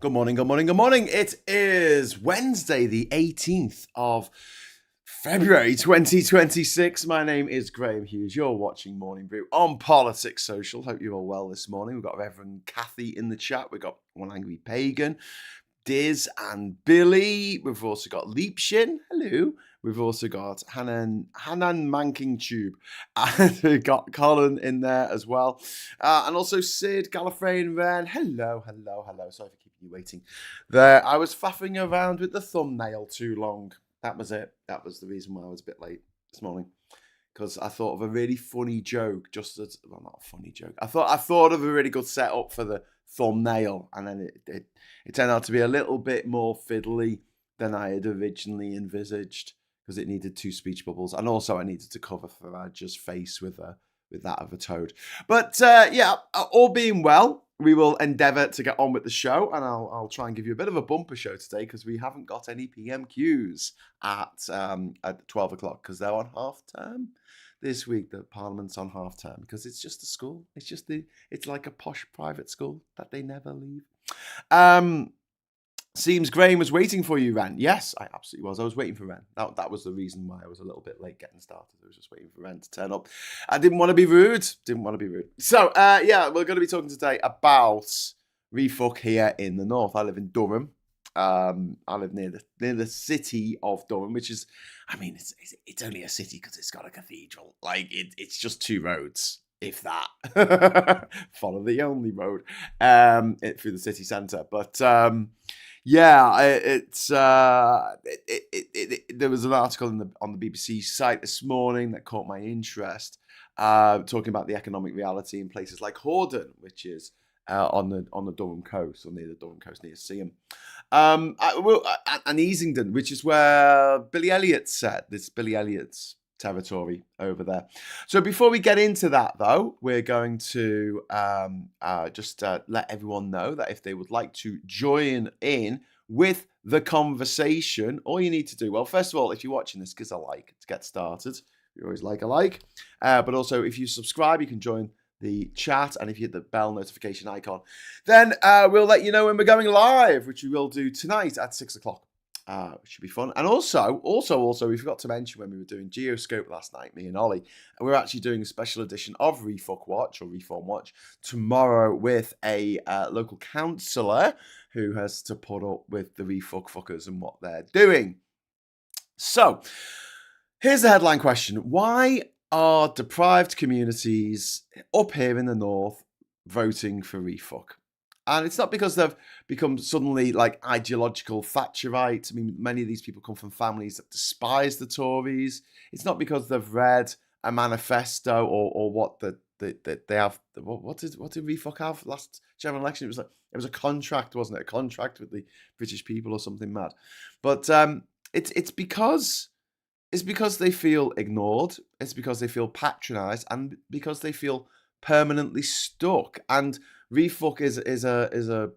Good morning, good morning, good morning. It is Wednesday, the 18th of February 2026. My name is Graham Hughes. You're watching Morning Brew on Politics Social. Hope you're all well this morning. We've got Reverend Kathy in the chat. We've got One Angry Pagan, Diz and Billy. We've also got Leapshin. Hello. We've also got Hanan Manking Tube. And we've got Colin in there as well. And also Sid, Gallifrey and Ren. Hello. Sorry for keeping you waiting there. I was faffing around with the thumbnail too long. That was it. That was the reason why I was a bit late this morning. Because I thought of a really funny joke, not a funny joke. I thought of a really good setup for the thumbnail, and then it turned out to be a little bit more fiddly than I had originally envisaged, because it needed two speech bubbles, and also I needed to cover Farage's face with that of a toad. But all being well, we will endeavour to get on with the show, and I'll try and give you a bit of a bumper show today, because we haven't got any PMQs at 12 o'clock, because they're on half term this week. The Parliament's on half term because it's just a school. It's like a posh private school that they never leave. Seems Graham was waiting for you, Ren. Yes, I absolutely was. I was waiting for Ren. That was the reason why I was a little bit late getting started. I was just waiting for Ren to turn up. I didn't want to be rude. So, we're going to be talking today about refuck here in the north. I live in Durham. I live near the city of Durham, which is, it's only a city because it's got a cathedral. Like, it's just two roads, if that. Follow the only road through the city centre. But there was an article on the BBC site this morning that caught my interest, talking about the economic reality in places like Horden, which is on the Durham coast, or near the Durham coast, near Seaham. And Easington, which is where Billy Elliott's set. This Billy Elliott's territory over there. So before we get into that, though, we're going to just let everyone know that if they would like to join in with the conversation, all you need to do, well, first of all, if you're watching this, give us a like to get started. We always like a like. But also, if you subscribe, you can join the chat, and if you hit the bell notification icon, then we'll let you know when we're going live, which we will do tonight at 6 o'clock. Which should be fun. And also, we forgot to mention when we were doing Geoscope last night, me and Ollie, and we're actually doing a special edition of Refuck Watch, or Reform Watch, tomorrow with a local councillor who has to put up with the refuck fuckers and what they're doing. So, here's the headline question. Why are deprived communities up here in the north voting for refuck? And it's not because they've become suddenly like ideological Thatcherites. I mean, many of these people come from families that despise the Tories. It's not because they've read a manifesto or what they have. What did refuck have last general election? It was a contract, wasn't it? A contract with the British people or something mad. But it's because they feel ignored. It's because they feel patronised, and because they feel permanently stuck. And refuck is a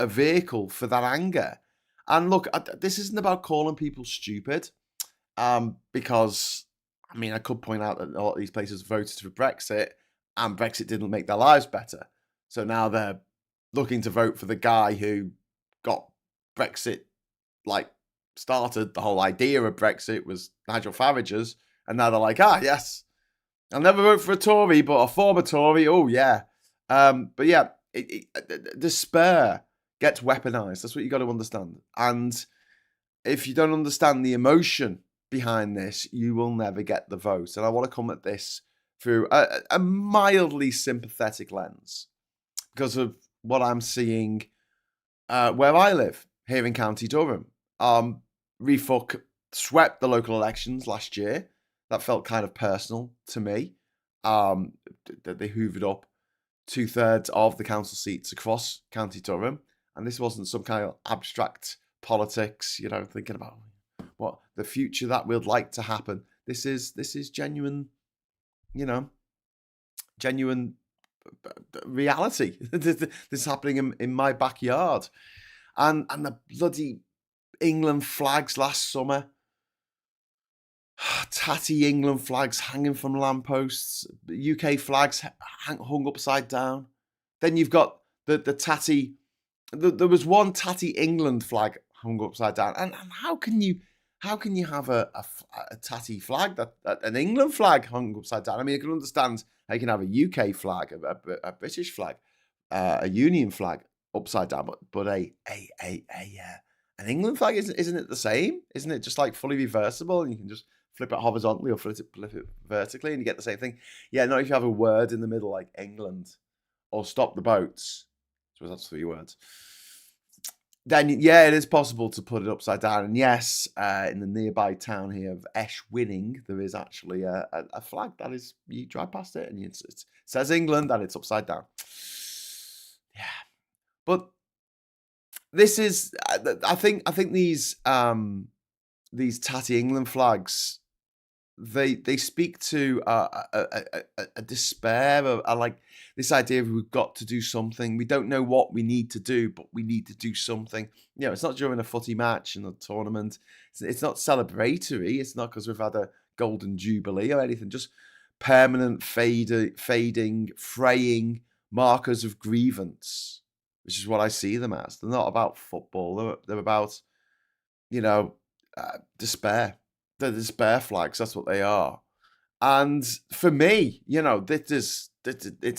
vehicle for that anger. And look, this isn't about calling people stupid, because I could point out that a lot of these places voted for Brexit, and Brexit didn't make their lives better. So now they're looking to vote for the guy who got Brexit started. The whole idea of Brexit was Nigel Farage's, and now they're like, yes, I'll never vote for a Tory, but a former Tory, oh yeah. But yeah, despair gets weaponized. That's what you got to understand. And if you don't understand the emotion behind this, you will never get the vote. And I want to come at this through a mildly sympathetic lens, because of what I'm seeing where I live, here in County Durham. Refuck swept the local elections last year. That felt kind of personal to me. They hoovered up 2/3 of the council seats across County Durham, and this wasn't some kind of abstract politics, thinking about what the future that we'd like to happen. This is genuine, genuine reality. This is happening in my backyard, and the bloody England flags last summer. Tatty England flags hanging from lampposts, UK flags hung upside down. Then you've got the tatty. There was one tatty England flag hung upside down, and how can you have a tatty flag that an England flag hung upside down? I mean, I can understand how you can have a UK flag, a British flag, a Union flag upside down, but an England flag isn't it the same? Isn't it just like fully reversible, and you can just flip it horizontally or flip it vertically, and you get the same thing? Yeah, not if you have a word in the middle like England or stop the boats. So that's 3 words. Then, yeah, it is possible to put it upside down. And yes, in the nearby town here of Winning, there is actually a flag that is, you drive past it and it says England and it's upside down. Yeah. But this is, I think these tatty England flags, they speak to a despair of like this idea of we've got to do something. We don't know what we need to do, but we need to do something. You know, it's not during a footy match in a tournament. It's not celebratory. It's not because we've had a golden jubilee or anything. Just permanent fading, fraying markers of grievance, which is what I see them as. They're not about football. They're about, you know, despair. They're despair flags. That's what they are. And for me, you know, it's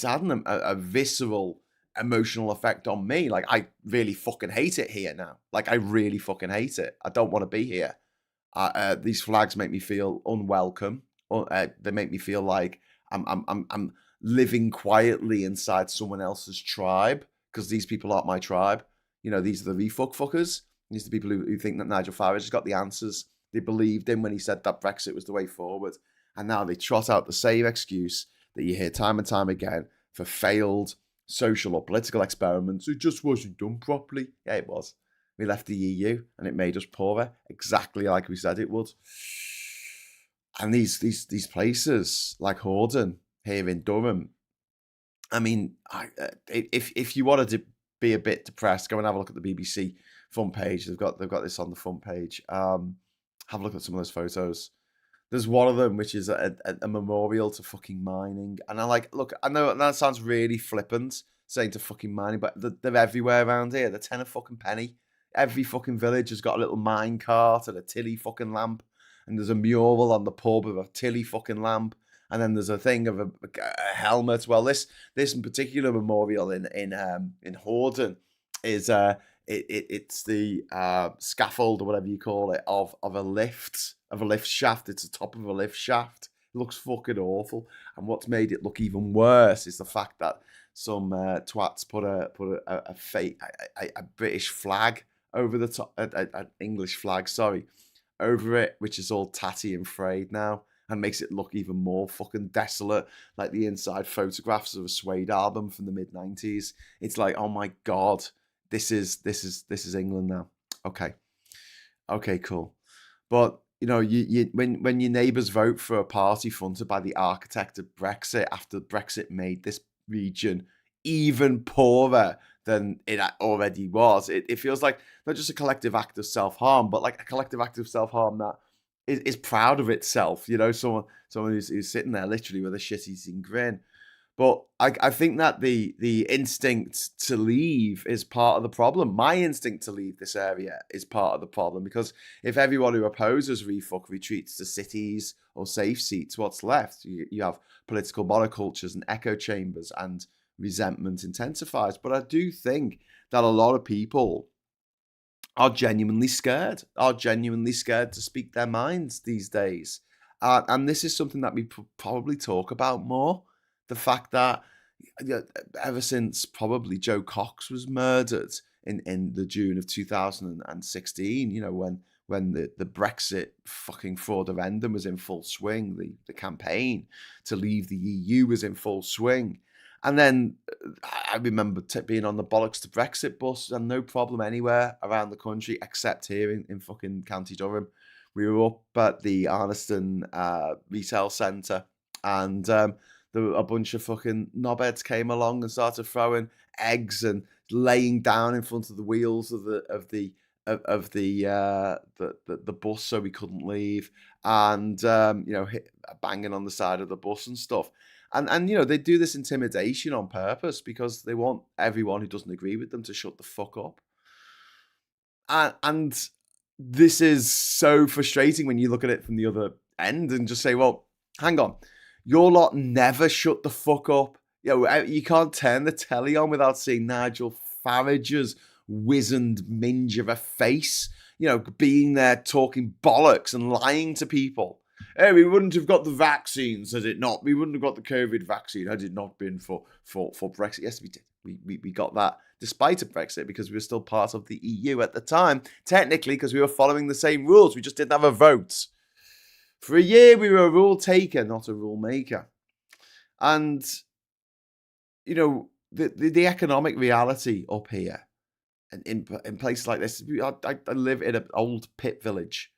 had a visceral emotional effect on me. Like, I really fucking hate it here now. Like, I really fucking hate it. I don't want to be here. These flags make me feel unwelcome. They make me feel like I'm living quietly inside someone else's tribe, because these people aren't my tribe. You know, these are the refuck fuckers. These are the people who think that Nigel Farage has got the answers they believed in when he said that Brexit was the way forward. And now they trot out the same excuse that you hear time and time again for failed social or political experiments. It just wasn't done properly. Yeah, it was. We left the EU and it made us poorer, exactly like we said it would. And these places like Horden here in Durham, I mean, if you wanted to be a bit depressed, go and have a look at the BBC front page. They've got this on the front page. Have a look at some of those photos. There's one of them which is a memorial to fucking mining, and I like, look, I know that sounds really flippant saying to fucking mining, but they're everywhere around here. They're 10 a fucking penny. Every fucking village has got a little mine cart and a tilly fucking lamp, and there's a mural on the pub of a tilly fucking lamp, and then there's a thing of a helmet. Well, this in particular memorial in Horden is it's the scaffold or whatever you call it of a lift shaft. It's the top of a lift shaft. It looks fucking awful. And what's made it look even worse is the fact that some twats put a fake a British flag over the top, an English flag, sorry, over it, which is all tatty and frayed now, and makes it look even more fucking desolate, like the inside photographs of a Suede album from the mid-90s. It's like, oh my god, this is England now. Okay, cool. But you know, you when your neighbours vote for a party fronted by the architect of Brexit after Brexit made this region even poorer than it already was, it feels like not just a collective act of self-harm, but like a collective act of self-harm that is proud of itself. You know, someone who's sitting there literally with a shit-eating grin. But I think that the instinct to leave is part of the problem. My instinct to leave this area is part of the problem, because if everyone who opposes refuck retreats to cities or safe seats, what's left? You have political monocultures and echo chambers, and resentment intensifies. But I do think that a lot of people are genuinely scared to speak their minds these days. And this is something that we probably talk about more. The fact that ever since probably Joe Cox was murdered in the June of 2016, you know, when the Brexit fucking fraudulendum was in full swing, the campaign to leave the EU was in full swing. And then I remember being on the bollocks to Brexit bus, and no problem anywhere around the country except here in fucking County Durham. We were up at the Arniston retail centre, and a bunch of fucking knobheads came along and started throwing eggs and laying down in front of the wheels of the bus, so we couldn't leave, and you know, banging on the side of the bus and stuff. And you know, they do this intimidation on purpose because they want everyone who doesn't agree with them to shut the fuck up. And this is so frustrating when you look at it from the other end and just say, well, hang on, your lot never shut the fuck up. You know, you can't turn the telly on without seeing Nigel Farage's wizened minge of a face, you know, being there talking bollocks and lying to people. Hey, we wouldn't have got the vaccines had it not. We wouldn't have got the COVID vaccine had it not been for Brexit. Yes, we did. We got that despite of Brexit because we were still part of the EU at the time, technically because we were following the same rules. We just didn't have a vote. For a year, we were a rule taker, not a rule maker. And, you know, the economic reality up here and in places like this, I live in an old pit village.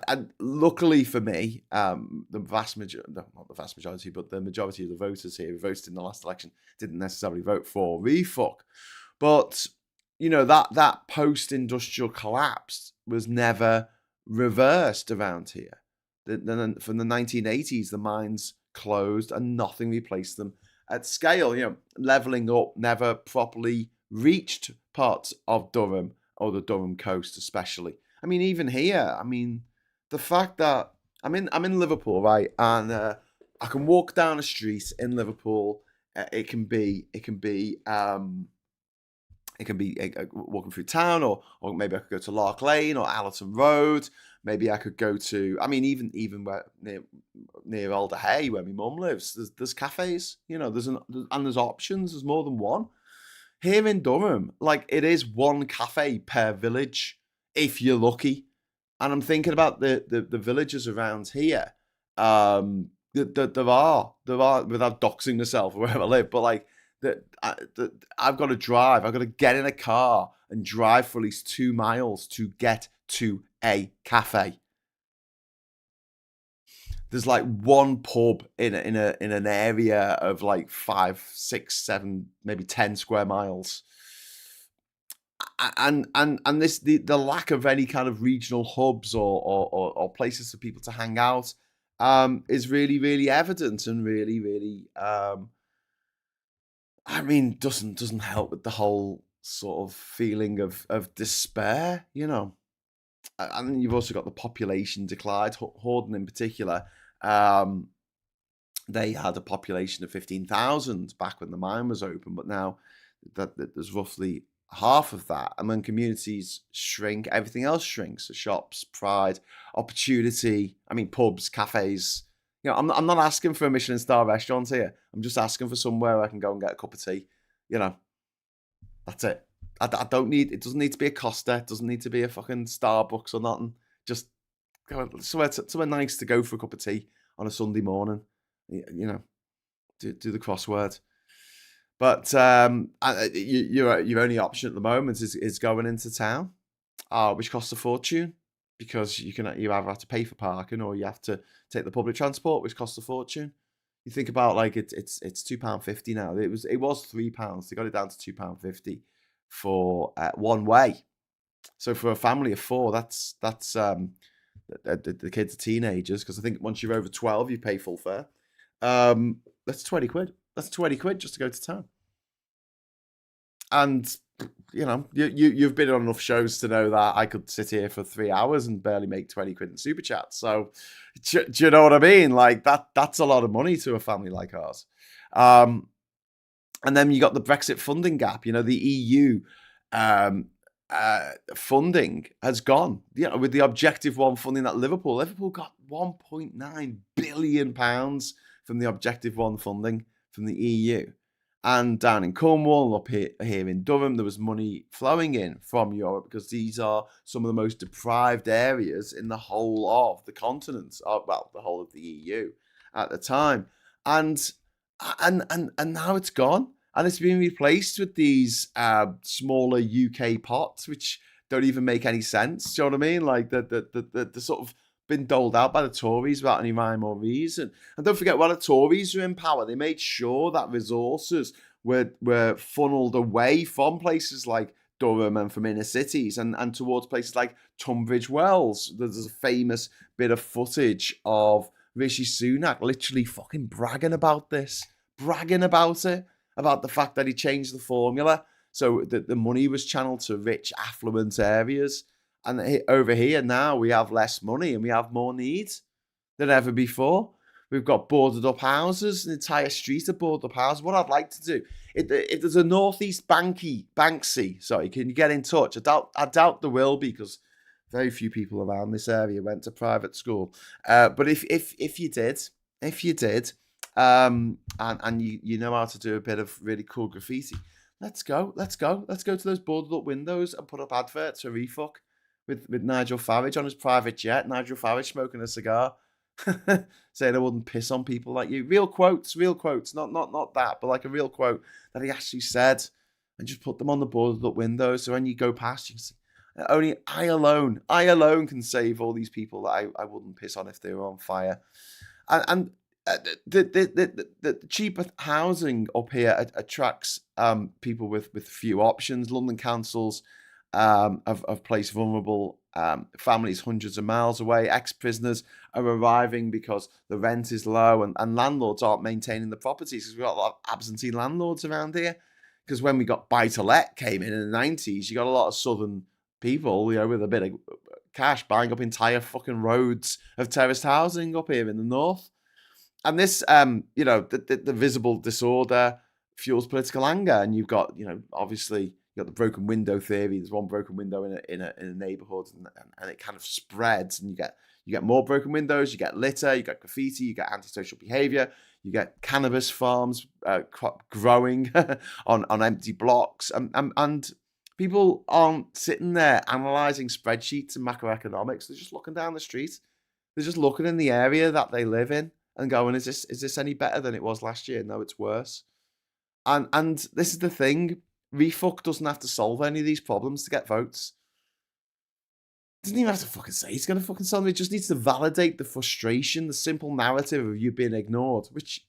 And luckily for me, the vast majority, no, not the vast majority, but the majority of the voters here who voted in the last election didn't necessarily vote for refuck. But, you know, that post-industrial collapse was never reversed around here. From the 1980s, the mines closed and nothing replaced them at scale. You know, levelling up never properly reached parts of Durham or the Durham coast especially. I mean, even here, I mean, the fact that I'm in Liverpool, right, and I can walk down a street in Liverpool. It can be walking through town, or maybe I could go to Lark Lane or Allerton Road. Maybe I could go to, I mean, even where near Alder Hay, where my mum lives. There's cafes, you know. There's options. There's more than one. Here in Durham, like it is one cafe per village, if you're lucky. And I'm thinking about the villages around here. There are without doxing myself or wherever I live, but like I've got to drive. I've got to get in a car and drive for at least 2 miles to get to a cafe. There's like one pub in an area of like 5, 6, 7, maybe 10 square miles. And this the lack of any kind of regional hubs or places for people to hang out is really, really evident and really, really I mean doesn't help with the whole sort of feeling of despair, you know. And then you've also got the population decline. Horden in particular, they had a population of 15,000 back when the mine was open, but now that there's roughly half of that. And when communities shrink, everything else shrinks. So shops, pride, opportunity. I mean, pubs, cafes. You know, I'm not asking for a Michelin star restaurant here. I'm just asking for somewhere I can go and get a cup of tea. You know, that's it. I don't need. It doesn't need to be a Costa. It doesn't need to be a fucking Starbucks or nothing. Just go somewhere nice to go for a cup of tea on a Sunday morning. You know, do the crossword. But your only option at the moment is going into town, which costs a fortune because you either have to pay for parking or you have to take the public transport, which costs a fortune. You think about like it's £2.50 now. It was £3. They got it down to £2.50 for one way. So for a family of 4, that's the kids are teenagers because I think once you're over 12, you pay full fare. That's 20 quid. That's 20 quid just to go to town. And, you know, you've been on enough shows to know that I could sit here for 3 hours and barely make 20 quid in super chat. So, do you know what I mean? Like, that's a lot of money to a family like ours. And then you got the Brexit funding gap. You know, the EU funding has gone. You know, with the Objective One funding that Liverpool got £1.9 billion from the Objective One funding from the EU. And down in Cornwall, up here in Durham, there was money flowing in from Europe because these are some of the most deprived areas in the whole of the continent, well, the whole of the EU at the time. And now it's gone. And it's been replaced with these smaller UK pots, which don't even make any sense. Do you know what I mean? Like the sort of been doled out by the Tories without any rhyme or reason. And don't forget, while the Tories were in power, they made sure that resources were funneled away from places like Durham and from inner cities and towards places like Tunbridge Wells. There's a famous bit of footage of Rishi Sunak literally fucking bragging about this, bragging about it, about the fact that he changed the formula so that the money was channeled to rich, affluent areas. And over here now we have less money and we have more needs than ever before. We've got boarded up houses, an entire street of boarded up houses. What I'd like to do, if there's a Northeast Banksy, sorry, can you get in touch? I doubt there will be, because very few people around this area went to private school. But if you did, and you know how to do a bit of really cool graffiti, let's go to those boarded up windows and put up adverts for refuck with Nigel Farage on his private jet. Nigel Farage smoking a cigar, saying I wouldn't piss on people like you. Real quotes, not that, but like a real quote that he actually said, and just put them on the boarded up windows. So when you go past, you can see. Only I alone can save all these people that I wouldn't piss on if they were on fire. And the cheaper housing up here attracts people with few options. London councils have placed vulnerable families hundreds of miles away. Ex-prisoners are arriving because the rent is low, and landlords aren't maintaining the properties, because we've got a lot of absentee landlords around here. Because when we got buy-to-let came in the 90s, you got a lot of southern people, you know, with a bit of cash buying up entire fucking roads of terraced housing up here in the north. And this, you know, the visible disorder fuels political anger. And you've got, you know, obviously you got the broken window theory. There's one broken window in a neighborhood, and it kind of spreads, and you get more broken windows, you get litter, you get graffiti, you get antisocial behaviour, you get cannabis farms growing on empty blocks, and people aren't sitting there analysing spreadsheets and macroeconomics. They're just looking down the street. They're just looking in the area that they live in and going, is this any better than it was last year? No, it's worse. And this is the thing. Refuck doesn't have to solve any of these problems to get votes. Doesn't even have to fucking say he's going to fucking solve it. It just needs to validate the frustration, the simple narrative of you being ignored, which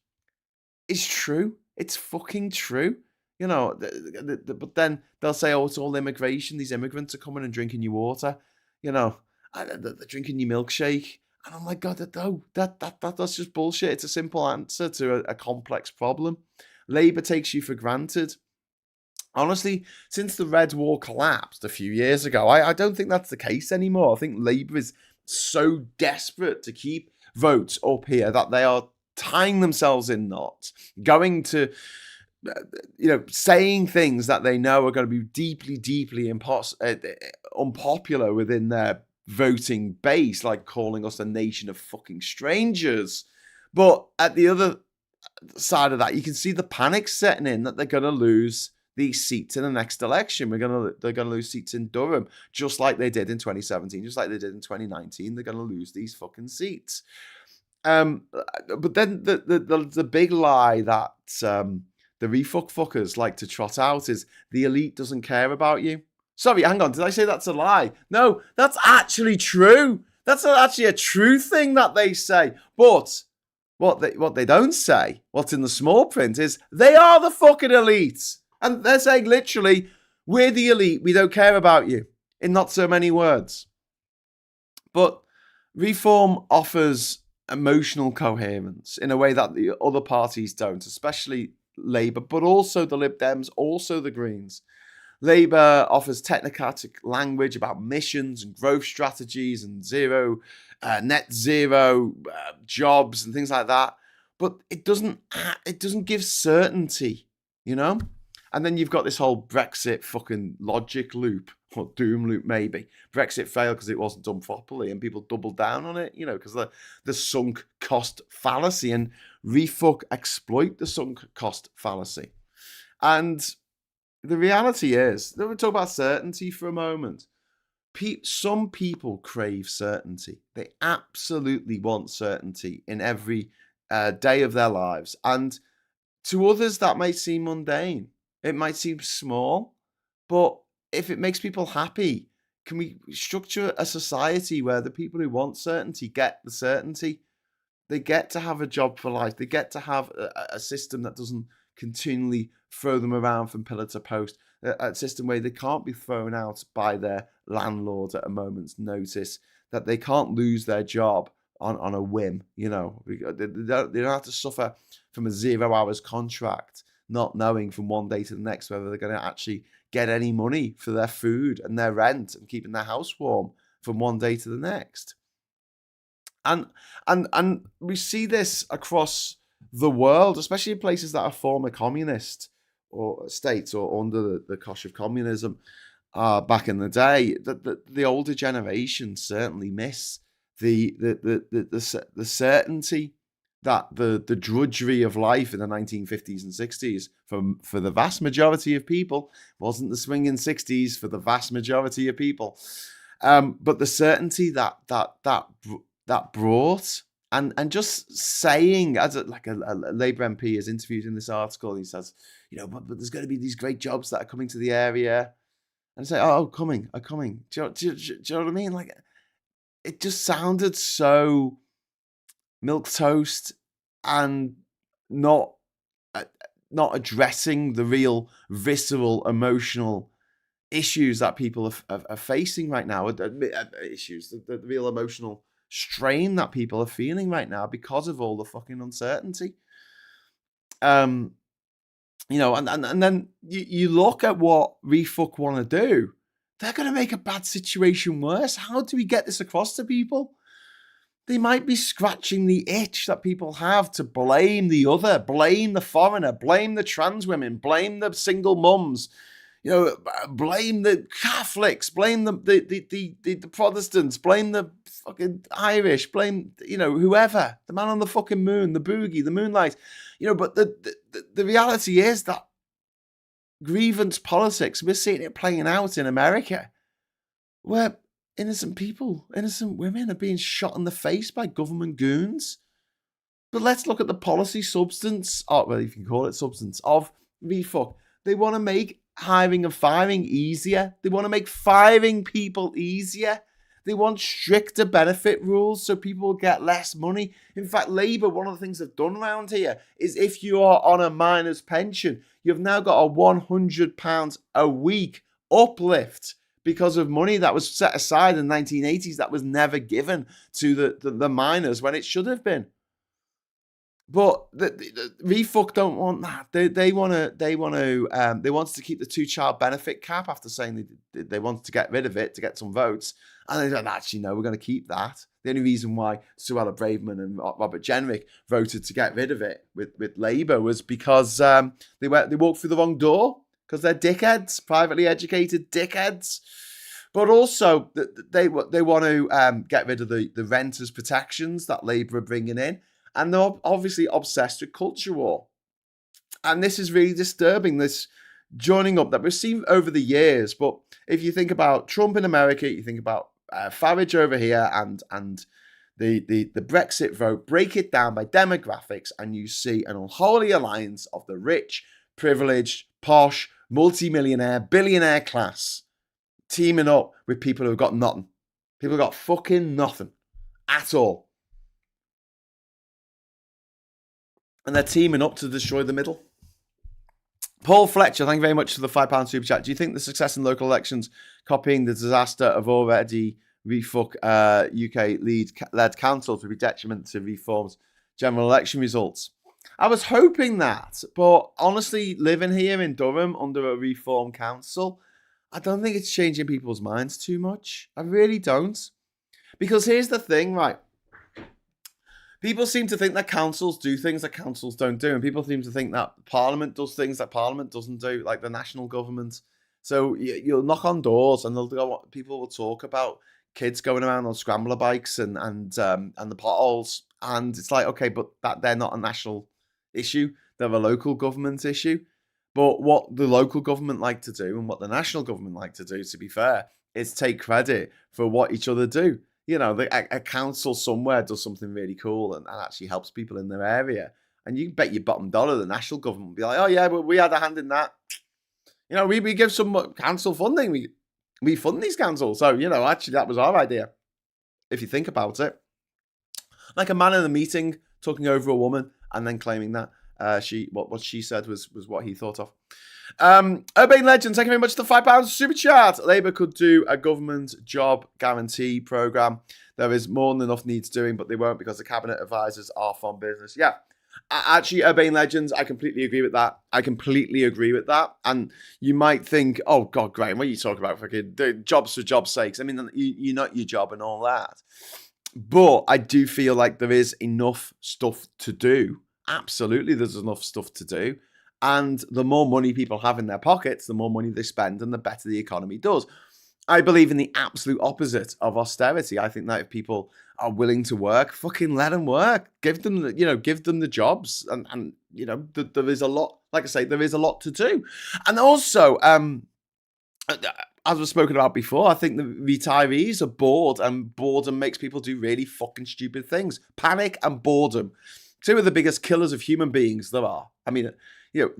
is true. It's fucking true. You know, but then they'll say, oh, it's all immigration. These immigrants are coming and drinking your water. You know, they're drinking your milkshake. And I'm like, God, no, that's just bullshit. It's a simple answer to a complex problem. Labour takes you for granted. Honestly, since the Red Wall collapsed a few years ago, I don't think that's the case anymore. I think Labour is so desperate to keep votes up here that they are tying themselves in knots, going to, you know, saying things that they know are going to be deeply unpopular within their voting base, like calling us a nation of fucking strangers. But at the other side of that, you can see the panic setting in that they're going to lose these seats in the next election. They're going to lose seats in Durham, just like they did in 2017, just like they did in 2019. They're going to lose these fucking seats. But then the big lie that the refuck fuckers like to trot out is the elite doesn't care about you. Sorry, hang on. Did I say that's a lie? No, that's actually true. That's actually a true thing that they say. But what they don't say, what's in the small print, is they are the fucking elite. And they're saying literally, we're the elite. We don't care about you. In not so many words. But reform offers emotional coherence in a way that the other parties don't, especially Labour, but also the Lib Dems, also the Greens. Labour offers technocratic language about missions and growth strategies and net zero jobs and things like that, but it doesn't give certainty, you know. And then you've got this whole Brexit fucking logic loop, or doom loop maybe. Brexit failed because it wasn't done properly, and people doubled down on it, you know, because the sunk cost fallacy, and refuck exploit the sunk cost fallacy. And the reality is, we'll talk about certainty for a moment. Some people crave certainty. They absolutely want certainty in every day of their lives. And to others, that might seem mundane. It might seem small. But if it makes people happy, can we structure a society where the people who want certainty get the certainty? They get to have a job for life. They get to have a system that doesn't continually throw them around from pillar to post, a system where they can't be thrown out by their landlord at a moment's notice, that they can't lose their job on a whim. You know, they don't have to suffer from a 0 hours contract, not knowing from one day to the next whether they're going to actually get any money for their food and their rent and keeping their house warm from one day to the next. And we see this across the world, especially in places that are former communist or states or under the cosh of communism back in the day. The older generation certainly miss the certainty that the drudgery of life in the 1950s and 60s for the vast majority of people wasn't the swinging 60s for the vast majority of people, but the certainty that brought, and just saying, as a Labour MP is interviewed in this article, he says, but there's going to be these great jobs that are coming to the area, and I say, coming. Do you know what I mean? Like, it just sounded so milquetoast and not addressing the real visceral emotional issues that people are facing right now. Issues, the real emotional strain that people are feeling right now because of all the fucking uncertainty. And then you look at what Refuck want to do. They're going to make a bad situation worse. How do we get this across to people? They might be scratching the itch that people have to blame the other, blame the foreigner, blame the trans women, blame the single mums, blame the Catholics, blame the Protestants, blame the fucking Irish, blame, whoever, the man on the fucking moon, the boogie, the moonlight, but the reality is that grievance politics, we're seeing it playing out in America, where innocent people, innocent women are being shot in the face by government goons. But let's look at the policy substance, if you can call it substance, of Refuck. They want to make hiring and firing easier. They want to make firing people easier. They want stricter benefit rules so people get less money. In fact, Labour, one of the things they've done around here is if you are on a miner's pension, you've now got a £100 a week uplift because of money that was set aside in the 1980s that was never given to the miners when it should have been. But the Refuck don't want that. They want to keep the 2-child benefit cap after saying they wanted to get rid of it to get some votes, and they don't actually know we're going to keep that. The only reason why Suella Braverman and Robert Jenrick voted to get rid of it with Labour was because they walked through the wrong door because they're dickheads, privately educated dickheads. But also they want to get rid of the renters' protections that Labour are bringing in. And they're obviously obsessed with culture war. And this is really disturbing, this joining up that we've seen over the years. But if you think about Trump in America, you think about Farage over here and the Brexit vote, break it down by demographics, and you see an unholy alliance of the rich, privileged, posh, multi-millionaire, billionaire class teaming up with people who've got nothing. People who've got fucking nothing at all. And they're teaming up to destroy the middle. Paul Fletcher, thank you very much for the £5 super chat. Do you think the success in local elections, copying the disaster of already Refuck UK-led councils, would be detriment to Reform's general election results? I was hoping that, but honestly, living here in Durham under a Reform council, I don't think it's changing people's minds too much. I really don't. Because here's the thing, right? People seem to think that councils do things that councils don't do. And people seem to think that Parliament does things that Parliament doesn't do, like the national government. So you'll knock on doors and people will talk about kids going around on scrambler bikes and the potholes. And it's like, okay, but they're not a national issue. They're a local government issue. But what the local government like to do and what the national government like to do, to be fair, is take credit for what each other do. A council somewhere does something really cool and actually helps people in their area. And you can bet your bottom dollar the national government will be like, oh, yeah, but we had a hand in that. We give some council funding. We fund these councils. So, actually, that was our idea, if you think about it. Like a man in a meeting talking over a woman and then claiming that what she said was what he thought of. Urbane Legend, thank you very much for the £5 super chat. Labour could do a government job guarantee programme. There is more than enough needs doing, but they won't because the cabinet advisors are from business. Yeah. Actually, Urbane Legends, I completely agree with that. And you might think, oh, God, Graham, what are you talking about? Fucking jobs for job's sakes. I mean, you're not your job and all that. But I do feel like there is enough stuff to do. Absolutely, there's enough stuff to do. And the more money people have in their pockets, the more money they spend and the better the economy does. I believe in the absolute opposite of austerity. I think that if people are willing to work, fucking let them work. Give them the jobs. And there is a lot, like I say, there is a lot to do. And also, as was spoken about before, I think the retirees are bored, and boredom makes people do really fucking stupid things. Panic and boredom. Two of the biggest killers of human beings there are. I mean,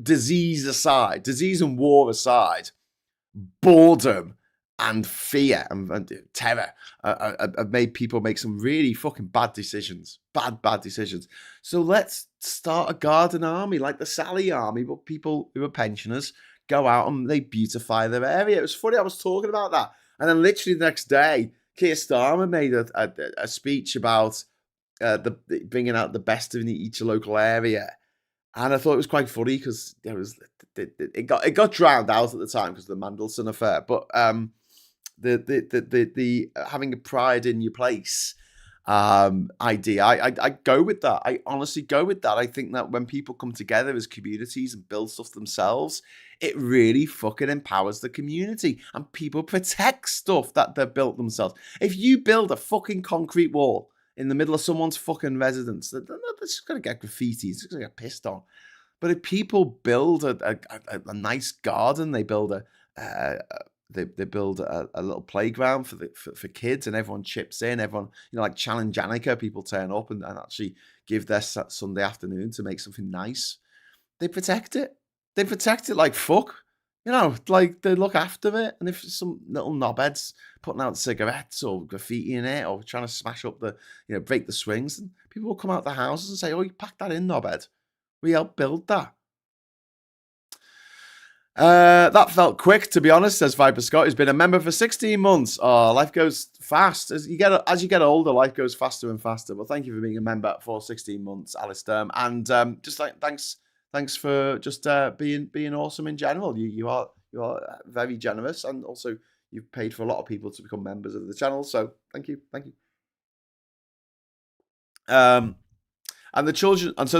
disease aside, disease and war aside, boredom and fear and terror have made people make some really fucking bad decisions. Bad decisions. So let's start a garden army like the Sally Army, but people who are pensioners go out and they beautify their area. It was funny, I was talking about that. And then literally the next day, Keir Starmer made a speech about the bringing out the best of each local area. And I thought it was quite funny because it got drowned out at the time because of the Mandelson affair. But the having a pride in your place idea, I go with that. I honestly go with that. I think that when people come together as communities and build stuff themselves, it really fucking empowers the community, and people protect stuff that they've built themselves. If you build a fucking concrete wall in the middle of someone's fucking residence, they're just going to get graffiti, it's just going to get pissed on. But if people build a nice garden, they build they build a little playground for kids, and everyone chips in. Everyone, like Challenge Janica, people turn up and actually give their Sunday afternoon to make something nice. They protect it. They protect it like fuck. Like they look after it. And if some little knobheads putting out cigarettes or graffiti in it or trying to smash up break the swings, and people will come out the houses and say, "Oh, you packed that in, knobhead. We helped build that." That felt quick, to be honest, says Viper Scott, who's been a member for 16 months. Oh, life goes fast. As you get older, life goes faster and faster. But thank you for being a member for 16 months, Alistair. And just like thanks for just being awesome in general. You are very generous, and also you've paid for a lot of people to become members of the channel. So thank you. And the children of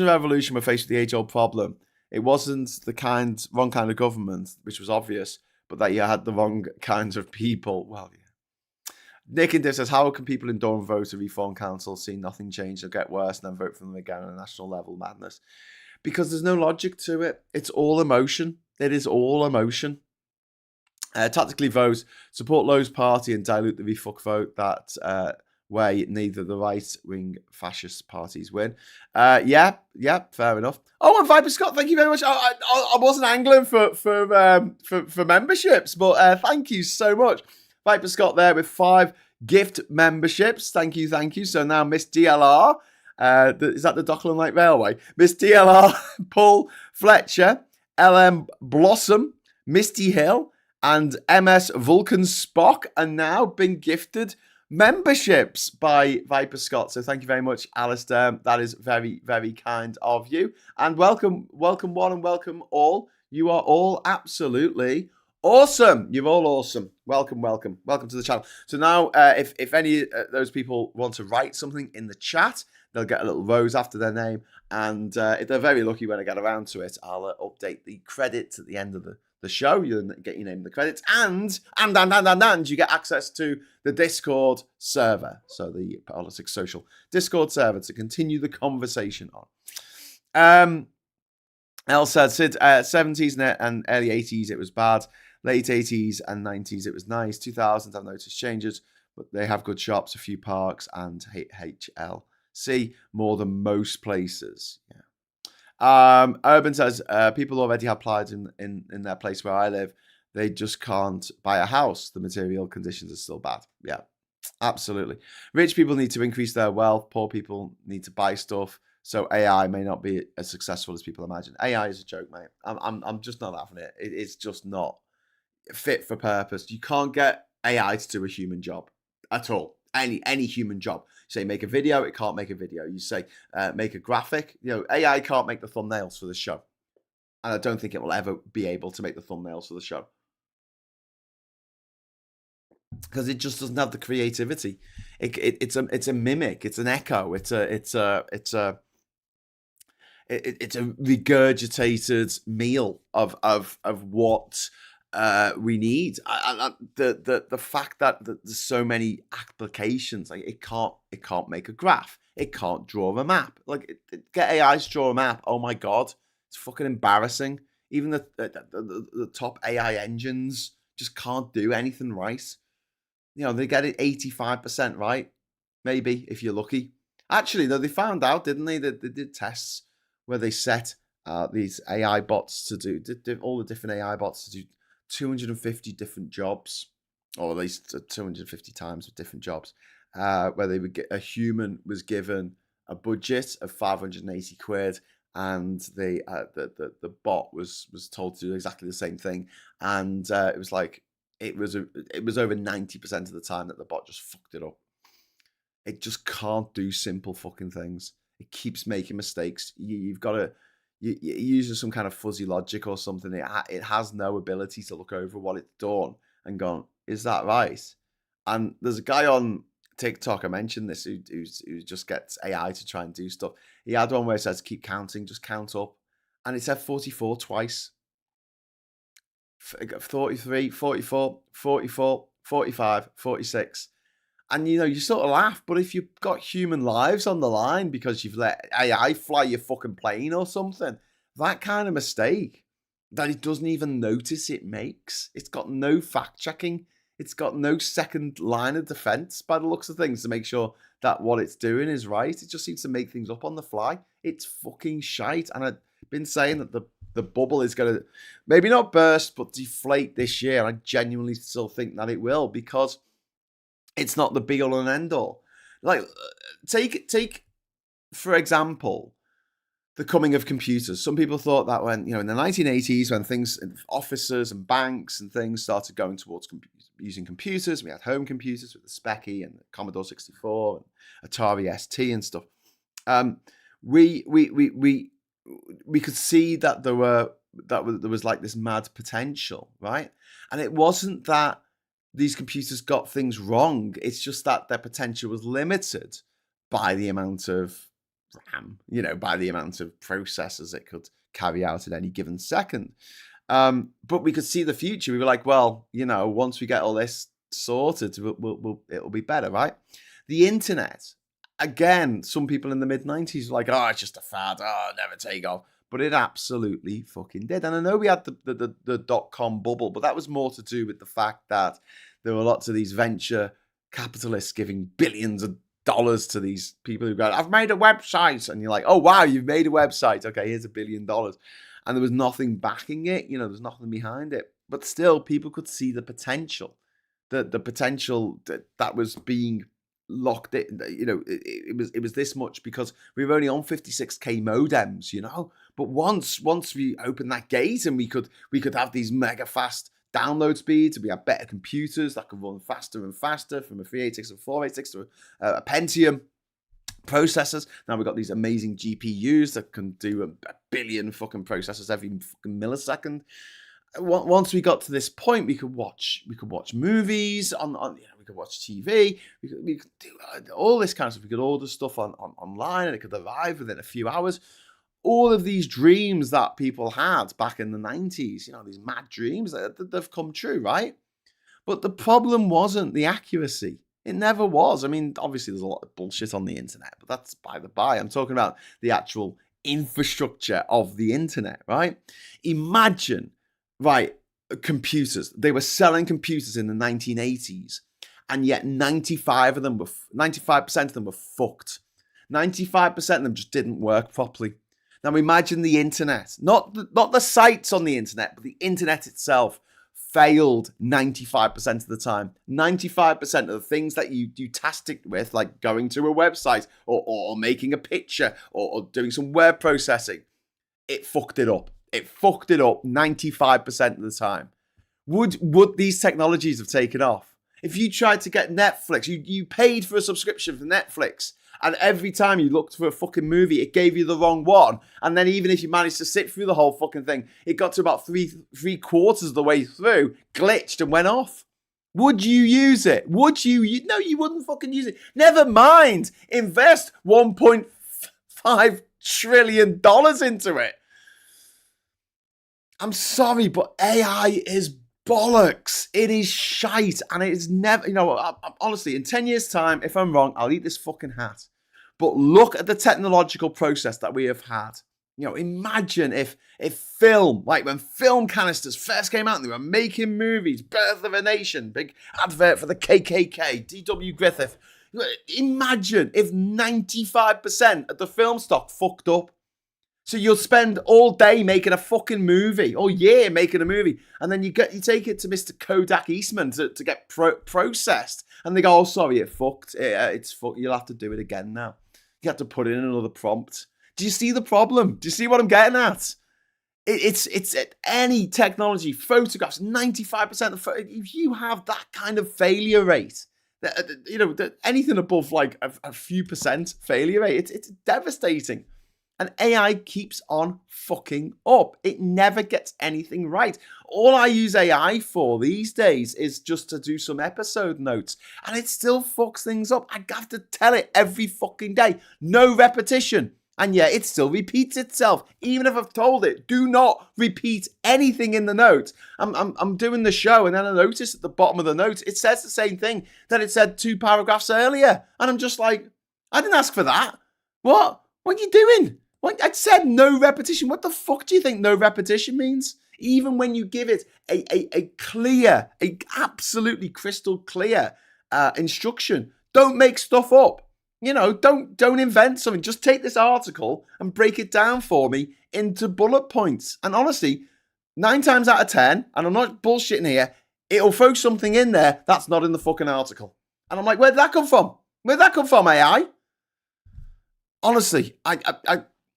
Revolution were faced with the age-old problem. It wasn't the wrong kind of government, which was obvious, but that you had the wrong kinds of people. Well, yeah. Nick and Div says, how can people in Durham vote to reform council, see nothing change, or get worse, and then vote for them again on a national level? Madness. Because there's no logic to it. It's all emotion. It is all emotion. Tactically vote, support Lowe's party and dilute the refuck vote. That way neither the right-wing fascist parties win. Yeah, fair enough. Oh, and Viper Scott, thank you very much. I wasn't angling for memberships, but thank you so much. Viper Scott there with 5 gift memberships. Thank you. So now Miss DLR, is that the Dockland Light Railway? Miss DLR, Paul Fletcher, LM Blossom, Misty Hill, and MS Vulcan Spock are now been gifted memberships by Viper Scott. So thank you very much, Alistair. That is very, very kind of you. And welcome one and welcome all. You are all absolutely awesome. You're all awesome. Welcome to the channel. So now, if any of those people want to write something in the chat, they'll get a little rose after their name. And if they're very lucky when I get around to it, I'll update the credits at the end of the show. You'll get your name in the credits, and you get access to the Discord server, so the Politics Social Discord server, to continue the conversation on. El said, Sid, 70s and early 80s it was bad, late 80s and 90s it was nice, 2000s I've noticed changes, but they have good shops, a few parks, and HLC more than most places. Yeah. Urban says, people already have pride in their place where I live. They just can't buy a house. The material conditions are still bad. Yeah, absolutely. Rich people need to increase their wealth. Poor people need to buy stuff So AI may not be as successful as people imagine. AI is a joke, mate. I'm just not having it. It's just not fit for purpose. You can't get AI to do a human job at all. Any human job. You say make a video, it can't make a video. You say make a graphic. AI can't make the thumbnails for the show, and I don't think it will ever be able to make the thumbnails for the show because it just doesn't have the creativity. It's a mimic. It's an echo. It's a regurgitated meal of what we need. The fact that there's so many applications, like it can't make a graph, it can't draw a map. Like get AI to draw a map. Oh my god, it's fucking embarrassing. Even the top AI engines just can't do anything right. They get it 85% right, maybe if you're lucky. Actually, though, they found out, didn't they? That they did tests where they set these AI bots to do all the different AI bots to do 250 different jobs, or at least 250 times with different jobs, where they would get a human was given a budget of 580 quid, and the bot was told to do exactly the same thing, and it was like it was over 90% of the time that the bot just fucked it up. It just can't do simple fucking things. It keeps making mistakes. You've got to you using some kind of fuzzy logic or something. It has no ability to look over what it's done and gone, is that right? And there's a guy on TikTok, I mentioned this, who just gets AI to try and do stuff. He had one where it says keep counting, just count up, and it said 44 twice. 43, 44, 44, 45, 46. And you sort of laugh, but if you've got human lives on the line because you've let AI fly your fucking plane or something, that kind of mistake that it doesn't even notice it makes, it's got no fact checking, it's got no second line of defense by the looks of things to make sure that what it's doing is right. It just seems to make things up on the fly. It's fucking shite. And I've been saying that the bubble is going to maybe not burst, but deflate this year. I genuinely still think that it will, because it's not the be all and end all. Like, take for example, the coming of computers. Some people thought that when, in the 1980s, when offices and banks and things started going towards using computers, we had home computers with the Specky and the Commodore 64 and Atari ST and stuff. We could see that there was like this mad potential, right? And it wasn't that these computers got things wrong. It's just that their potential was limited by the amount of RAM, by the amount of processors it could carry out at any given second. But we could see the future. We were like, well, once we get all this sorted, it'll be better, right? The internet, again, some people in the mid-90s were like, oh, it's just a fad. Oh, it'll never take off. But it absolutely fucking did. And I know we had the dot-com bubble, but that was more to do with the fact that there were lots of these venture capitalists giving billions of dollars to these people who go, I've made a website. And you're like, oh, wow, you've made a website. Okay, here's $1 billion. And there was nothing backing it. There's nothing behind it. But still, people could see the potential, the potential that was being locked in. It was this much because we were only on 56k modems, but once we opened that gate and we could have these mega fast download speeds, and we have better computers that can run faster and faster, from a 386 and 486 to a Pentium processors. Now we've got these amazing GPUs that can do a billion fucking processors every fucking millisecond. Once we got to this point, we could watch movies on we could watch TV, we could do all this kind of stuff. We could order stuff online and it could arrive within a few hours. All of these dreams that people had back in the 90s, these mad dreams, they've come true, right? But the problem wasn't the accuracy. It never was. I mean, obviously there's a lot of bullshit on the internet, but that's by the by. I'm talking about the actual infrastructure of the internet, right? Imagine, right, computers. They were selling computers in the 1980s, and yet 95% of them were fucked. 95% of them just didn't work properly. Now imagine the internet, not the sites on the internet, but the internet itself. failed 95% of the time. 95% of the things that you tasked it with, like going to a website or making a picture or doing some word processing, it fucked it up. It fucked it up 95% of the time. Would these technologies have taken off? If you tried to get Netflix, you paid for a subscription for Netflix, and every time you looked for a fucking movie, it gave you the wrong one. And then even if you managed to sit through the whole fucking thing, it got to about three quarters of the way through, glitched and went off. Would you use it? Would you? No, you wouldn't fucking use it. Never mind. Invest $1.5 trillion into it. I'm sorry, but AI is bollocks. It is shite. And it is never, honestly, in 10 years' time, if I'm wrong, I'll eat this fucking hat. But look at the technological process that we have had. Imagine if film, like when film canisters first came out and they were making movies, Birth of a Nation, big advert for the KKK, D.W. Griffith. Imagine if 95% of the film stock fucked up. So you'll spend all day making a fucking movie, all year making a movie, and then you take it to Mr. Kodak Eastman to get processed, and they go, "Oh, sorry, it fucked. It's fucked. You'll have to do it again now. You have to put in another prompt." Do you see the problem? Do you see what I'm getting at? It's any technology, photographs, 95% of if you have that kind of failure rate, anything above like a few percent failure rate, it's devastating. And AI keeps on fucking up. It never gets anything right. All I use AI for these days is just to do some episode notes. And it still fucks things up. I have to tell it every fucking day. No repetition. And yet it still repeats itself. Even if I've told it, do not repeat anything in the notes. I'm doing the show and then I notice at the bottom of the notes, it says the same thing that it said 2 paragraphs earlier. And I'm just like, I didn't ask for that. What? What are you doing? I said no repetition. What the fuck do you think no repetition means? Even when you give it a clear, a absolutely crystal clear instruction, don't make stuff up. Don't invent something. Just take this article and break it down for me into bullet points. And honestly, 9 times out of 10, and I'm not bullshitting here, it'll throw something in there that's not in the fucking article. And I'm like, where'd that come from? Where'd that come from, AI? Honestly,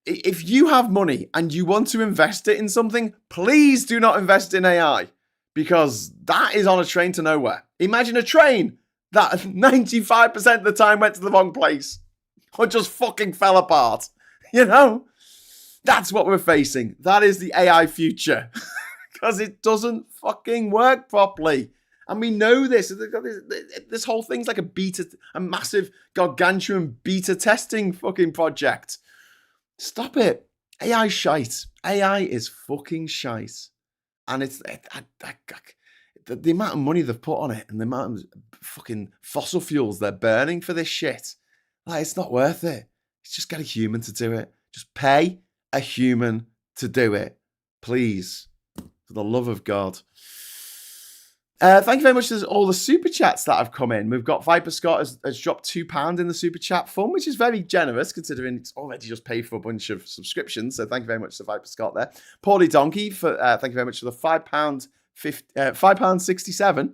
if you have money and you want to invest it in something, please do not invest in AI, because that is on a train to nowhere. Imagine a train that 95% of the time went to the wrong place or just fucking fell apart. That's what we're facing. That is the AI future because it doesn't fucking work properly. And we know this. This whole thing's like a massive gargantuan beta testing fucking project. Stop it. AI shite. AI is fucking shite. And it's the amount of money they've put on it and the amount of fucking fossil fuels they're burning for this shit. Like, it's not worth it. Just get a human to do it. Just pay a human to do it. Please. For the love of God. Thank you very much to all the super chats that have come in. We've got Viper Scott has dropped £2 in the super chat fund, which is very generous considering it's already just paid for a bunch of subscriptions. So thank you very much to Viper Scott there. Paulie Donkey, thank you very much for the £5.67.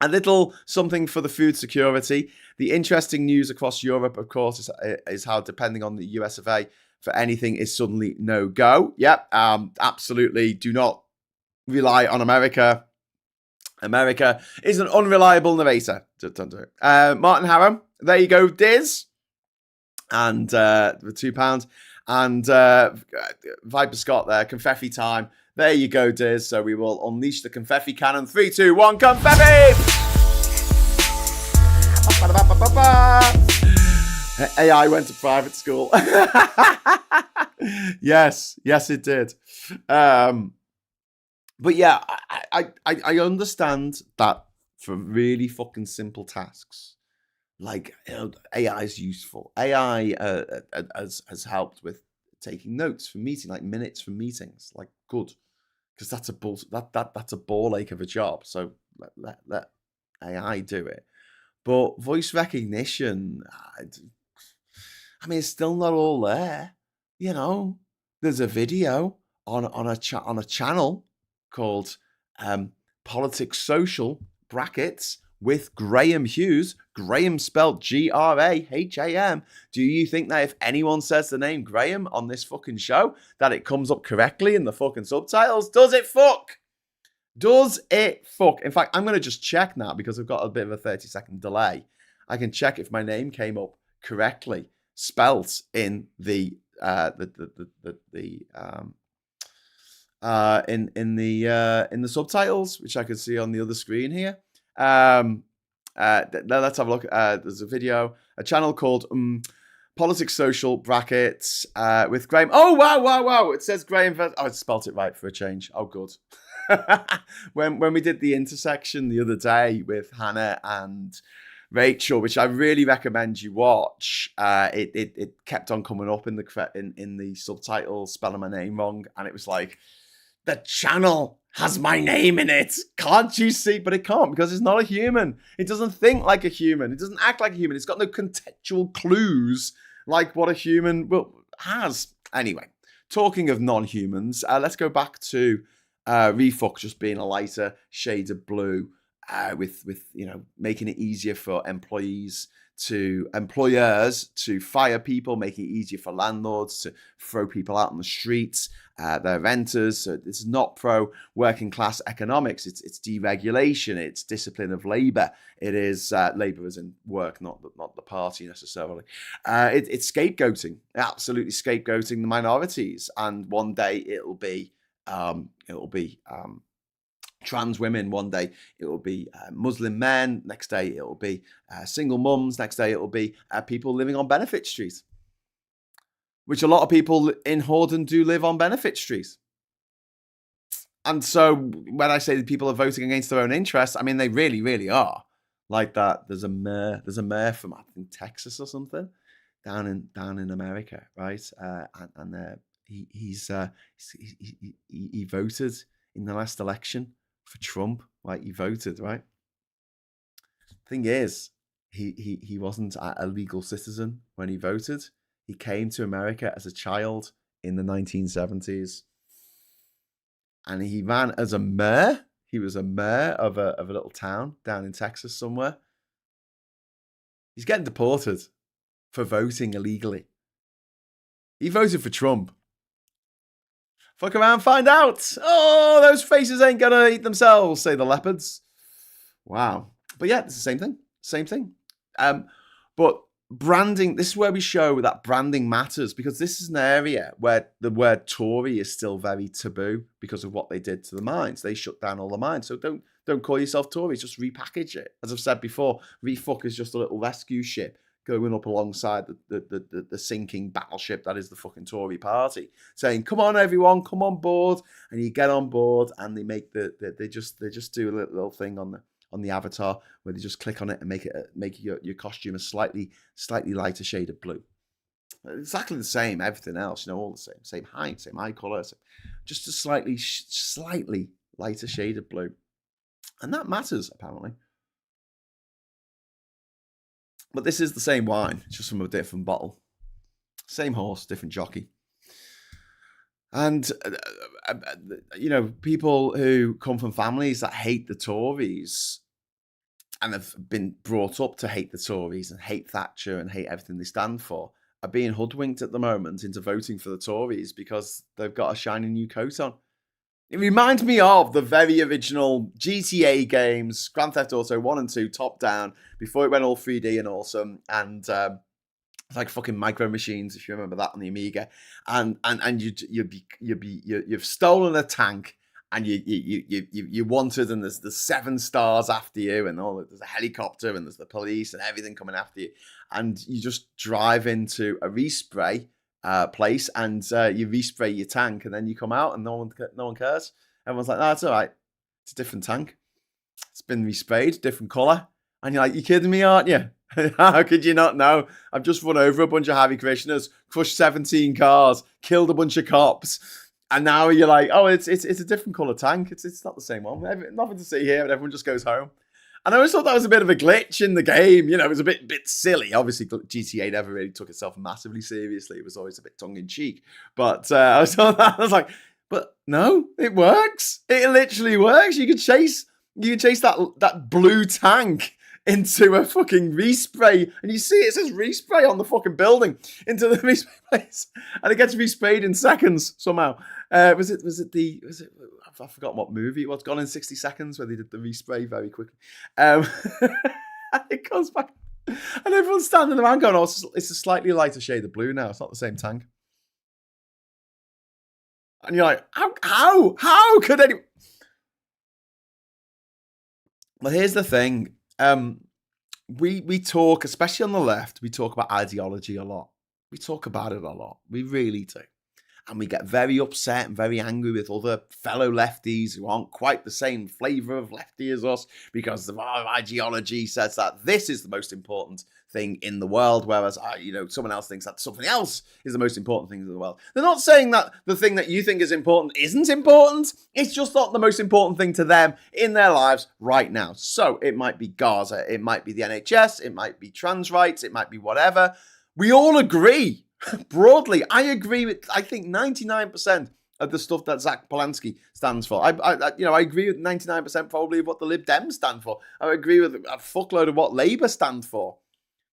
A little something for the food security. The interesting news across Europe, of course, is how depending on the US of A for anything is suddenly no go. Yep, absolutely. Do not rely on America. America is an unreliable narrator. Don't do it. Martin Harrow, there you go, Diz. And for £2. And Viper Scott there, confetti time. There you go, Diz. So we will unleash the confetti cannon. 3, 2, 1, confetti! AI went to private school. Yes, it did. But yeah, I understand that for really fucking simple tasks, like AI is useful. AI has helped with taking notes from meetings, like minutes from meetings, like good, because that's a ball ache of a job. So let AI do it. But voice recognition, I mean, it's still not all there. There's a video on a channel called politics social brackets with Graham Hughes, Graham spelled Graham. Do you think that if anyone says the name Graham on this fucking show, that it comes up correctly in the fucking subtitles? Does it fuck? Does it fuck? In fact, I'm going to just check now because I've got a bit of a 30-second delay. I can check if my name came up correctly, spelt in the in the subtitles, which I can see on the other screen here. Let's have a look. There's a video, a channel called Politics Social brackets with Graham. Oh wow! It says Graham. Oh, I spelt it right for a change. Oh, good. when we did the intersection the other day with Hannah and Rachel, which I really recommend you watch, it kept on coming up in the subtitles, spelling my name wrong, and it was like, the channel has my name in it. Can't you see? But it can't, because it's not a human. It doesn't think like a human. It doesn't act like a human. It's got no contextual clues like what a human has. Anyway, talking of non-humans, let's go back to refuck just being a lighter shade of blue, with making it easier for employers to fire people, making it easier for landlords to throw people out on the streets, their renters. So it's not pro working class economics. It's deregulation. It's discipline of labour. It is labour as in work, not the party necessarily. It's scapegoating, absolutely scapegoating the minorities. And one day it'll be trans women, one day it will be Muslim men, next day it will be single mums, next day it will be people living on benefit street, which a lot of people in Horden do live on benefit street. And so when I say that people are voting against their own interests, I mean they really, really are. Like that, there's a mayor from I think Texas or something down in America, right? He voted in the last election for Trump, right? He voted, right? Thing is, he wasn't a legal citizen when he voted. He came to America as a child in the 1970s, and he ran as a mayor. He was a mayor of a little town down in Texas somewhere. He's getting deported for voting illegally. He voted for Trump. Fuck around, find out. Oh, those faces ain't gonna eat themselves, say the leopards. Wow. But yeah, it's the same thing. Same thing. But branding, this is where we show that branding matters, because this is an area where the word Tory is still very taboo because of what they did to the mines. They shut down all the mines. So don't call yourself Tories, just repackage it. As I've said before, refuck is just a little rescue ship going up alongside the sinking battleship that is the fucking Tory party, saying, come on everyone, come on board. And you get on board, and they make they just do a little thing on the avatar where they just click on it and make your costume a slightly lighter shade of blue. Exactly the same, everything else, all the same height, same eye colour, just a slightly lighter shade of blue. And that matters, apparently. But this is the same wine, just from a different bottle. Same horse, different jockey. And, people who come from families that hate the Tories and have been brought up to hate the Tories and hate Thatcher and hate everything they stand for are being hoodwinked at the moment into voting for the Tories because they've got a shiny new coat on. It reminds me of the very original GTA games, Grand Theft Auto 1 and 2, top down, before it went all 3D and awesome, and like fucking Micro Machines, if you remember that on the Amiga, and you've stolen a tank, and you wanted, and there's 7 stars after you, and there's a helicopter, and there's the police and everything coming after you, and you just drive into a respray place, and you respray your tank, and then you come out, and no one cares. Everyone's like, "No, it's all right. It's a different tank. It's been resprayed, different colour." And you're like, "You kidding me, aren't you? How could you not know? I've just run over a bunch of Harry Krishners, crushed 17 cars, killed a bunch of cops, and now you're like, oh, it's a different colour tank. It's not the same one. Nothing to see here," and everyone just goes home. And I always thought that was a bit of a glitch in the game. It was a bit silly. Obviously, GTA never really took itself massively seriously. It was always a bit tongue-in-cheek. But I was like, but no, it works. It literally works. You can chase You can chase that blue tank into a fucking respray, and you see it says respray on the fucking building into the respray place, and it gets resprayed in seconds somehow. Was it I've forgotten what movie it was. Gone in 60 Seconds, where they did the respray very quickly. And it comes back, and everyone's standing around going, "Oh, it's a slightly lighter shade of blue now. It's not the same tank." And you're like, how could anyone? Well, here's the thing. We talk, especially on the left, we talk about ideology a lot. We talk about it a lot. We really do. And we get very upset and very angry with other fellow lefties who aren't quite the same flavour of lefty as us because our ideology says that this is the most important thing in the world, whereas someone else thinks that something else is the most important thing in the world. They're not saying that the thing that you think is important isn't important. It's just not the most important thing to them in their lives right now. So it might be Gaza, it might be the NHS, it might be trans rights, it might be whatever. We all agree. Broadly, I agree with, I think, 99% of the stuff that Zach Polanski stands for. I agree with 99% probably of what the Lib Dems stand for. I agree with a fuckload of what Labour stand for.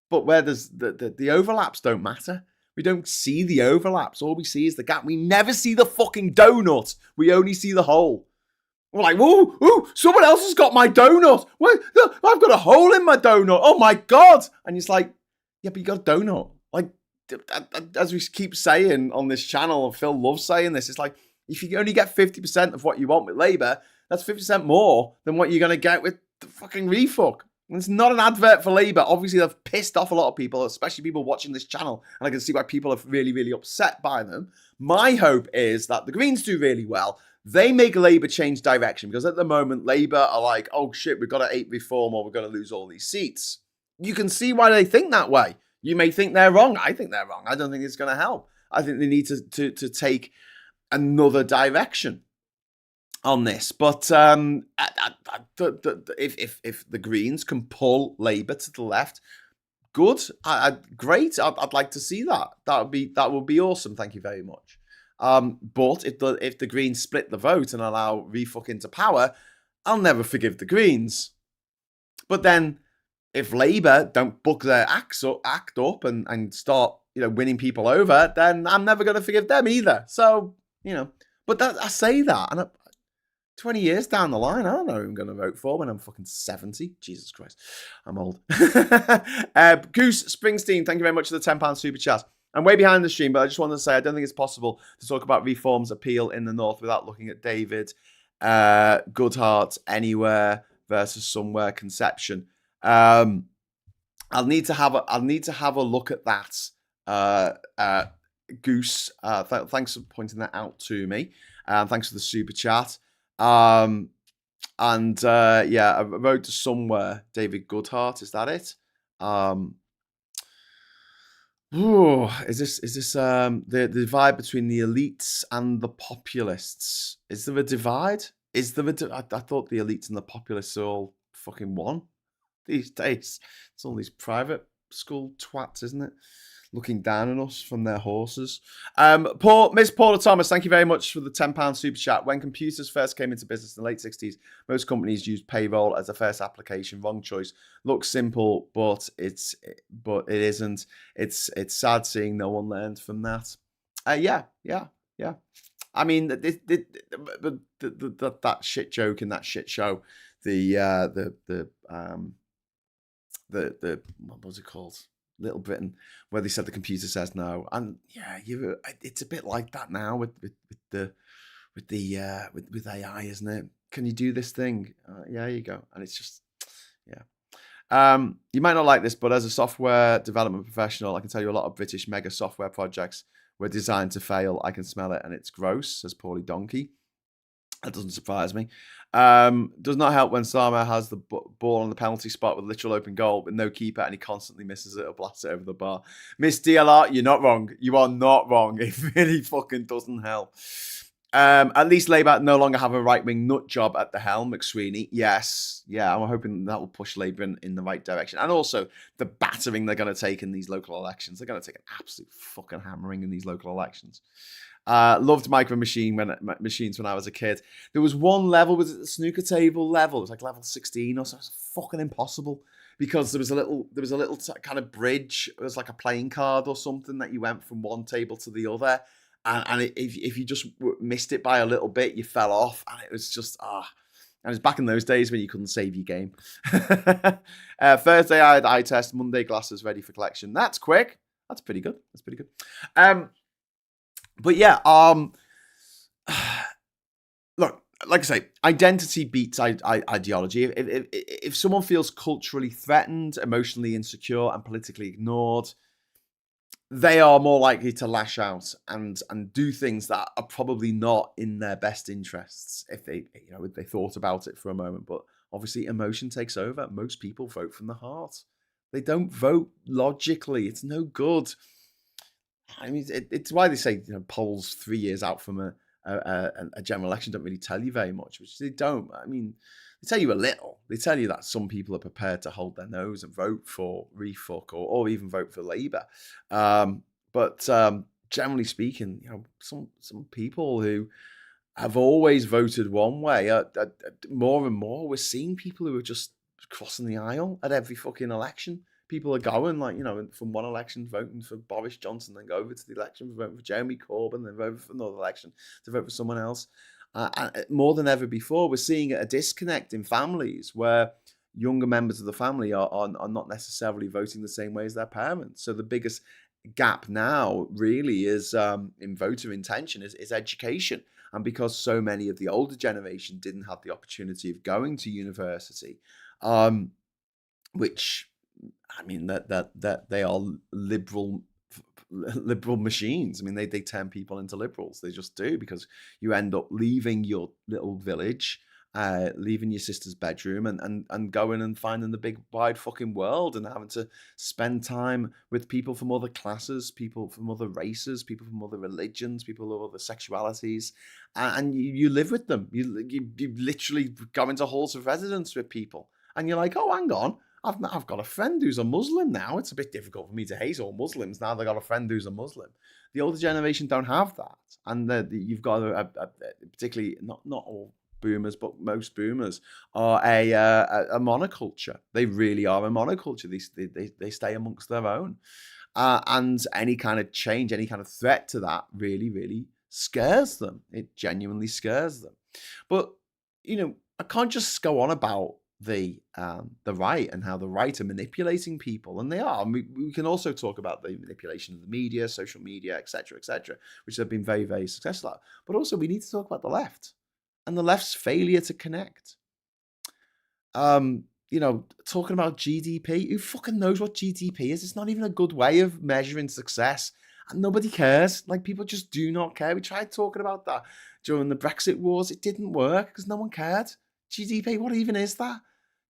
But where there's the overlaps don't matter. We don't see the overlaps. All we see is the gap. We never see the fucking donut. We only see the hole. We're like, whoa, someone else has got my donut. Wait, I've got a hole in my donut. Oh my God. And it's like, yeah, but you got a donut. Like, as we keep saying on this channel, Phil loves saying this, it's like, if you only get 50% of what you want with Labour, that's 50% more than what you're going to get with the fucking refuck. And it's not an advert for Labour. Obviously, they've pissed off a lot of people, especially people watching this channel, and I can see why people are really, really upset by them. My hope is that the Greens do really well. They make Labour change direction, because at the moment, Labour are like, oh shit, we've got to 8 reform or we're going to lose all these seats. You can see why they think that way. You may think they're wrong. I think they're wrong. I don't think it's going to help. I think they need to take another direction on this. But if the Greens can pull Labour to the left, good. Great. I'd like to see that. That would be awesome. Thank you very much. But if the Greens split the vote and allow refuck into power, I'll never forgive the Greens. But then, if Labour don't book their act up and start winning people over, then I'm never going to forgive them either. So but I say that, and 20 years down the line, I don't know who I'm going to vote for when I'm fucking 70. Jesus Christ, I'm old. Goose Springsteen, thank you very much for the £10 super chat. I'm way behind the stream, but I just wanted to say I don't think it's possible to talk about Reform's appeal in the North without looking at David Goodhart Anywhere versus Somewhere Conception. I'll need to have a look at that. Goose, thanks for pointing that out to me. Thanks for the super chat. I wrote to Somewhere. David Goodhart, is that it? Is this the divide between the elites and the populists? Is there a divide? I thought the elites and the populists are all fucking one these days. It's all these private school twats, isn't it? Looking down on us from their horses. Miss Paula Thomas, thank you very much for the £10 super chat. When computers first came into business in the late 60s, most companies used payroll as a first application. Wrong choice. Looks simple, but it isn't. It's sad seeing no one learned from that. Yeah. I mean, that shit joke in that shit show. The what was it called? Little Britain, where they said the computer says no, and yeah, it's a bit like that now with AI, isn't it? Can you do this thing? Yeah, there you go, and it's just you might not like this, but as a software development professional, I can tell you a lot of British mega software projects were designed to fail. I can smell it, and it's gross, says Paulie Donkey. That doesn't surprise me. Does not help when Starmer has the ball on the penalty spot with literal open goal with no keeper, and he constantly misses it or blasts it over the bar. Miss DLR, you're not wrong. You are not wrong. It really fucking doesn't help. At least Labour no longer have a right-wing nut job at the helm, McSweeney. Yes. Yeah, I'm hoping that will push Labour in the right direction. And also, the battering they're going to take in these local elections. They're going to take an absolute fucking hammering in these local elections. Loved machines when I was a kid. There was one level, was it the snooker table level? It was like level 16 or something. It was fucking impossible because there was a little kind of bridge. It was like a playing card or something that you went from one table to the other, and if you just missed it by a little bit, you fell off, and it was just And it was back in those days when you couldn't save your game. Thursday I had eye test. Monday glasses ready for collection. That's quick. That's pretty good. But yeah, look, like I say, identity beats ideology. If someone feels culturally threatened, emotionally insecure, and politically ignored, they are more likely to lash out and do things that are probably not in their best interests if they thought about it for a moment. But obviously, emotion takes over. Most people vote from the heart. They don't vote logically. It's no good. I mean, it's why they say polls 3 years out from a general election don't really tell you very much, which they don't. I mean, they tell you a little. They tell you that some people are prepared to hold their nose and vote for refuck or even vote for Labour. But generally speaking, some people who have always voted one way, more and more, we're seeing people who are just crossing the aisle at every fucking election. People are going from one election voting for Boris Johnson, then go over to the election voting for Jeremy Corbyn, then vote for another election to vote for someone else. And more than ever before, we're seeing a disconnect in families where younger members of the family are not necessarily voting the same way as their parents. So the biggest gap now really is in voter intention is education. And because so many of the older generation didn't have the opportunity of going to university, which I mean that they are liberal machines. I mean, they turn people into liberals. They just do, because you end up leaving your little village, leaving your sister's bedroom, and going and finding the big wide fucking world, and having to spend time with people from other classes, people from other races, people from other religions, people of other sexualities, and you live with them. You literally go into halls of residence with people, and you're like, oh, hang on. I've got a friend who's a Muslim now. It's a bit difficult for me to hate all Muslims now. They've got a friend who's a Muslim. The older generation don't have that, and you've got particularly not all boomers, but most boomers are a monoculture. They really are a monoculture. They stay amongst their own, and any kind of change, any kind of threat to that really, really scares them. It genuinely scares them. But I can't just go on about the right and how the right are manipulating people, and they are. And we can also talk about the manipulation of the media, social media, etc., which they've been very, very successful at. But also, we need to talk about the left and the left's failure to connect. Talking about GDP. Who fucking knows what GDP is? It's not even a good way of measuring success, and nobody cares. Like, people just do not care. We tried talking about that during the Brexit wars. It didn't work because no one cared. GDP, what even is that?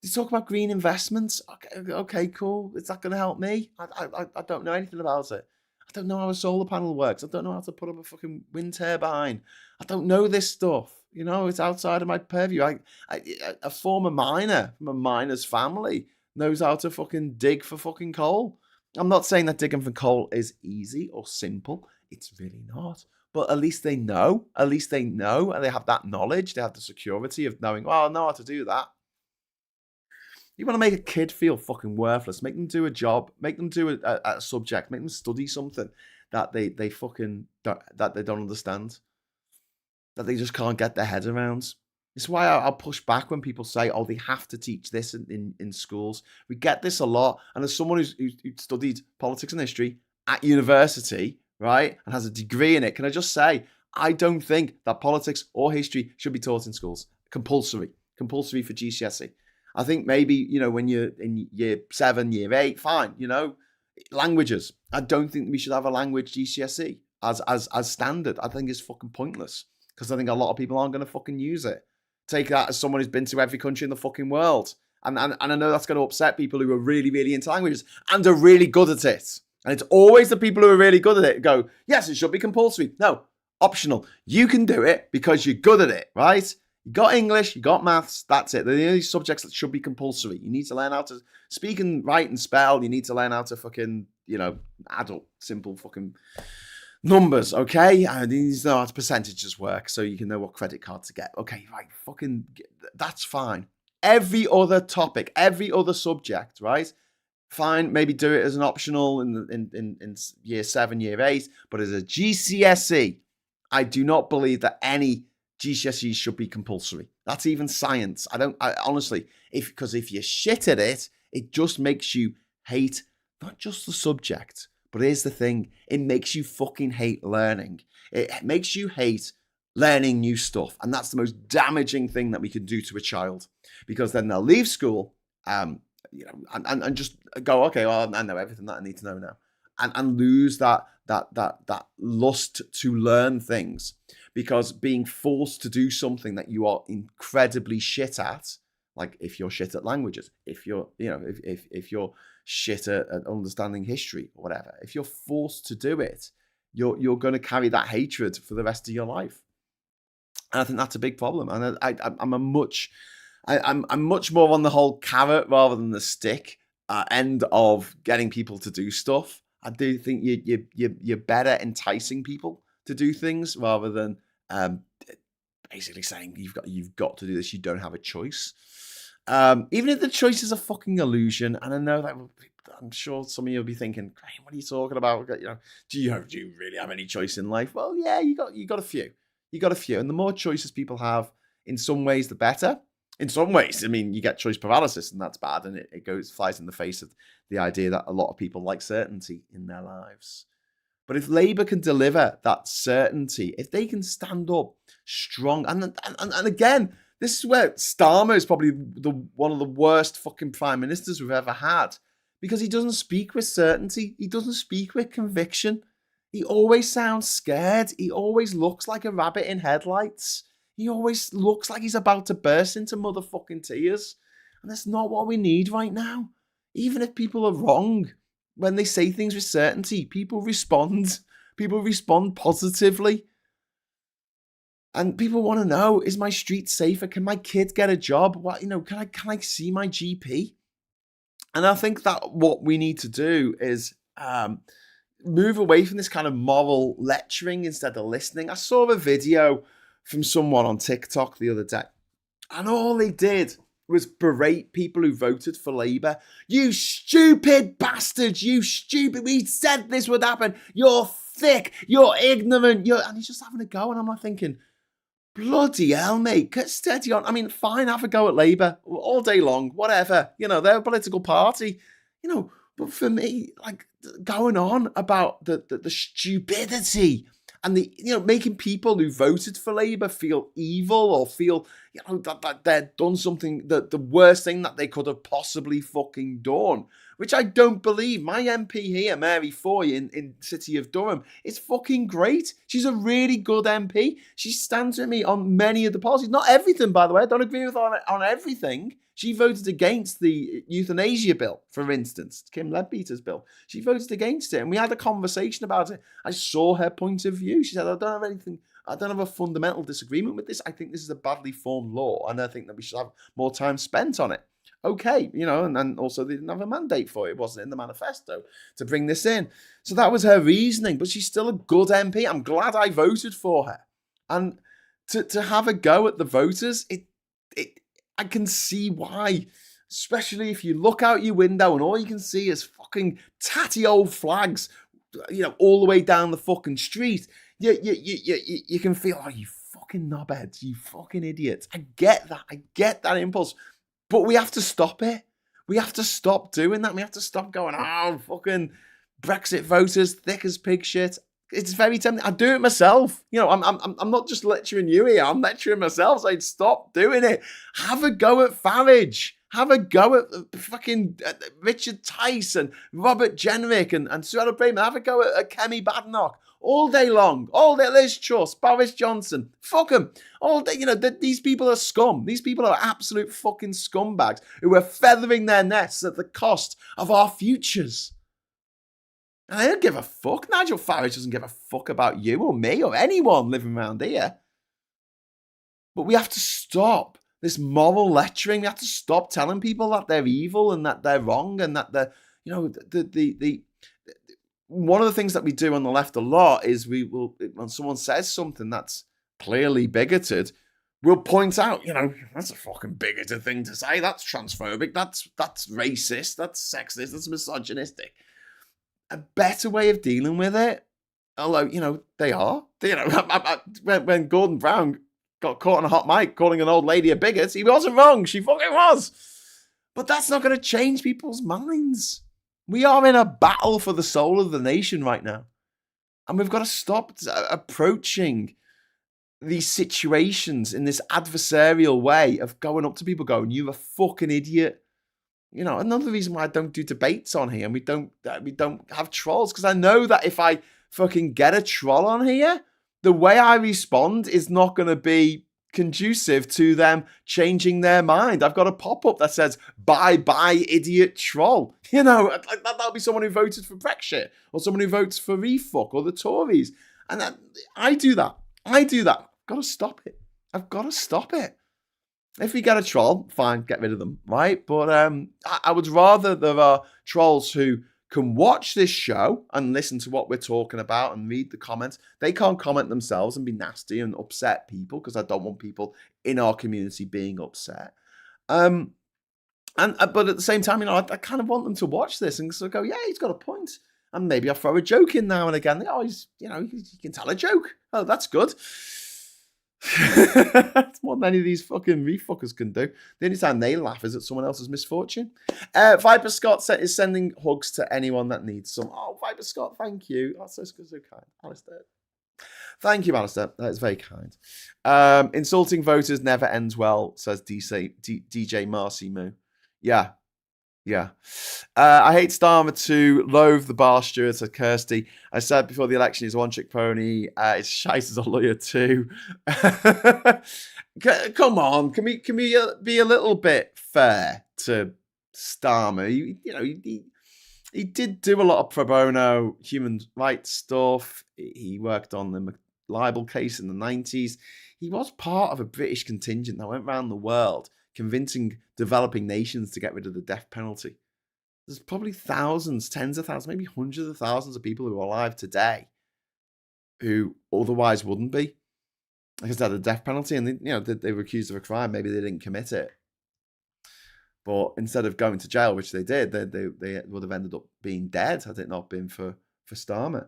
They talk about green investments. Okay, cool. Is that going to help me? I don't know anything about it. I don't know how a solar panel works. I don't know how to put up a fucking wind turbine. I don't know this stuff. It's outside of my purview. A former miner from a miner's family knows how to fucking dig for fucking coal. I'm not saying that digging for coal is easy or simple. It's really not. But at least they know. At least they know, and they have that knowledge. They have the security of knowing, well, I know how to do that. You want to make a kid feel fucking worthless. Make them do a job. Make them do a subject. Make them study something that they fucking that they don't understand. That they just can't get their head around. It's why I'll push back when people say, oh, they have to teach this in schools. We get this a lot. And as someone who studied politics and history at university, right, and has a degree in it, can I just say, I don't think that politics or history should be taught in schools. Compulsory for GCSE. I think maybe, when you're in year 7, year 8, fine, languages. I don't think we should have a language GCSE as standard. I think it's fucking pointless, because I think a lot of people aren't going to fucking use it. Take that as someone who's been to every country in the fucking world. And I know that's going to upset people who are really, really into languages and are really good at it. And it's always the people who are really good at it go, yes, it should be compulsory. No, optional. You can do it because you're good at it, right? You got English, you got maths, that's it. They're the only subjects that should be compulsory. You need to learn how to speak and write and spell. You need to learn how to fucking, adult, simple fucking Numbers, okay? And these know how percentages work, so you can know what credit card to get. Okay, right, that's fine. Every other topic, every other subject, right? Fine, maybe do it as an optional in year 7, year 8, but as a GCSE, I do not believe that any GCSEs should be compulsory. That's even science. I honestly, because if you're shit at it, it just makes you hate not just the subject, but here's the thing, it makes you fucking hate learning. It makes you hate learning new stuff. And that's the most damaging thing that we can do to a child, because then they'll leave school, and just go, okay, well, I know everything that I need to know now, and lose that lust to learn things, because being forced to do something that you are incredibly shit at, like if you're shit at languages, if you're if you're shit at understanding history or whatever, if you're forced to do it, you're going to carry that hatred for the rest of your life, and I think that's a big problem. And I'm much more on the whole carrot rather than the stick end of getting people to do stuff. I do think you're better enticing people to do things rather than basically saying you've got to do this. You don't have a choice. Even if the choice is a fucking illusion, and I know that I'm sure some of you will be thinking, "Graham, what are you talking about? Do you really have any choice in life?" Well, yeah, you got a few. You got a few, and the more choices people have, in some ways, the better. In some ways, I mean, you get choice paralysis, and that's bad, and it flies in the face of the idea that a lot of people like certainty in their lives. But if Labour can deliver that certainty, if they can stand up strong, and again, this is where Starmer is probably one of the worst fucking prime ministers we've ever had, because he doesn't speak with certainty. He doesn't speak with conviction. He always sounds scared. He always looks like a rabbit in headlights. He always looks like he's about to burst into motherfucking tears. And that's not what we need right now. Even if people are wrong, when they say things with certainty, people respond. People respond positively. And people want to know, is my street safer? Can my kid get a job? What, can I see my GP? And I think that what we need to do is move away from this kind of moral lecturing instead of listening. I saw a video from someone on TikTok the other day, and all they did was berate people who voted for Labour. You stupid bastards, you stupid, we said this would happen, you're thick, you're ignorant, and he's just having a go, and I'm like thinking, bloody hell, mate, get steady on. I mean, fine, have a go at Labour all day long, whatever, they're a political party, but for me, like, going on about the stupidity and making people who voted for Labour feel evil or feel, that they've done something, the worst thing that they could have possibly fucking done, which I don't believe. My MP here, Mary Foy, in City of Durham, is fucking great. She's a really good MP. She stands with me on many of the policies. Not everything, by the way. I don't agree with her on everything. She voted against the euthanasia bill, for instance, Kim Leadbeater's bill. She voted against it, and we had a conversation about it. I saw her point of view. She said, I don't have a fundamental disagreement with this. I think this is a badly formed law, and I think that we should have more time spent on it. Okay, and also they didn't have a mandate for it. It wasn't in the manifesto to bring this in. So that was her reasoning, but she's still a good MP. I'm glad I voted for her. And to have a go at the voters, I can see why, especially if you look out your window and all you can see is fucking tatty old flags, all the way down the fucking street. You can feel, oh, you fucking knobheads, you fucking idiots. I get that impulse, but we have to stop it. We have to stop doing that. We have to stop going, oh, fucking Brexit voters, thick as pig shit. It's very tempting. I do it myself. I'm not just lecturing you here. I'm lecturing myself. So I'd stop doing it. Have a go at Farage. Have a go at fucking Richard Tice and Robert Jenrick and Suella Braverman. Have a go at Kemi Badenoch all day long. All day. Liz Truss, Boris Johnson. Fuck them. All day. These people are scum. These people are absolute fucking scumbags who are feathering their nests at the cost of our futures. And I don't give a fuck. Nigel Farage doesn't give a fuck about you or me or anyone living around here. But we have to stop this moral lecturing. We have to stop telling people that they're evil and that they're wrong and that they're, one of the things that we do on the left a lot is we will, when someone says something that's clearly bigoted, we'll point out, that's a fucking bigoted thing to say. That's transphobic. That's racist. That's sexist. That's misogynistic. A better way of dealing with it, although, they are. When Gordon Brown got caught on a hot mic calling an old lady a bigot, he wasn't wrong. She fucking was. But that's not going to change people's minds. We are in a battle for the soul of the nation right now. And we've got to stop approaching these situations in this adversarial way of going up to people going, you're a fucking idiot. Another reason why I don't do debates on here and we don't have trolls, because I know that if I fucking get a troll on here, the way I respond is not going to be conducive to them changing their mind. I've got a pop-up that says, bye-bye, idiot troll. That'll be someone who voted for Brexit or someone who votes for refuck or the Tories. And I do that. I've got to stop it. I've got to stop it. If we get a troll, fine, get rid of them, right? But I would rather there are trolls who can watch this show and listen to what we're talking about and read the comments. They can't comment themselves and be nasty and upset people, because I don't want people in our community being upset. But at the same time, I kind of want them to watch this and sort of go, yeah, he's got a point. And maybe I'll throw a joke in now and again. Oh, he can tell a joke. Oh, that's good. That's more than any of these fucking refuckers can do. The only time they laugh is at someone else's misfortune. Viper Scott is sending hugs to anyone that needs some. Oh, Viper Scott, thank you. That's so kind. Alistair. Thank you, Alistair. That is very kind. Insulting voters never ends well, says DJ Marcy Moo. Yeah. I hate Starmer too. Loathe the bar steward, said Kirsty. I said before the election he's a one-trick pony. It's shite as a lawyer too. Come on, can we be a little bit fair to Starmer? He did do a lot of pro bono human rights stuff. He worked on the libel case in the 90s. He was part of a British contingent that went around the world convincing developing nations to get rid of the death penalty. There's probably thousands, tens of thousands, maybe hundreds of thousands of people who are alive today who otherwise wouldn't be, because they had the death penalty and they were accused of a crime. Maybe they didn't commit it, but instead of going to jail, which they did, they would have ended up being dead had it not been for Starmer.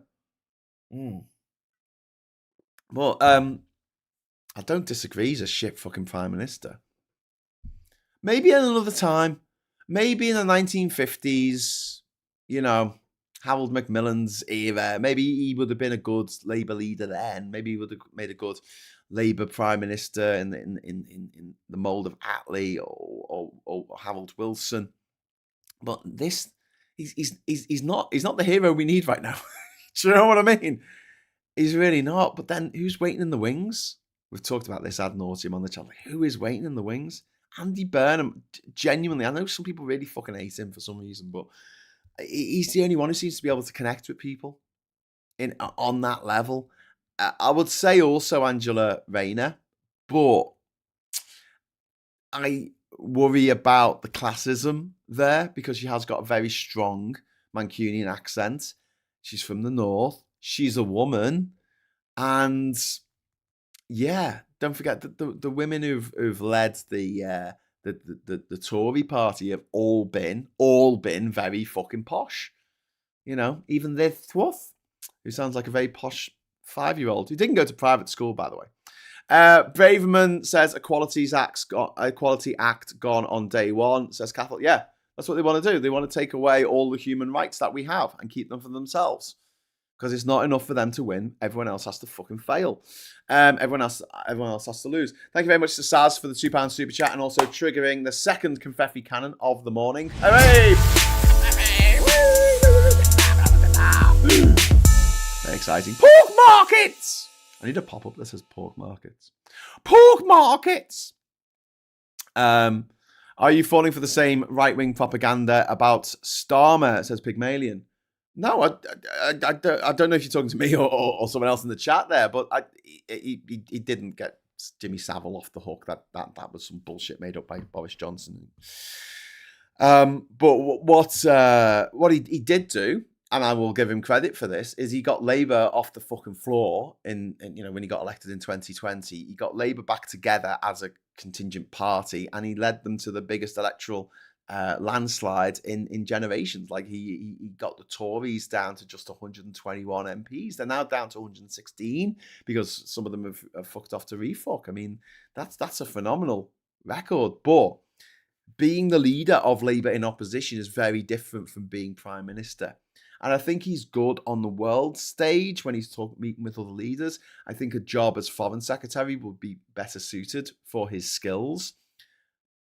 But I don't disagree. He's a shit fucking prime minister. Maybe at another time, maybe in the 1950s, Harold Macmillan's era, maybe he would have been a good Labour leader then. Maybe he would have made a good Labour prime minister in the mould of Attlee or Harold Wilson. But he's not the hero we need right now. Do you know what I mean? He's really not. But then who's waiting in the wings? We've talked about this ad nauseum on the channel. Who is waiting in the wings? Andy Burnham, genuinely, I know some people really fucking hate him for some reason, but he's the only one who seems to be able to connect with people on that level. I would say also Angela Rayner, but I worry about the classism there because she has got a very strong Mancunian accent. She's from the north. She's a woman, and yeah, don't forget that the women who've led the Tory party have all been very fucking posh. Even Liv Thwuth, who sounds like a very posh 5-year-old who didn't go to private school, by the way. Braverman says Equality Act gone on day one. Says Catholic, yeah, that's what they want to do. They want to take away all the human rights that we have and keep them for themselves. Because it's not enough for them to win. Everyone else has to fucking fail. Everyone else has to lose. Thank you very much to Saz for the £2 super chat and also triggering the second confetti cannon of the morning. Hooray! Very exciting. Pork markets! I need a pop-up that says pork markets. Pork markets! Are you falling for the same right-wing propaganda about Starmer, says Pygmalion? No, I don't know if you're talking to me or someone else in the chat there, but he didn't get Jimmy Savile off the hook. That was some bullshit made up by Boris Johnson. But what he did do and I will give him credit for this, is he got Labour off the fucking floor in when he got elected in 2020. He got Labour back together as a contingent party, and he led them to the biggest electoral landslide in generations. Like he got the Tories down to just 121 MPs. They're now down to 116 because some of them have fucked off to refuck. I mean, that's a phenomenal record. But being the leader of Labour in opposition is very different from being Prime Minister. And I think he's good on the world stage when he's meeting with other leaders. I think a job as Foreign Secretary would be better suited for his skills.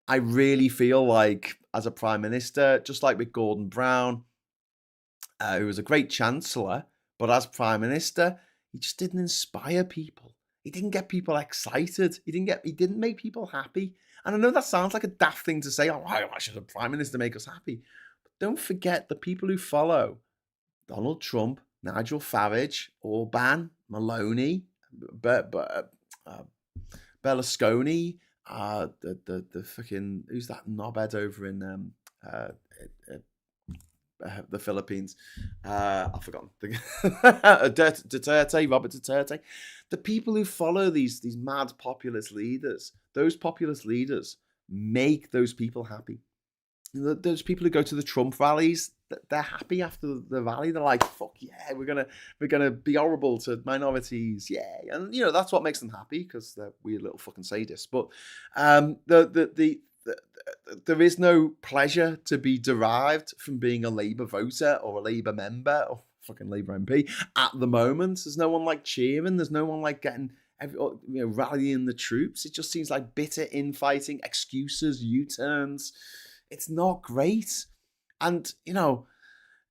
I really feel like as a Prime Minister, just like with Gordon Brown, who was a great Chancellor, but as Prime Minister, he just didn't inspire people. He didn't get people excited. He didn't make people happy. And I know that sounds like a daft thing to say, oh, why should a Prime Minister make us happy? But don't forget the people who follow Donald Trump, Nigel Farage, Orban, Maloney, Berlusconi, the fucking, who's that knobhead over in the Philippines? I've forgotten. Duterte, Robert Duterte. The people who follow these mad populist leaders, those populist leaders make those people happy. Those people who go to the Trump rallies, they're happy after the rally. They're like, "Fuck yeah, we're gonna be horrible to minorities, yeah." And that's what makes them happy because they're weird little fucking sadists. But there is no pleasure to be derived from being a Labour voter or a Labour member or fucking Labour MP at the moment. There's no one like cheering. There's no one like getting rallying the troops. It just seems like bitter infighting, excuses, U-turns. It's not great. And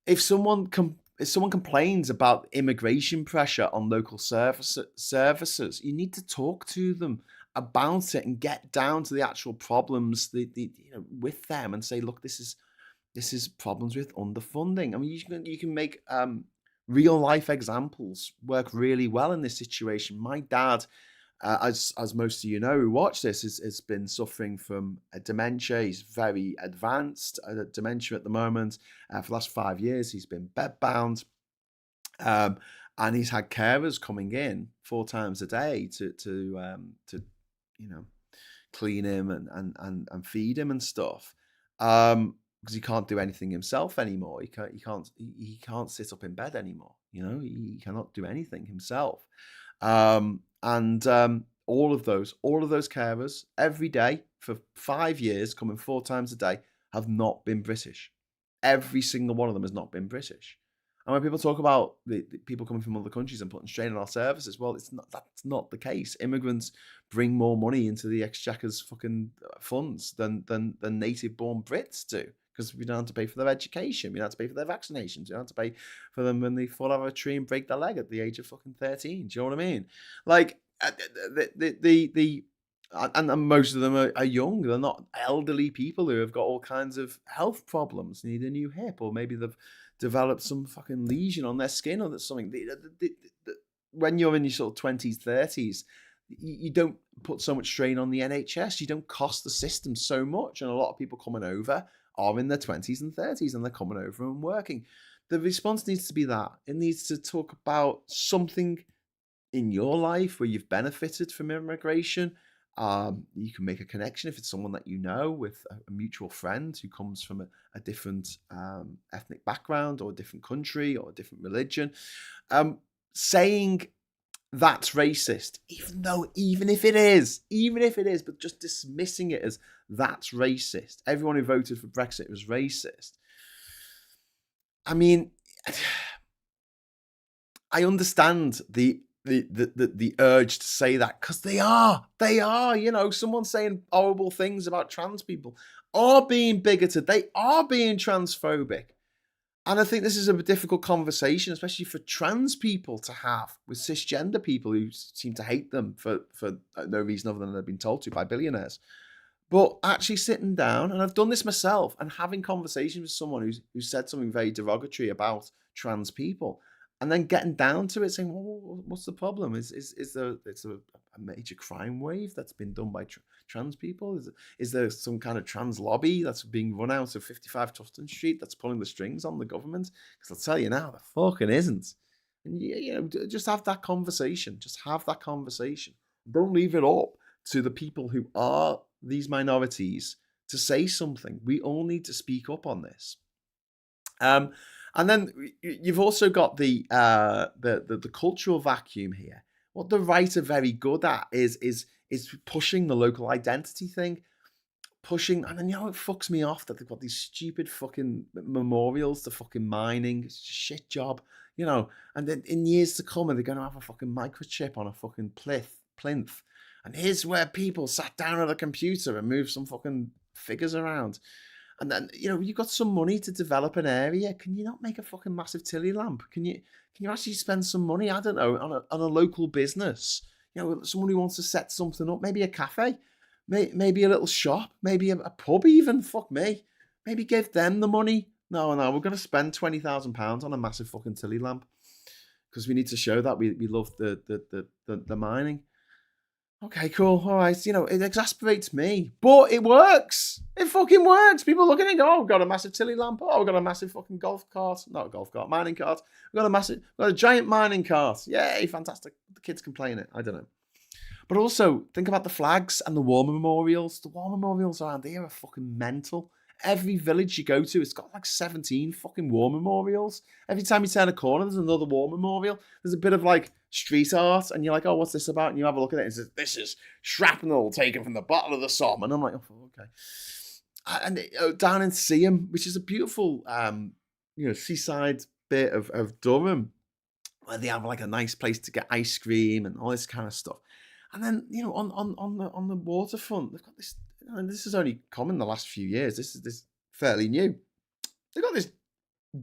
if someone complains about immigration pressure on local services, you need to talk to them about it and get down to the actual problems with them and say, look, this is problems with underfunding. I mean, you can make real life examples work really well in this situation. My dad, as most of you know who watch this, has been suffering from dementia. He's very advanced dementia at the moment. For the last 5 years, he's been bedbound. And he's had carers coming in 4 times a day to clean him and feed him and stuff. Because he can't do anything himself anymore. He can't sit up in bed anymore. He cannot do anything himself. And all of those carers every day for 5 years, coming 4 times a day, have not been British. Every single one of them has not been British. And when people talk about the people coming from other countries and putting strain on our services, well, that's not the case. Immigrants bring more money into the Exchequer's fucking funds than native-born Brits do. Because we don't have to pay for their education, we don't have to pay for their vaccinations, we don't have to pay for them when they fall out of a tree and break their leg at the age of fucking 13. Do you know what I mean? Like, and most of them are young. They're not elderly people who have got all kinds of health problems, need a new hip, or maybe they've developed some fucking lesion on their skin or something. When you're in your sort of 20s, 30s, you don't put so much strain on the NHS. You don't cost the system so much. And a lot of people coming over are in their 20s and 30s and they're coming over and working. The response needs to be that. It needs to talk about something in your life where you've benefited from immigration. You can make a connection if it's someone that you know, with a mutual friend who comes from a different ethnic background or a different country or a different religion. Saying that's racist, even if it is, but just dismissing it as that's racist. Everyone who voted for Brexit was racist. I mean, I understand the urge to say that because they are, someone saying horrible things about trans people are being bigoted. They are being transphobic. And I think this is a difficult conversation, especially for trans people to have with cisgender people who seem to hate them for no reason other than they've been told to by billionaires. But actually sitting down, and I've done this myself, and having conversations with someone who said something very derogatory about trans people, and then getting down to it, saying, "Well, what's the problem? Is there a major crime wave that's been done by trans people? Is there some kind of trans lobby that's being run out of 55 Tufton Street that's pulling the strings on the government? Because I'll tell you now, there fucking isn't. And just have that conversation. Just have that conversation. Don't leave it up to the people who are these minorities to say something. We all need to speak up on this. And then you've also got the cultural vacuum here. What the right are very good at is pushing the local identity thing, pushing, and then it fucks me off that they've got these stupid fucking memorials to fucking mining. It's a shit job, and then in years to come, they're going to have a fucking microchip on a fucking plinth. And here's where people sat down at a computer and moved some fucking figures around. And then, you've got some money to develop an area. Can you not make a fucking massive tilly lamp? Can you actually spend some money, I don't know, on a local business? Someone who wants to set something up, maybe a cafe, maybe a little shop, maybe a pub even, fuck me. Maybe give them the money. No, we're going to spend £20,000 on a massive fucking tilly lamp because we need to show that we love the mining. Okay, cool. All right. It exasperates me, but it works. It fucking works. People look at it and go, oh, we've got a massive tilly lamp. Oh, we've got a massive fucking golf cart. Not a golf cart, mining cart. We've got a giant mining cart. Yay, fantastic. The kids can play in it. I don't know. But also, think about the flags and the war memorials. The war memorials around here are fucking mental. Every village you go to, it's got like 17 fucking war memorials. Every time you turn a corner, there's another war memorial. There's a bit of like street art, and you're like, oh, what's this about? And you have a look at it, and it says, this is shrapnel taken from the Battle of the Somme. And I'm like, oh, okay. And down in Seaham, which is a beautiful, seaside bit of Durham, where they have like a nice place to get ice cream and all this kind of stuff. And then, on the waterfront, they've got this. And this is only common the last few years. This is fairly new. They've got this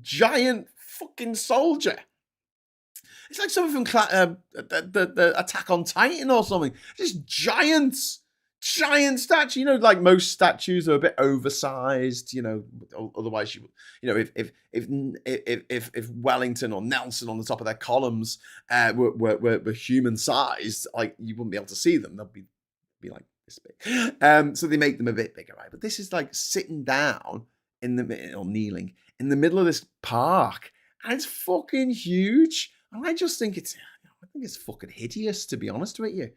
giant fucking soldier. It's like something from the Attack on Titan or something. This giant statue. Like most statues are a bit oversized. Otherwise if Wellington or Nelson on the top of their columns were human sized, like you wouldn't be able to see them. They'll be like this big. So they make them a bit bigger, right? But this is like sitting down or kneeling in the middle of this park, and it's fucking huge. And I just think it's fucking hideous, to be honest with you,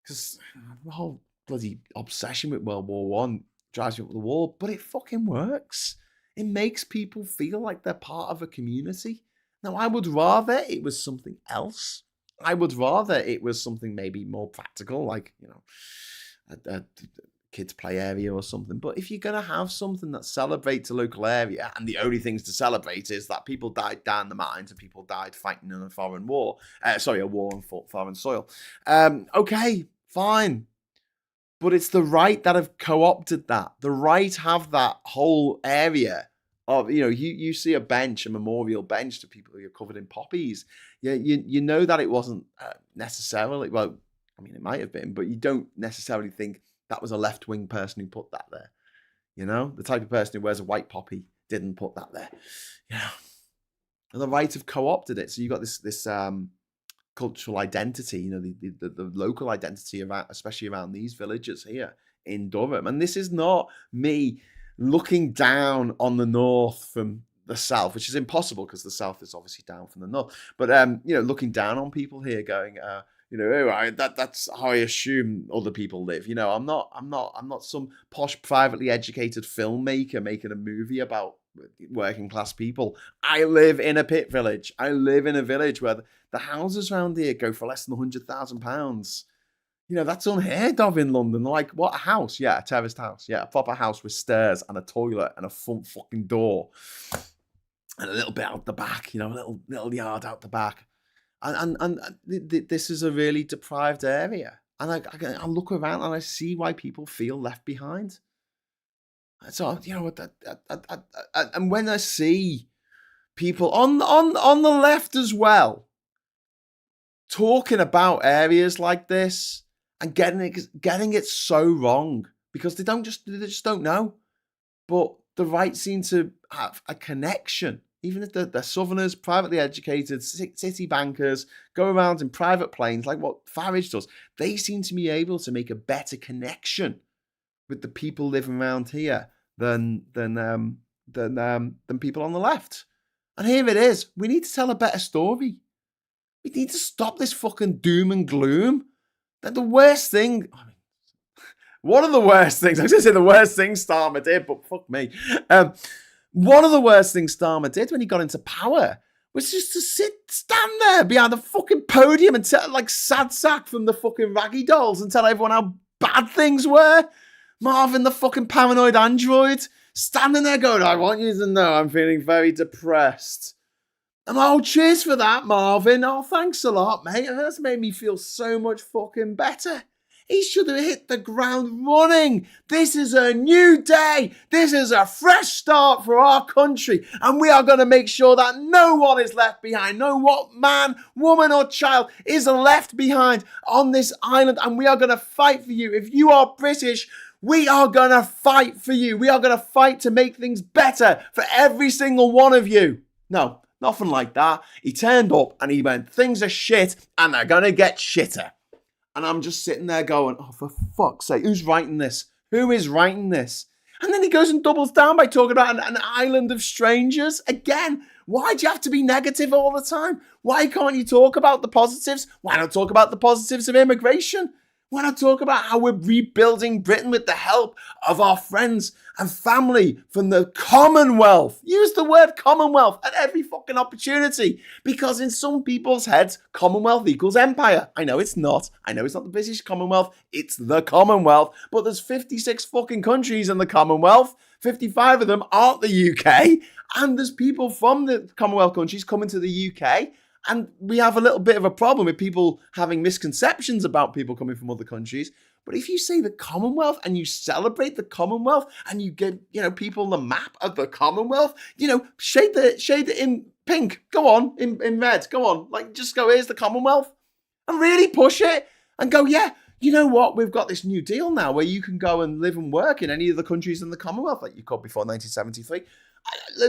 because the whole bloody obsession with World War One drives me up the wall. But it fucking works. It makes people feel like they're part of a community. Now, I would rather it was something else. I would rather it was something maybe more practical, like a kids play area or something. But if you're going to have something that celebrates a local area, and the only things to celebrate is that people died down the mines and people died fighting in a foreign war, a war on foreign soil. Okay, fine. But it's the right that have co-opted that. The right have that whole area of, you see a memorial bench to people who are covered in poppies. Yeah, you know that it wasn't necessarily, well, I mean, it might have been, but you don't necessarily think that was a left-wing person who put that there. The type of person who wears a white poppy didn't put that there. And the right have co-opted it. So you got this cultural identity, the local identity around, especially around these villages here in Durham. And this is not me looking down on the north from the south, which is impossible because the south is obviously down from the north. But looking down on people here, going, that's how I assume other people live. I'm not some posh, privately educated filmmaker making a movie about working class people. I live in a pit village. I live in a village where the houses around here go for less than £100,000. That's unheard of in London. They're like, what, a house? Yeah, a terraced house. Yeah, a proper house with stairs and a toilet and a front fucking door and a little bit out the back. A little yard out the back. And this is a really deprived area. And I look around and I see why people feel left behind. So, and when I see people on the left as well talking about areas like this and getting it so wrong because they just don't know. But the right seem to have a connection even if they're southerners, privately educated, city bankers, go around in private planes like what Farage does, they seem to be able to make a better connection with the people living around here than people on the left. And here it is. We need to tell a better story. We need to stop this fucking doom and gloom. That the worst thing, one of the worst things, I was going to say the worst thing Starmer did, but fuck me. One of the worst things Starmer did when he got into power was just to stand there behind the fucking podium and tell, like sad sack from the fucking raggy dolls, and tell everyone how bad things were. Marvin, the fucking paranoid android, standing there going, I want you to know I'm feeling very depressed. And oh, cheers for that, Marvin. Oh, thanks a lot, mate. That's made me feel so much fucking better. He should have hit the ground running. This is a new day. This is a fresh start for our country. And we are going to make sure that no one is left behind. No what man, woman or child is left behind on this island. And we are going to fight for you. If you are British, we are going to fight for you. We are going to fight to make things better for every single one of you. No, nothing like that. He turned up and he went, things are shit and they're going to get shitter. And I'm just sitting there going, oh, for fuck's sake, who's writing this? Who is writing this? And then he goes and doubles down by talking about an island of strangers. Again, why do you have to be negative all the time? Why can't you talk about the positives? Why not talk about the positives of immigration? Why not talk about how we're rebuilding Britain with the help of our friends and family from the Commonwealth? Use the word Commonwealth at every fucking opportunity. Because in some people's heads, Commonwealth equals empire. I know it's not. I know it's not the British Commonwealth. It's the Commonwealth. But there's 56 fucking countries in the Commonwealth. 55 of them aren't the UK. And there's people from the Commonwealth countries coming to the UK. And we have a little bit of a problem with people having misconceptions about people coming from other countries. But if you say the Commonwealth and you celebrate the Commonwealth and you give, people the map of the Commonwealth, shade it in pink. Go on, in red. Go on. Like, just go, here's the Commonwealth. And really push it and go, yeah, you know what? We've got this new deal now where you can go and live and work in any of the countries in the Commonwealth like you could before 1973.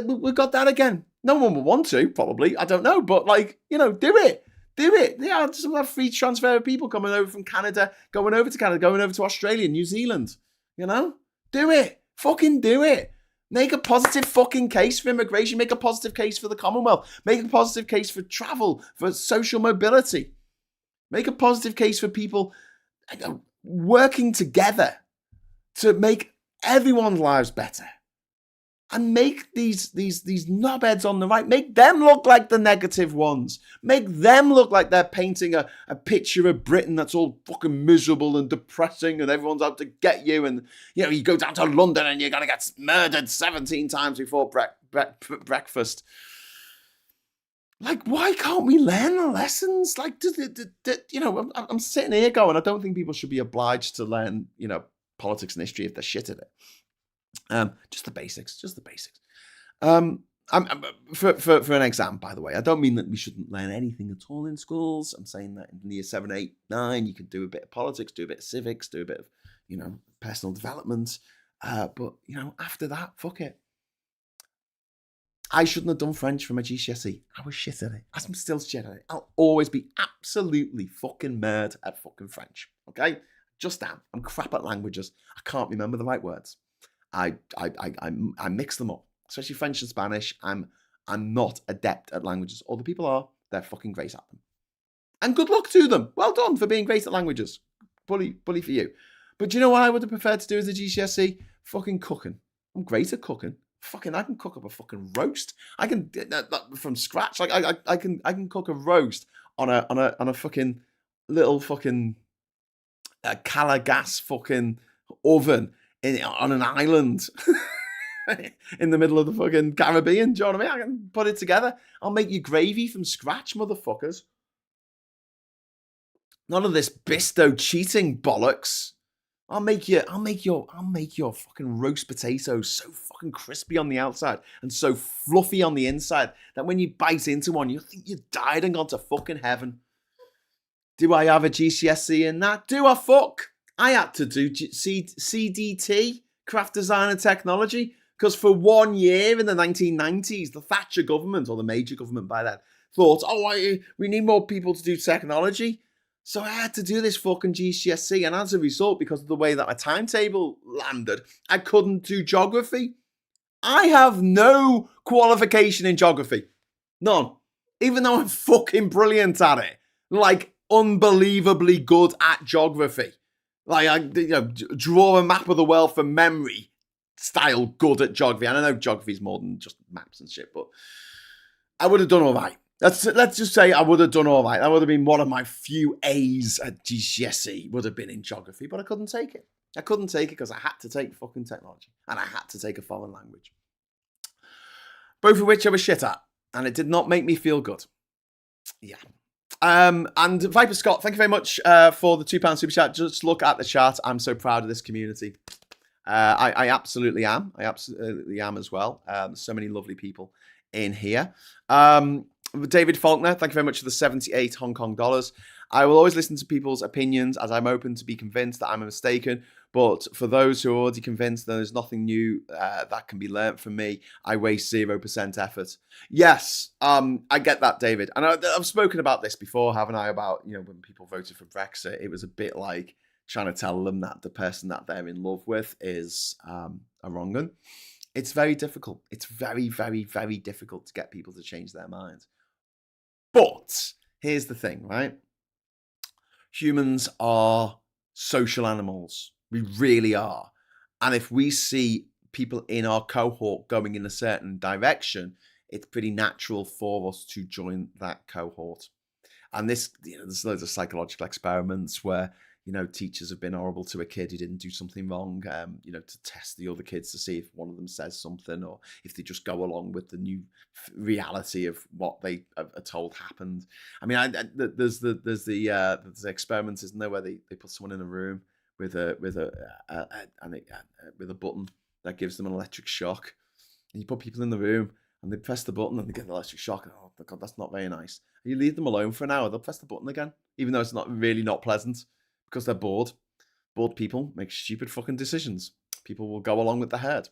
We've got that again. No one will want to, probably. I don't know. But, do it. Do it. Yeah, just have free transfer of people coming over from Canada, going over to Australia, New Zealand. Do it. Fucking do it. Make a positive fucking case for immigration. Make a positive case for the Commonwealth. Make a positive case for travel, for social mobility. Make a positive case for people working together to make everyone's lives better. And make these knobheads on the right, make them look like the negative ones. Make them look like they're painting a picture of Britain that's all fucking miserable and depressing and everyone's out to get you. And, you go down to London and you're going to get murdered 17 times before breakfast. Like, why can't we learn the lessons? Like, I'm sitting here going, I don't think people should be obliged to learn, politics and history if they're shit at it. Just the basics. For an exam, by the way, I don't mean that we shouldn't learn anything at all in schools. I'm saying that in year 7, 8, 9, you could do a bit of politics, do a bit of civics, do a bit of, personal development. But, after that, fuck it. I shouldn't have done French for my GCSE. I was shit at it. I'm still shit at it. I'll always be absolutely fucking mad at fucking French. Okay? Just am. I'm crap at languages. I can't remember the right words. I mix them up, especially French and Spanish. I'm not adept at languages. Other people are. They're fucking great at them. And good luck to them. Well done for being great at languages. Bully for you. But do you know what I would have preferred to do as a GCSE? Fucking cooking. I'm great at cooking. I can cook up a fucking roast. I can from scratch. Like I can cook a roast on a fucking little fucking Cala gas fucking oven on an island in the middle of the fucking Caribbean. Do you know what I mean? I can put it together. I'll make you gravy from scratch, motherfuckers. None of this bisto cheating bollocks. I'll make your fucking roast potatoes so fucking crispy on the outside and so fluffy on the inside that when you bite into one, you think you died and gone to fucking heaven. Do I have a GCSE in that? Do I fuck? I had to do CDT, craft design and technology, Because for 1 year in the 1990s, the Thatcher government, or the Major government by then, thought, we need more people to do technology. So I had to do this fucking GCSE. And as a result, because of the way that my timetable landed, I couldn't do geography. I have no qualification in geography. None. Even though I'm fucking brilliant at it. Like, unbelievably good at geography. Like, I draw a map of the world from memory style good at geography. And I know geography is more than just maps and shit, but I would have done all right. Let's just say I would have done all right. That would have been one of my few A's at GCSE would have been in geography, but I couldn't take it. I couldn't take it because I had to take fucking technology and I had to take a foreign language. Both of which I was shit at, and it did not make me feel good. Yeah. And Viper Scott, thank you very much for the £2 super chat. Just look at the chat. I'm so proud of this community. I absolutely am. I absolutely am as well. So many lovely people in here. David Faulkner, thank you very much for the 78 Hong Kong dollars. I will always listen to people's opinions as I'm open to be convinced that I'm mistaken. But for those who are already convinced that there's nothing new that can be learnt from me, I waste 0% effort. Yes, I get that, David. And I've spoken about this before, haven't I? About, when people voted for Brexit, it was a bit like trying to tell them that the person that they're in love with is a wrong one. It's very difficult. It's very, very, very difficult to get people to change their minds. But here's the thing, right? Humans are social animals. We really are. And if we see people in our cohort going in a certain direction, it's pretty natural for us to join that cohort. And this, there's loads of psychological experiments where, teachers have been horrible to a kid who didn't do something wrong, to test the other kids to see if one of them says something or if they just go along with the new reality of what they are told happened. I mean, there's the experiments, isn't there, where they put someone in a room with a button that gives them an electric shock, and you put people in the room and they press the button and they get the electric shock. And, oh God, that's not very nice. And you leave them alone for an hour, they'll press the button again, even though it's not pleasant, because they're bored. Bored people make stupid fucking decisions. People will go along with the herd.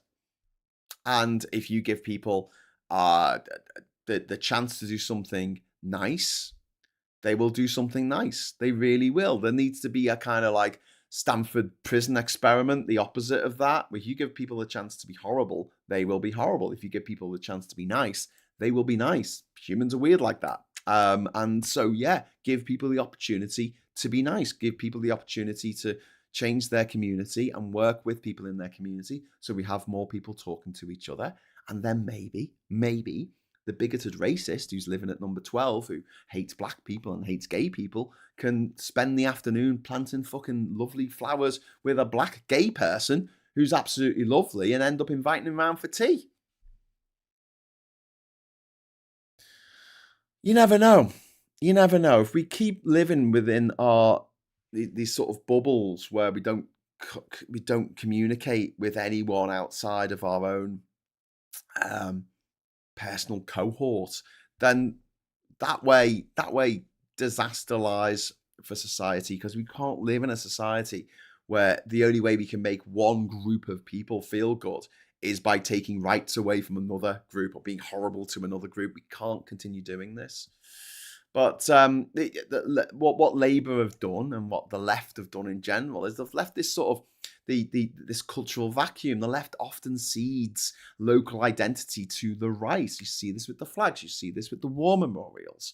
And if you give people the chance to do something nice, they will do something nice. They really will. There needs to be a kind of like Stanford prison experiment, the opposite of that, where you give people a chance to be horrible, they will be horrible. If you give people the chance to be nice, they will be nice. Humans are weird like that. And so, yeah, give people the opportunity to be nice. Give people the opportunity to change their community and work with people in their community so we have more people talking to each other. And then maybe the bigoted racist who's living at number 12, who hates black people and hates gay people, can spend the afternoon planting fucking lovely flowers with a black gay person who's absolutely lovely and end up inviting him around for tea. You never know. You never know. If we keep living within these sort of bubbles where we don't communicate with anyone outside of our own personal cohort, then that way disaster lies for society, because we can't live in a society where the only way we can make one group of people feel good is by taking rights away from another group or being horrible to another group. We can't continue doing this. But what Labour have done and what the left have done in general is they've left this sort of this cultural vacuum. The left often cedes local identity to the right. You see this with the flags. You see this with the war memorials.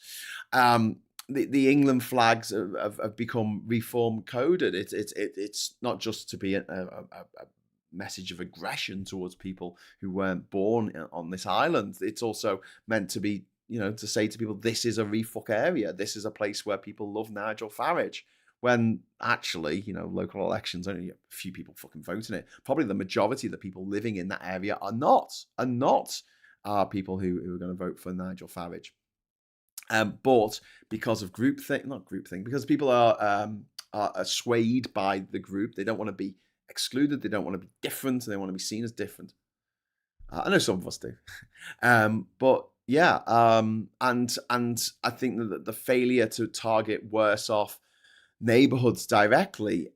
The England flags have become reform coded. It's not just to be a message of aggression towards people who weren't born on this island. It's also meant to be, to say to people, this is a refuck area. This is a place where people love Nigel Farage. When actually, local elections, only a few people fucking vote in it. Probably the majority of the people living in that area are not people who are going to vote for Nigel Farage. But because of because people are swayed by the group. They don't want to be excluded. They don't want to be different. They want to be seen as different. I know some of us do. But yeah, and I think that the failure to target worse off neighborhoods directly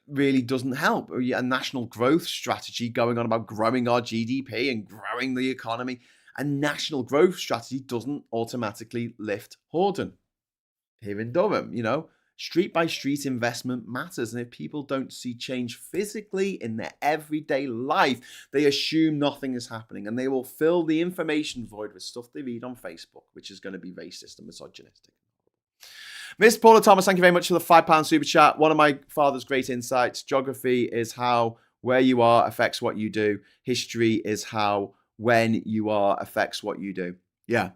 really doesn't help. A national growth strategy going on about growing our GDP and growing the economy. A national growth strategy doesn't automatically lift Horden here in Durham. Street by street investment matters. And if people don't see change physically in their everyday life, they assume nothing is happening, and they will fill the information void with stuff they read on Facebook, which is going to be racist and misogynistic. Miss Paula Thomas, thank you very much for the £5 super chat. One of my father's great insights: geography is how where you are affects what you do. History is how when you are affects what you do. Yeah.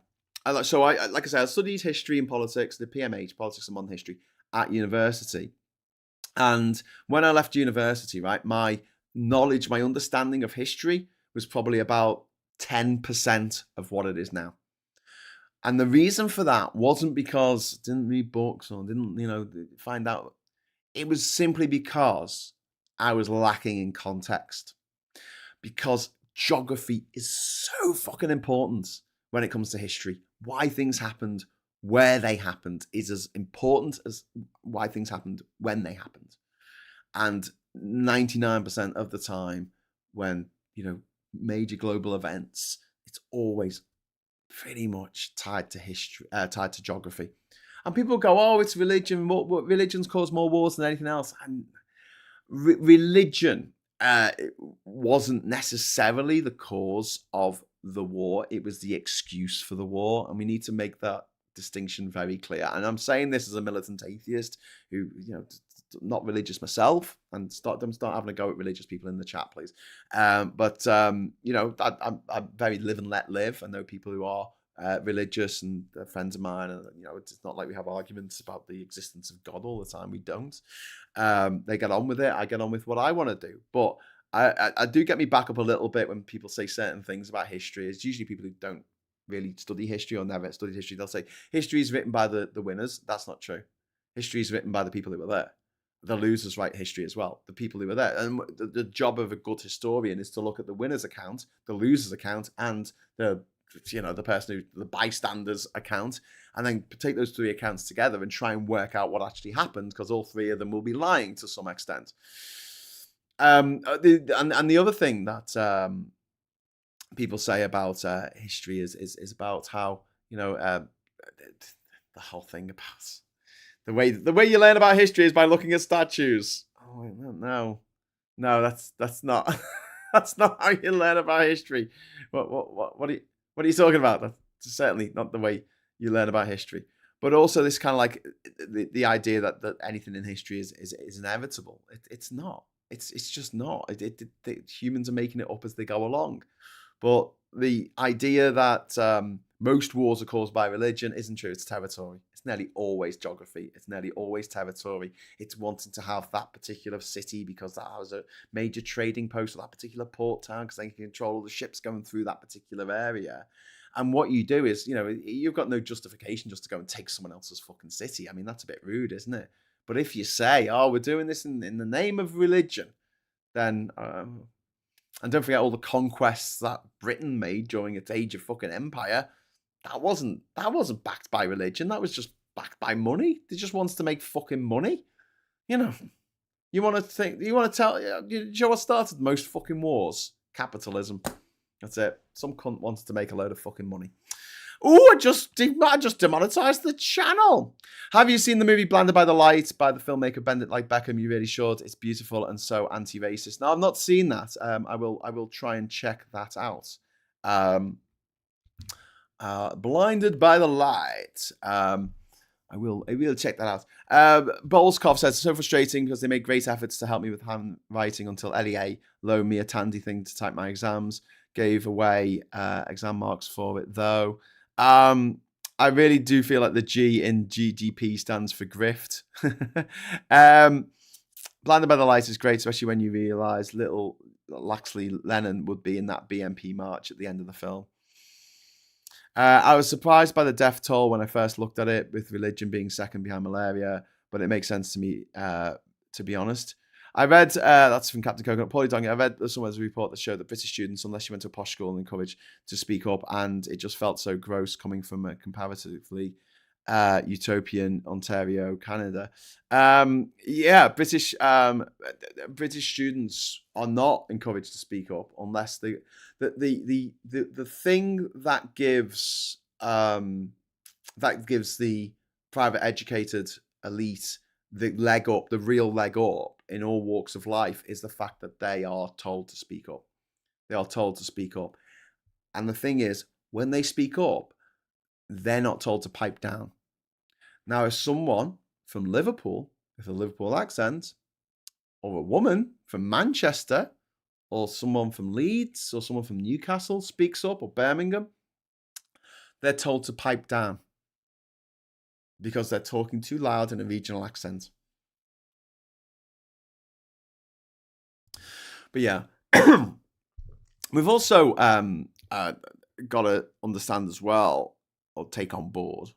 So like I said, I studied history and politics, the PMH, politics and modern history, at university. And when I left university, right, my knowledge, my understanding of history was probably about 10% of what it is now. And the reason for that wasn't because I didn't read books or didn't, find out. It was simply because I was lacking in context. Because geography is so fucking important when it comes to history. Why things happened, where they happened, is as important as why things happened when they happened. And 99% of the time when, major global events, it's always pretty much tied to history, tied to geography. And people go, oh, it's religion. Religions cause more wars than anything else. And religion wasn't necessarily the cause of the war. It was the excuse for the war. And we need to make that distinction very clear. And I'm saying this as a militant atheist who, not religious myself, and don't start having a go at religious people in the chat, please. I'm very live and let live. I know people who are religious, and they're friends of mine, and it's not like we have arguments about the existence of God all the time. We don't. They get on with it. I get on with what I want to do. But I do get me back up a little bit when people say certain things about history. It's usually people who don't really study history or never studied history. They'll say history is written by the winners. That's not true. History is written by the people who were there. The losers write history as well. The people who were there. And the job of a good historian is to look at the winner's account, the loser's account, and the bystander's account, and then take those three accounts together and try and work out what actually happened, because all three of them will be lying to some extent. And the other thing that people say about history is about how the whole thing about the way you learn about history is by looking at statues. Oh no, that's not that's not how you learn about history. What are you talking about? That's certainly not the way you learn about history. But also this kind of like the idea that anything in history is inevitable. It's not. It's just not. Humans are making it up as they go along. But the idea that most wars are caused by religion isn't true. It's territory. It's nearly always geography. It's nearly always territory. It's wanting to have that particular city because that has a major trading post, or that particular port town because they can control all the ships going through that particular area. And what you do is, you've got no justification just to go and take someone else's fucking city. I mean, that's a bit rude, isn't it? But if you say, oh, we're doing this in the name of religion, then... and don't forget all the conquests that Britain made during its age of fucking empire. That wasn't backed by religion. That was just backed by money. They just wants to make fucking money. You want to tell, you know what started most fucking wars? Capitalism. That's it. Some cunt wants to make a load of fucking money. Oh, I just demonetized the channel. Have you seen the movie Blinded by the Light by the filmmaker Bend It Like Beckham? You really should. It's beautiful and so anti-racist. Now, I've not seen that. I will try and check that out. Blinded by the Light. I will check that out. Bolskov says, it's so frustrating because they made great efforts to help me with handwriting until LEA loaned me a Tandy thing to type my exams. Gave away exam marks for it, though. I really do feel like the G in GDP stands for grift. Blinded by the Light is great, especially when you realise little Laxley Lennon would be in that BNP march at the end of the film. I was surprised by the death toll when I first looked at it, with religion being second behind malaria, but it makes sense to me, to be honest. I read, that's from Captain Coconut, Paulie Dong, I read somewhere a report that showed that British students, unless you went to a posh school, are encouraged to speak up, and it just felt so gross coming from a comparatively utopian Ontario, Canada. Yeah, British students are not encouraged to speak up unless the thing that gives the private educated elite the leg up, the real leg up in all walks of life, is the fact that they are told to speak up. They are told to speak up. And the thing is, when they speak up, they're not told to pipe down. Now, if someone from Liverpool with a Liverpool accent, or a woman from Manchester, or someone from Leeds, or someone from Newcastle speaks up, or Birmingham, they're told to pipe down because they're talking too loud in a regional accent. But yeah, we've also got to understand as well, or take on board,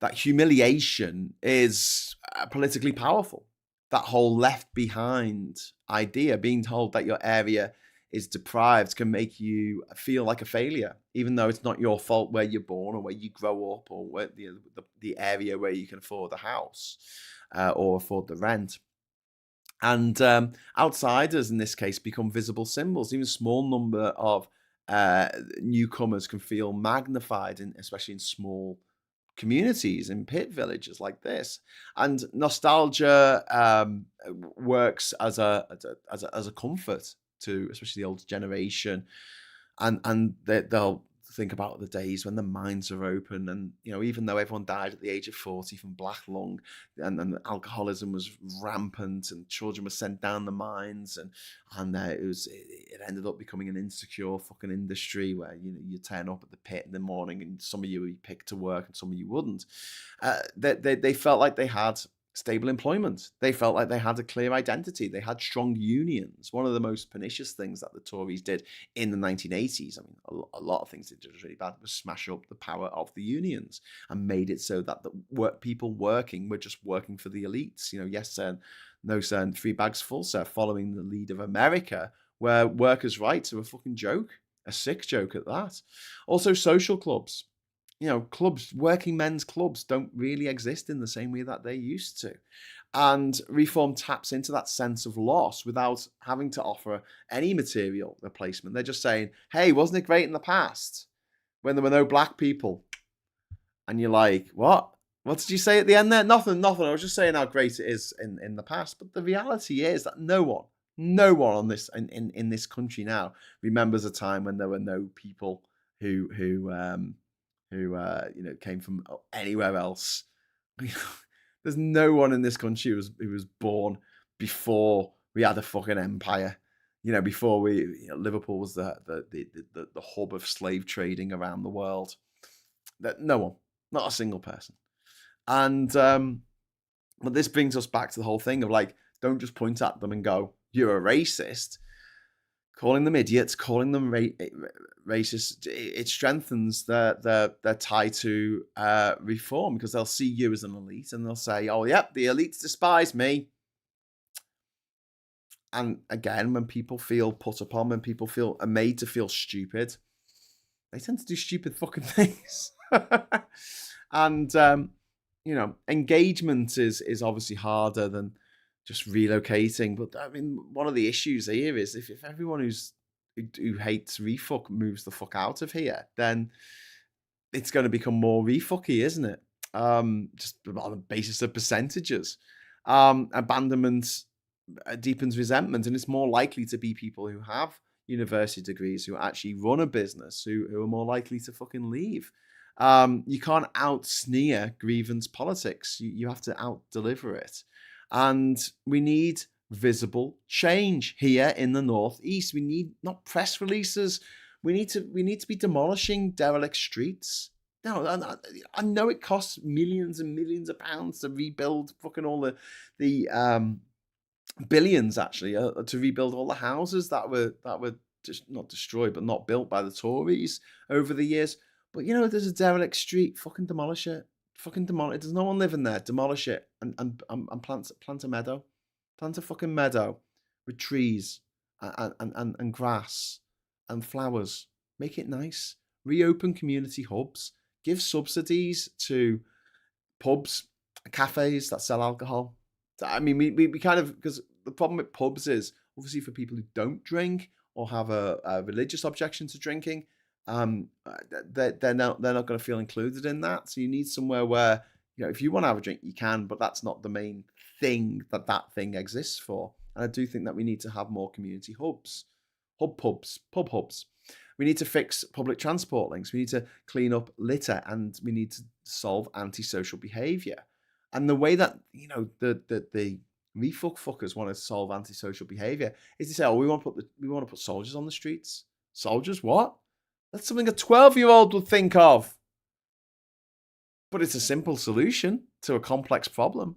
that humiliation is politically powerful. That whole left behind idea, being told that your area is deprived, can make you feel like a failure, even though it's not your fault where you're born or where you grow up, or where the area where you can afford a house or afford the rent. And outsiders, in this case, become visible symbols. Even a small number of newcomers can feel magnified, especially in small communities, in pit villages like this. And nostalgia works as a comfort to especially the older generation, and they'll think about the days when the mines are open, and even though everyone died at the age of 40 from black lung, and alcoholism was rampant, and children were sent down the mines, and it ended up becoming an insecure fucking industry where you turn up at the pit in the morning, and some of you would be picked to work and some of you wouldn't. They felt like they had stable employment. They felt like they had a clear identity. They had strong unions. One of the most pernicious things that the Tories did in the 1980s, I mean, a lot of things they did was really bad, was smash up the power of the unions and made it so that the people working were just working for the elites. Yes, sir, no, sir, and three bags full, sir, following the lead of America, where workers' rights are a fucking joke, a sick joke at that. Also, social clubs. Clubs, working men's clubs, don't really exist in the same way that they used to. And reform taps into that sense of loss without having to offer any material replacement. They're just saying, hey, wasn't it great in the past when there were no black people? And you're like, what? What did you say at the end there? Nothing. I was just saying how great it is in the past. But the reality is that no one on this in this country now remembers a time when there were no people who came from anywhere else. There's no one in this country who was born before we had a fucking empire. Before Liverpool was the hub of slave trading around the world. No one, not a single person. And but this brings us back to the whole thing of like, don't just point at them and go, you're a racist. Calling them idiots, calling them racist, it strengthens their tie to reform, because they'll see you as an elite and they'll say, oh, yep, the elites despise me. And again, when people feel put upon, when people are made to feel stupid, they tend to do stupid fucking things. And, engagement is obviously harder than just relocating. But I mean, one of the issues here is if everyone who hates refuck moves the fuck out of here, then it's going to become more refucky, isn't it? Just on the basis of percentages. Abandonment deepens resentment, and it's more likely to be people who have university degrees, who actually run a business, who are more likely to fucking leave. You can't out-sneer grievance politics. You have to out-deliver it. And we need visible change here in the Northeast. We need not press releases. We need to be demolishing derelict streets. No, I know it costs millions and millions of pounds to rebuild fucking all the billions actually to rebuild all the houses that were just not destroyed but not built by the Tories over the years. But there's a derelict street, fucking demolish it. Fucking demolish it. There's no one living there. Demolish it and plant a meadow. Plant a fucking meadow with trees and grass and flowers. Make it nice. Reopen community hubs. Give subsidies to pubs, cafes that sell alcohol. I mean, we kind of, because the problem with pubs is obviously for people who don't drink or have a religious objection to drinking, they're not going to feel included in that. So you need somewhere where, if you want to have a drink, you can, but that's not the main thing that thing exists for. And I do think that we need to have more community hubs, pub hubs. We need to fix public transport links. We need to clean up litter, and we need to solve antisocial behaviour. And the way that the refuck fuckers want to solve antisocial behaviour is to say, "Oh, we want to put soldiers on the streets." Soldiers, what? That's something a 12-year-old would think of. But it's a simple solution to a complex problem.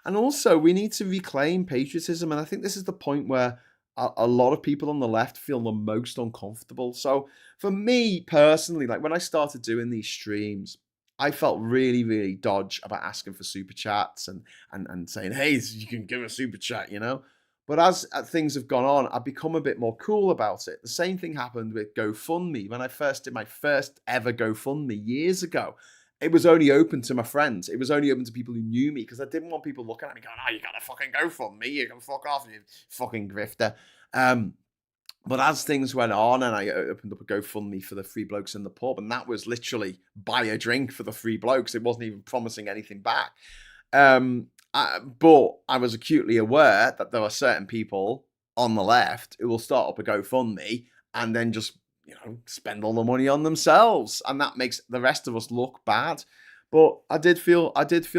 And also, we need to reclaim patriotism. And I think this is the point where a lot of people on the left feel the most uncomfortable. So for me personally, like when I started doing these streams, I felt really, really dodge about asking for super chats and saying, "Hey, you can give a super chat," But as things have gone on, I've become a bit more cool about it. The same thing happened with GoFundMe. When I first did my first ever GoFundMe years ago, it was only open to my friends. It was only open to people who knew me, because I didn't want people looking at me going, "Oh, you got to fucking GoFundMe. You can fuck off, you fucking grifter." But as things went on, and I opened up a GoFundMe for the Three Blokes in the Pub, and that was literally buy a drink for the three blokes. It wasn't even promising anything back. But I was acutely aware that there are certain people on the left who will start up a GoFundMe and then just, spend all the money on themselves, and that makes the rest of us look bad. But I did feel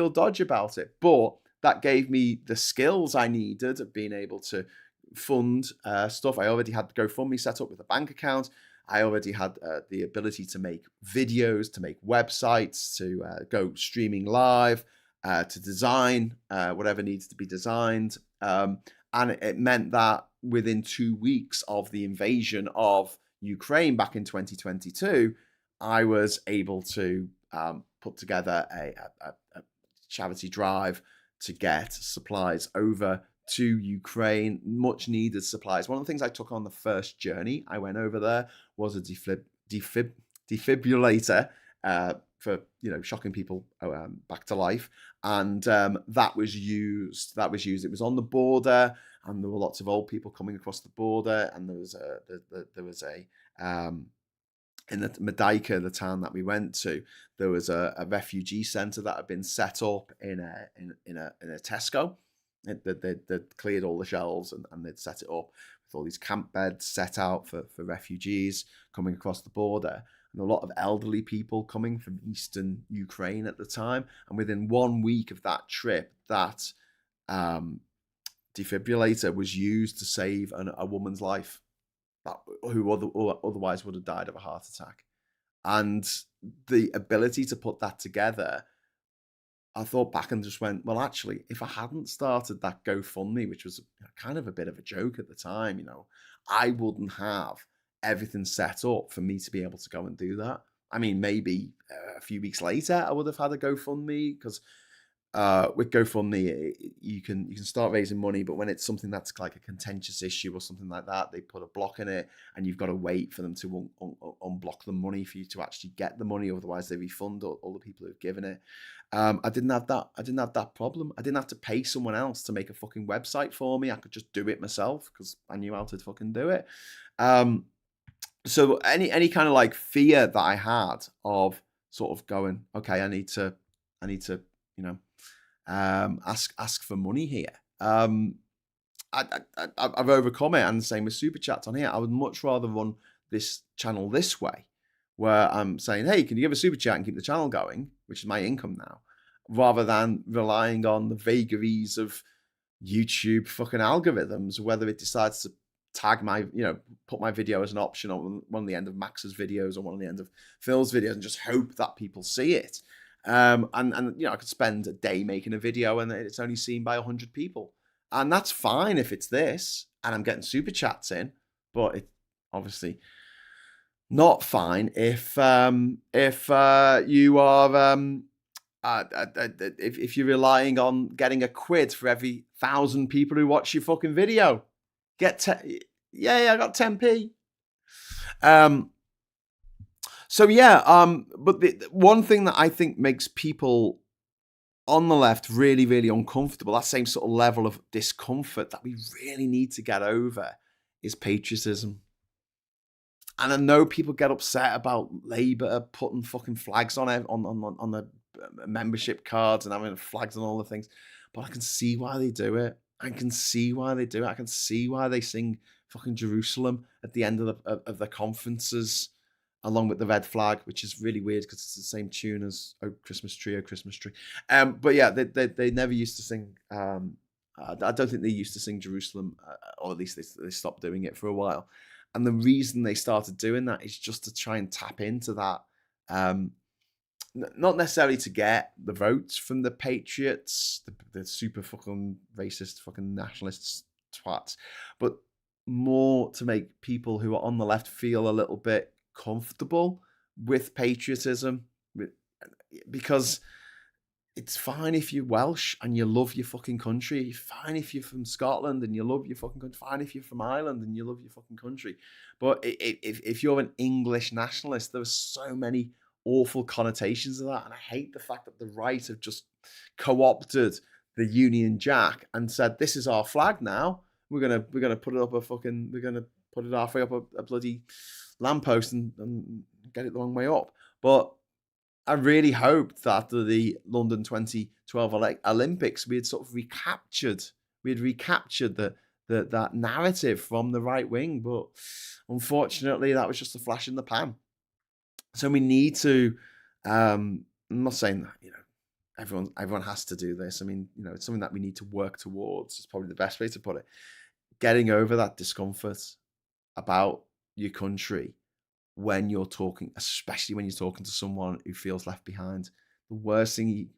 dodgy about it. But that gave me the skills I needed of being able to fund stuff. I already had GoFundMe set up with a bank account. I already had the ability to make videos, to make websites, to go streaming live, to design whatever needs to be designed. And it meant that within 2 weeks of the invasion of Ukraine back in 2022, I was able to put together a charity drive to get supplies over to Ukraine, much needed supplies. One of the things I took on the first journey I went over there was a defibrillator for shocking people back to life, and that was used. It was on the border, and there were lots of old people coming across the border, and there was a in the Medyka, the town that we went to, there was a refugee centre that had been set up in a Tesco. They'd cleared all the shelves and they'd set it up with all these camp beds set out for refugees coming across the border. And a lot of elderly people coming from eastern Ukraine at the time. And within 1 week of that trip, that defibrillator was used to save a woman's life who otherwise would have died of a heart attack. And the ability to put that together, I thought back and just went, well, actually, if I hadn't started that GoFundMe, which was kind of a bit of a joke at the time, I wouldn't have everything set up for me to be able to go and do that. I mean, maybe a few weeks later, I would have had a GoFundMe, because with GoFundMe, you can start raising money, but when it's something that's like a contentious issue or something like that, they put a block in it, and you've got to wait for them to unblock the money for you to actually get the money. Otherwise, they refund all the people who've given it. I didn't have that problem. I didn't have to pay someone else to make a fucking website for me. I could just do it myself because I knew how to fucking do it. So any kind of like fear that I had of sort of going, okay, I need to ask for money here. I've overcome it, and the same with super chats on here. I would much rather run this channel this way, where I'm saying, hey, can you give a super chat and keep the channel going, which is my income now, rather than relying on the vagaries of YouTube fucking algorithms, whether it decides to tag my, put my video as an option on one of the end of Max's videos or one of the end of Phil's videos, and just hope that people see it. And I could spend a day making a video and it's only seen by 100 people, and that's fine if it's this and I'm getting super chats in, but it's obviously not fine if you are if you're relying on getting a quid for every 1,000 people who watch your fucking video. I got 10p. So yeah, but the one thing that I think makes people on the left really, really uncomfortable, that same sort of level of discomfort that we really need to get over is patriotism. And I know people get upset about Labour putting fucking flags on it on the membership cards and having flags on all the things, but I can see why they do it. I can see why they do it. I can see why they sing fucking Jerusalem at the end of the conferences, along with the red flag, which is really weird because it's the same tune as "Oh Christmas Tree, Oh Christmas Tree." But yeah, they never used to sing. I don't think they used to sing Jerusalem, or at least they stopped doing it for a while. And the reason they started doing that is just to try and tap into that. Not necessarily to get the votes from the patriots, the super fucking racist, fucking nationalists, twats, but more to make people who are on the left feel a little bit comfortable with patriotism, because it's fine if you're Welsh and you love your fucking country. It's fine if you're from Scotland and you love your fucking country. Fine if you're from Ireland and you love your fucking country. But if you're an English nationalist, there are so many awful connotations of that. And I hate the fact that the right have just co-opted the Union Jack and said, this is our flag now. We're gonna put it up we're gonna put it halfway up a bloody lamppost and get it the long way up. But I really hoped that the London 2012 Olympics we had sort of recaptured that narrative from the right wing, but unfortunately that was just a flash in the pan. So we need to. I'm not saying that everyone has to do this. I mean, it's something that we need to work towards. It's probably the best way to put it. Getting over that discomfort about your country when you're talking, especially when you're talking to someone who feels left behind. The worst thing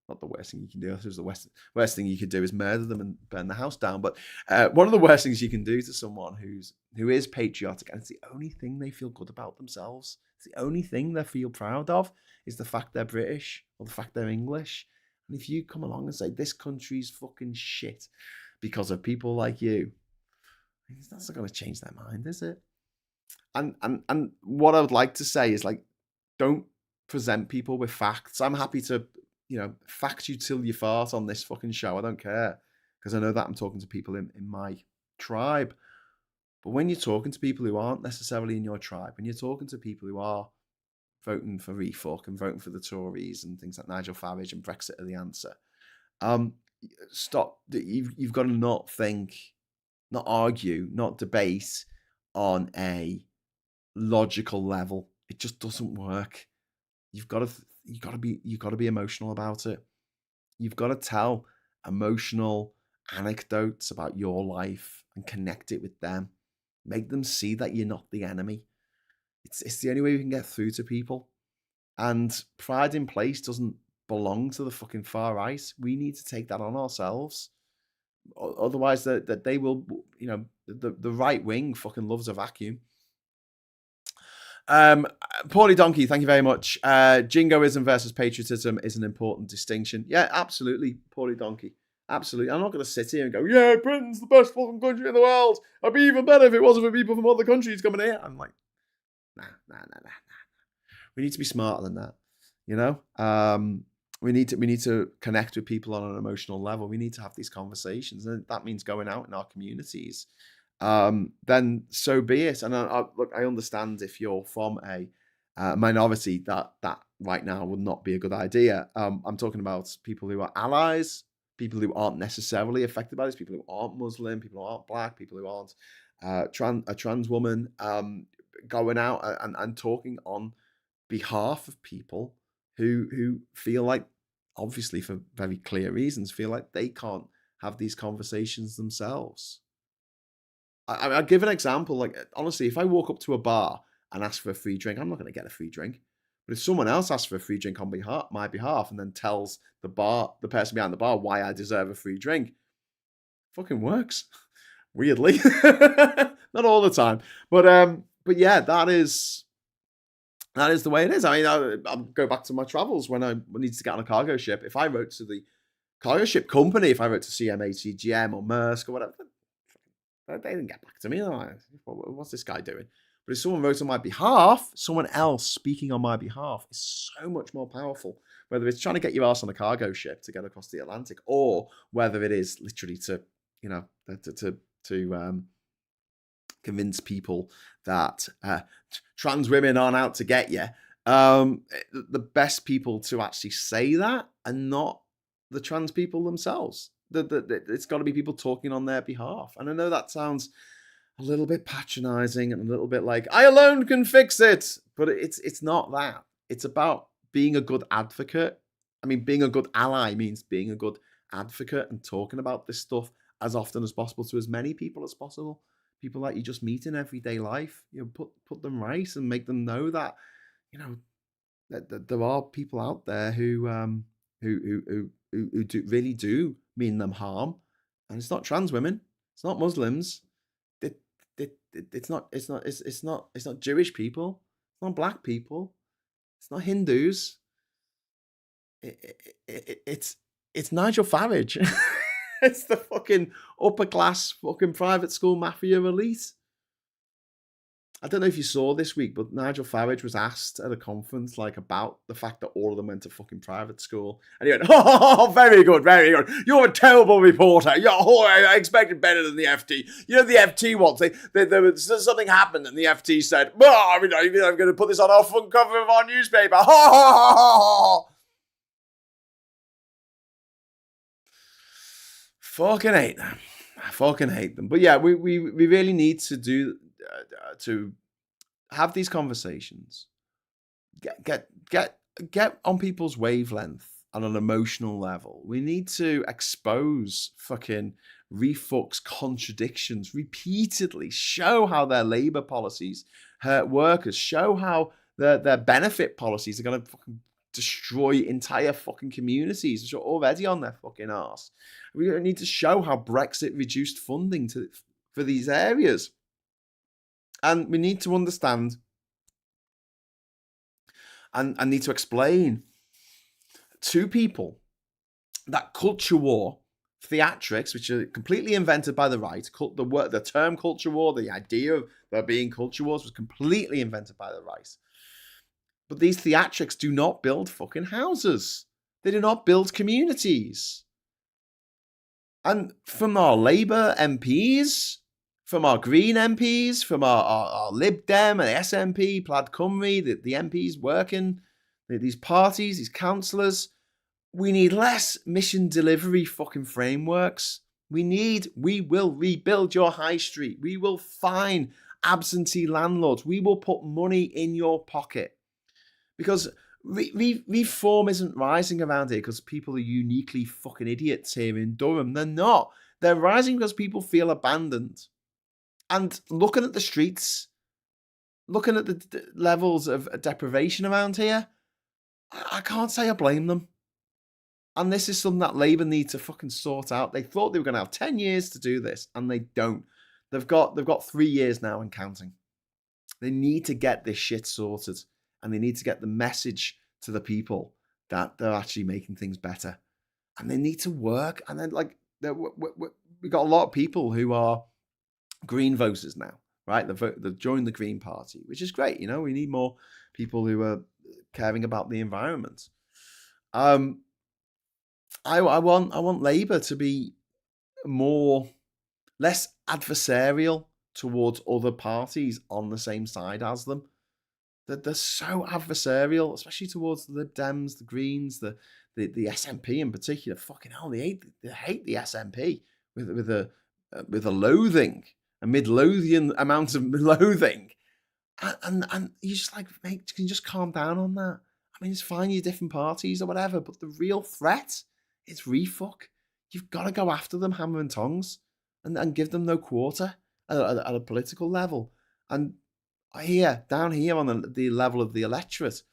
not the worst thing you can do, I suppose the worst thing you could do is murder them and burn the house down. But one of the worst things you can do to someone who is patriotic, and it's the only thing they feel good about themselves, it's the only thing they feel proud of, is the fact they're British or the fact they're English. And if you come along and say, this country's fucking shit because of people like you, that's not going to change their mind, is it? And what I would like to say is, like, don't present people with facts. I'm happy to, fact you till you fart on this fucking show. I don't care, because I know that I'm talking to people in my tribe. But when you're talking to people who aren't necessarily in your tribe, when you're talking to people who are voting for refuck and voting for the Tories and things like Nigel Farage and Brexit are the answer, stop. You've got to not think, not argue, not debate on a logical level. It just doesn't work. You've got to be emotional about it. You've got to tell emotional anecdotes about your life and connect it with them. Make them see that you're not the enemy. It's the only way we can get through to people. And pride in place doesn't belong to the fucking far right. We need to take that on ourselves. Otherwise, that they will, the right wing fucking loves a vacuum. Paulie Donkey, thank you very much. Jingoism versus patriotism is an important distinction. Yeah, absolutely, Paulie Donkey. Absolutely. I'm not going to sit here and go, yeah, Britain's the best fucking country in the world. I'd be even better if it wasn't for people from other countries coming here. I'm like, nah. We need to be smarter than that. We need to connect with people on an emotional level. We need to have these conversations, and that means going out in our communities. Then so be it. And look, I understand if you're from a minority that right now would not be a good idea. I'm talking about people who are allies, people who aren't necessarily affected by this, people who aren't Muslim, people who aren't black, people who aren't a trans woman, going out and talking on behalf of people who feel like, obviously for very clear reasons, feel like they can't have these conversations themselves. I'll give an example. Like, honestly, if I walk up to a bar and ask for a free drink, I'm not going to get a free drink. But if someone else asks for a free drink on my behalf and then tells the person behind the bar why I deserve a free drink, fucking works. Weirdly, not all the time, but yeah, that is the way it is. I mean, I'll go back to my travels when I needed to get on a cargo ship. If I wrote to the cargo ship company, if I wrote to CMA CGM or Maersk or whatever, they didn't get back to me. Like, what's this guy doing? But if someone wrote on my behalf, someone else speaking on my behalf is so much more powerful. Whether it's trying to get your ass on a cargo ship to get across the Atlantic, or whether it is literally to, you know, to convince people that trans women aren't out to get you. The best people to actually say that are not the trans people themselves. It's got to be people talking on their behalf. And I know that sounds a little bit patronizing and a little bit like, I alone can fix it. But it's not that. It's about being a good advocate. I mean, being a good ally means being a good advocate and talking about this stuff as often as possible to as many people as possible. People that you just meet in everyday life, you know, put them right and make them know that, you know, that there are people out there who really do mean them harm, and it's not trans women, it's not Muslims, it's not Jewish people, it's not black people, it's not Hindus, it's Nigel Farage. It's the fucking upper class fucking private school mafia elite. I don't know if you saw this week, but Nigel Farage was asked at a conference like about the fact that all of them went to fucking private school, and he went, "Oh, very good, very good. You're a terrible reporter. I expected better than the FT. You know the FT once there was something happened, and the FT said, "Well, I'm going to put this on our front cover of our newspaper." Ha ha ha ha. Fucking hate them. I fucking hate them. But yeah, we really need to have these conversations. Get on people's wavelength on an emotional level. We need to expose fucking refux contradictions repeatedly. Show how their labour policies hurt workers. Show how their benefit policies are going to fucking destroy entire fucking communities, which are already on their fucking arse. We need to show how Brexit reduced funding for these areas. And we need to understand and need to explain to people that culture war, theatrics, which are completely invented by the right, the term culture war, the idea of there being culture wars was completely invented by the right. But these theatrics do not build fucking houses. They do not build communities. And from our Labour MPs, from our Green MPs, from our Lib Dem and SNP, Plaid Cymru, the MPs working, these parties, these councillors, we need less mission delivery fucking frameworks. We will rebuild your high street. We will fine absentee landlords. We will put money in your pocket. Because reform isn't rising around here because people are uniquely fucking idiots here in Durham. They're not. They're rising because people feel abandoned. And looking at the streets, looking at the levels of deprivation around here, I can't say I blame them. And this is something that Labour need to fucking sort out. They thought they were going to have 10 years to do this, and they don't. They've got 3 years now and counting. They need to get this shit sorted. And they need to get the message to the people that they're actually making things better. And they need to work. And then, like, we've got a lot of people who are Green voters now, right? They've joined the Green Party, which is great. You know, we need more people who are caring about the environment. I want Labour to be less adversarial towards other parties on the same side as them. They're so adversarial, especially towards the Lib Dems, the Greens, the SNP in particular. Fucking hell, they hate the SNP with a loathing, a Midlothian amount of loathing, and you just like, mate, can you just calm down on that? I mean, it's fine, you're different parties or whatever, but the real threat is refuck. You've got to go after them hammer and tongs, and give them no quarter at a political level. And down here on the level of the electorate,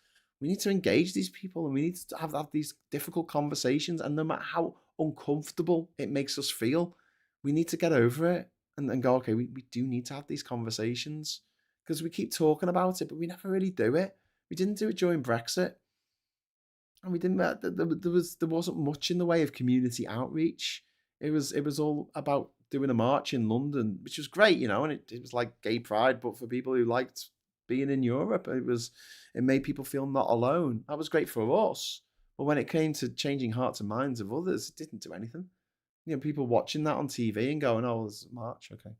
we need to engage these people, and we need to have these difficult conversations. And no matter how uncomfortable it makes us feel, we need to get over it and go, okay, we do need to have these conversations, because we keep talking about it, but we never really do it. We didn't do it during Brexit, and we didn't. There wasn't much in the way of community outreach. It was all about doing a march in London, which was great, you know, and it was like gay pride, but for people who liked being in Europe, it made people feel not alone. That was great for us. But when it came to changing hearts and minds of others, it didn't do anything. You know, people watching that on TV and going, "Oh, there's a march, okay."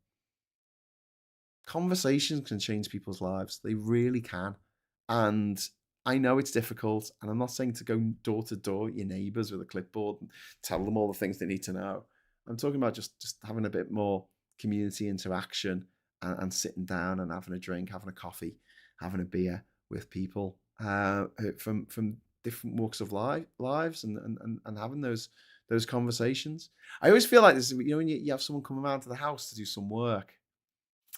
Conversations can change people's lives. They really can. And I know it's difficult. And I'm not saying to go door to door at your neighbours with a clipboard and tell them all the things they need to know. I'm talking about just having a bit more community interaction and sitting down and having a drink, having a coffee, having a beer with people from different walks of lives and having those conversations. I always feel like this, you know, when you have someone come around to the house to do some work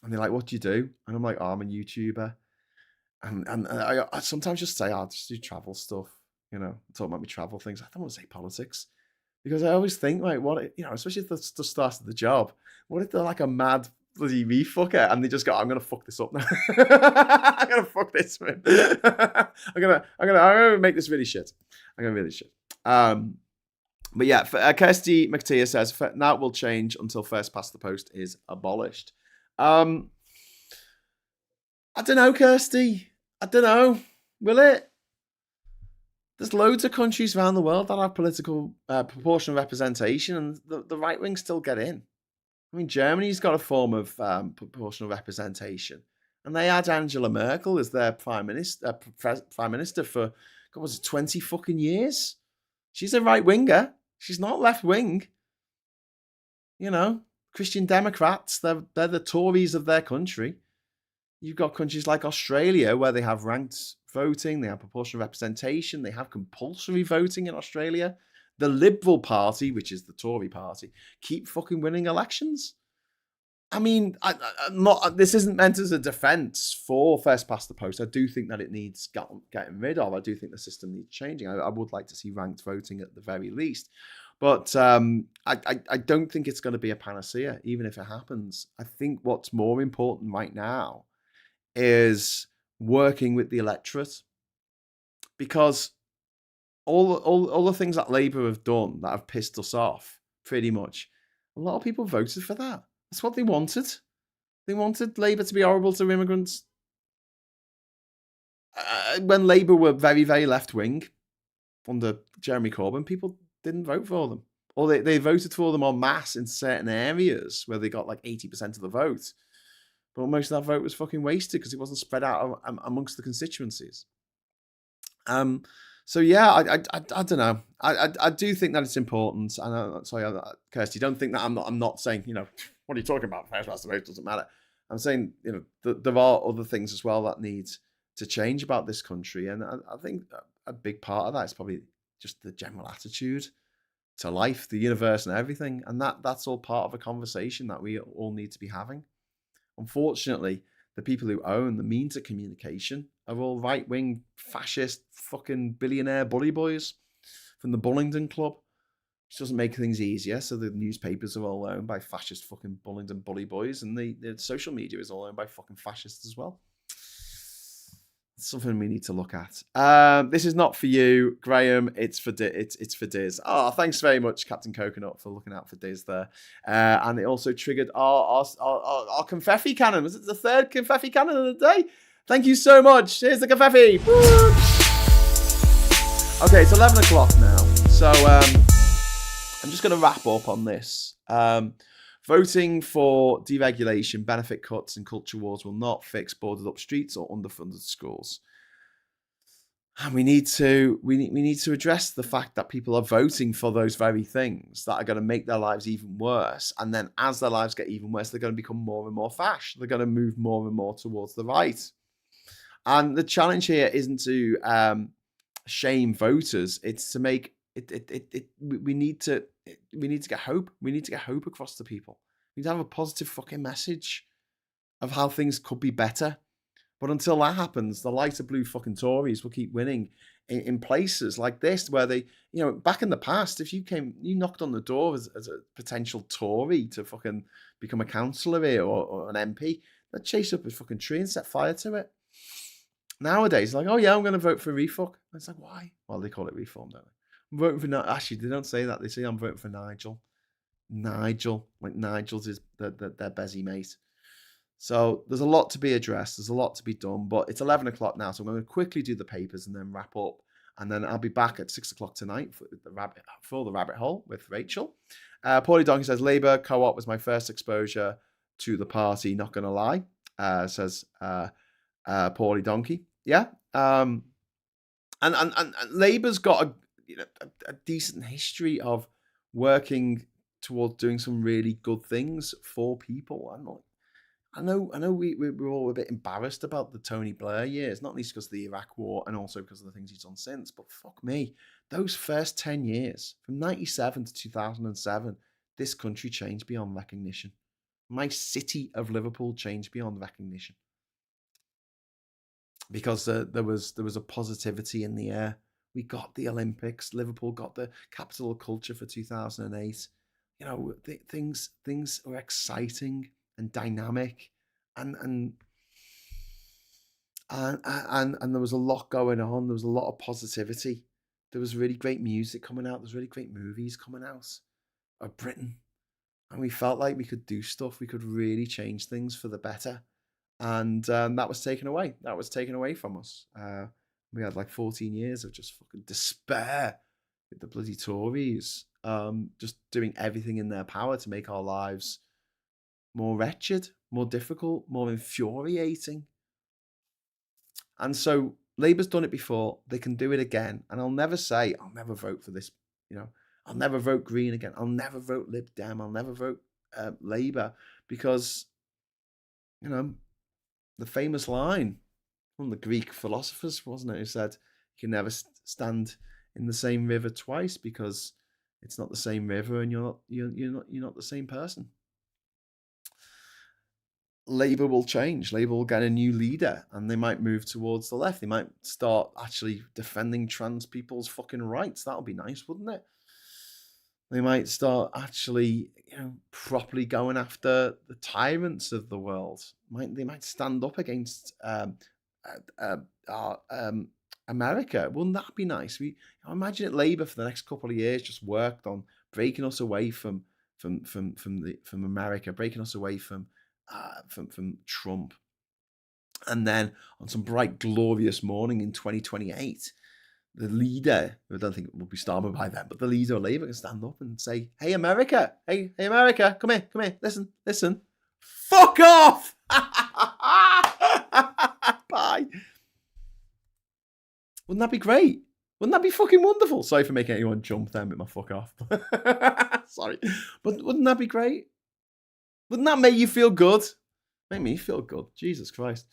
and they're like, "What do you do?" And I'm like, "Oh, I'm a YouTuber." And I sometimes just say, "I'll just do travel stuff," you know, talk about my travel things. I don't want to say politics because I always think, like, you know, especially at the start of the job, what if they're like a mad bloody me fucker and they just go, "I'm going to fuck this up now. I'm going to fuck this, man. I'm going to make this really shit. I'm going to really shit." But yeah, Kirsty McTeer says, "Now it will change until first past the post is abolished." I don't know, Kirsty. I don't know. Will it? There's loads of countries around the world that have political proportional representation, and the right wing still get in. I mean, Germany's got a form of proportional representation, and they had Angela Merkel as their prime minister for, God, was it 20 fucking years? She's a right winger. She's not left wing. You know, Christian Democrats, they're the Tories of their country. You've got countries like Australia where they have ranked voting, they have proportional representation, they have compulsory voting in Australia. The Liberal Party, which is the Tory party, keep fucking winning elections. I mean, I'm not. This isn't meant as a defence for first past the post. I do think that it needs getting rid of. I do think the system needs changing. I would like to see ranked voting at the very least. But I don't think it's going to be a panacea, even if it happens. I think what's more important right now is working with the electorate, because all the things that Labour have done that have pissed us off, pretty much, a lot of people voted for that. That's what they wanted. They wanted Labour to be horrible to immigrants. When Labour were very, very left-wing under Jeremy Corbyn, people didn't vote for them. Or they voted for them en masse in certain areas where they got like 80% of the vote. But most of that vote was fucking wasted because it wasn't spread out amongst the constituencies. So yeah, I don't know. I do think that it's important. And sorry, Kirsty, don't think that I'm not saying, you know, what are you talking about? First past the post doesn't matter. I'm saying, you know, there are other things as well that need to change about this country, and I think a big part of that is probably just the general attitude to life, the universe, and everything. And that's all part of a conversation that we all need to be having. Unfortunately, the people who own the means of communication are all right-wing, fascist, fucking billionaire bully boys from the Bullingdon Club, which doesn't make things easier. So the newspapers are all owned by fascist fucking Bullingdon bully boys, and the social media is all owned by fucking fascists as well. It's something we need to look at. This is not for you, Graham. It's for Diz. Oh, thanks very much, Captain Coconut, for looking out for Diz there. And it also triggered our confetti cannon. Was it the third confetti cannon of the day? Thank you so much. Here's the confetti. Woo! Okay, it's 11 o'clock now. So I'm just going to wrap up on this. Voting for deregulation, benefit cuts, and culture wars will not fix boarded up streets or underfunded schools. And we need to address the fact that people are voting for those very things that are going to make their lives even worse. And then as their lives get even worse, they're going to become more and more fash. They're going to move more and more towards the right. And the challenge here isn't to shame voters. It's to make we need to get hope. We need to get hope across to people. We need to have a positive fucking message of how things could be better. But until that happens, the lighter blue fucking Tories will keep winning in places like this where they, you know, back in the past, if you knocked on the door as a potential Tory to fucking become a councillor here or an MP, they'd chase up a fucking tree and set fire to it. Nowadays, like, oh yeah, I'm going to vote for refuck. And it's like, why? Well, they call it reform, don't they? I'm voting for actually, they don't say that. They say I'm voting for Nigel. Nigel. Like Nigel's is their Bezzy mate. So there's a lot to be addressed. There's a lot to be done. But it's 11 o'clock now, so I'm going to quickly do the papers and then wrap up. And then I'll be back at 6 o'clock tonight for the rabbit hole with Rachel. Paulie Donkey says, Labour co-op was my first exposure to the party, not going to lie, says Paulie Donkey. Yeah. And Labour's got a decent history of working towards doing some really good things for people. I know we're all a bit embarrassed about the Tony Blair years, not least because of the Iraq War and also because of the things he's done since. But fuck me, those first 10 years, from 97 to 2007, this country changed beyond recognition. My city of Liverpool changed beyond recognition. Because there was a positivity in the air. We got the Olympics. Liverpool got the capital of culture for 2008. You know, things were exciting and dynamic, and there was a lot going on. There was a lot of positivity. There was really great music coming out. There was really great movies coming out of Britain, and we felt like we could do stuff. We could really change things for the better, and that was taken away. That was taken away from us. We had like 14 years of just fucking despair with the bloody Tories, just doing everything in their power to make our lives more wretched, more difficult, more infuriating. And so Labour's done it before. They can do it again. And I'll never say, I'll never vote for this. You know, I'll never vote Green again. I'll never vote Lib Dem. I'll never vote Labour because, you know, the famous line from the Greek philosophers, wasn't it, who said, you can never stand in the same river twice because it's not the same river and you're not the same person. Labour will change. Labour will get a new leader and they might move towards the left. They might start actually defending trans people's fucking rights. That'll be nice, wouldn't it? They might start actually, you know, properly going after the tyrants of the world. They might stand up against America. Wouldn't that be nice? Imagine it. Labour for the next couple of years just worked on breaking us away from America, breaking us away from Trump, and then on some bright, glorious morning in 2028, the leader, I don't think it will be Starmer by then, but the leader of Labour can stand up and say, "Hey America, hey America, come here, listen, fuck off, bye." Wouldn't that be great? Wouldn't that be fucking wonderful? Sorry for making anyone jump then with my fuck off. Sorry, but wouldn't that be great? Wouldn't that make you feel good? Make me feel good. Jesus Christ.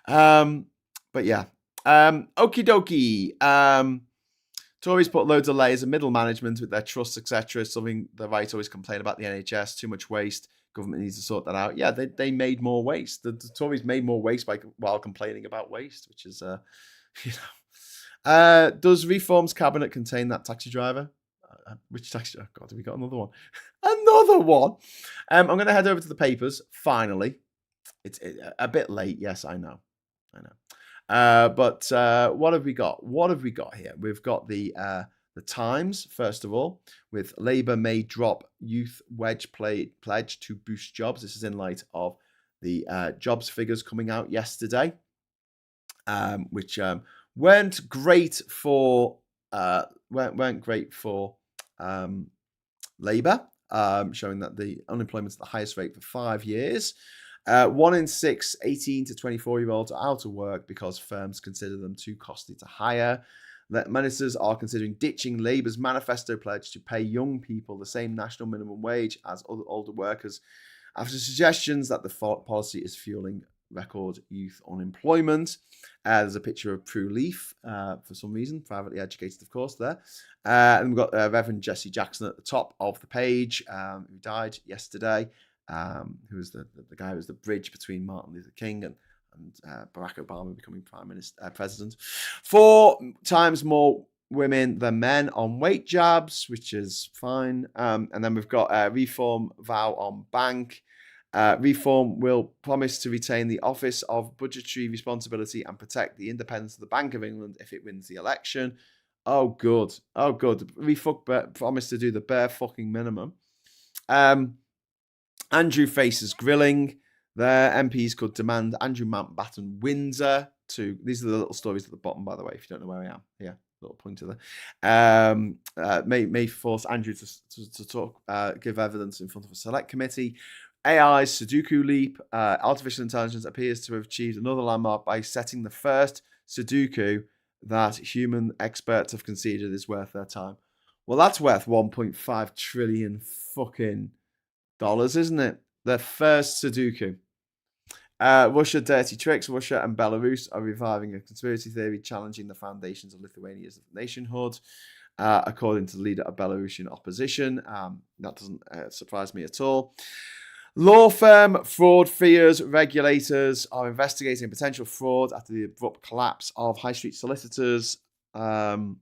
But yeah. Okie dokie. Tories put loads of layers of middle management with their trusts, etc. Something the right always complain about the NHS. Too much waste. Government needs to sort that out. Yeah, they made more waste. The Tories made more waste while complaining about waste, which is, you know. Does Reform's cabinet contain that taxi driver? Which taxi? Oh God, have we got another one? Another one. I'm going to head over to the papers. Finally, it's a bit late. Yes, I know. But what have we got? What have we got here? We've got the Times first of all, with Labour may drop youth wedge pledge to boost jobs. This is in light of the jobs figures coming out yesterday, which weren't great for Labour, showing that the unemployment's at the highest rate for 5 years. 1 in 6 18 to 24-year-olds are out of work because firms consider them too costly to hire. Ministers are considering ditching Labour's manifesto pledge to pay young people the same national minimum wage as other older workers, after suggestions that the policy is fueling record youth unemployment. There's a picture of Prue Leaf, for some reason, privately educated, of course, there. And we've got Reverend Jesse Jackson at the top of the page, who died yesterday, who was the guy who was the bridge between Martin Luther King and Barack Obama becoming president. 4 times more women than men on weight jabs, which is fine. And then we've got Reform vow on bank. Reform will promise to retain the office of budgetary responsibility and protect the independence of the Bank of England if it wins the election. Oh, good. Reform promised to do the bare fucking minimum. Andrew faces grilling. Their MPs could demand Andrew Mountbatten Windsor to. These are the little stories at the bottom, by the way, if you don't know where I am. Yeah, little pointer there. May force Andrew to talk, give evidence in front of a select committee. AI's Sudoku leap. Artificial intelligence appears to have achieved another landmark by setting the first Sudoku that human experts have conceded is worth their time. Well, that's worth 1.5 trillion fucking dollars, isn't it? The first Sudoku. Russia dirty tricks. Russia and Belarus are reviving a conspiracy theory challenging the foundations of Lithuania's nationhood, according to the leader of Belarusian opposition. That doesn't surprise me at all. Law firm fraud fears regulators are investigating potential fraud after the abrupt collapse of high street solicitors of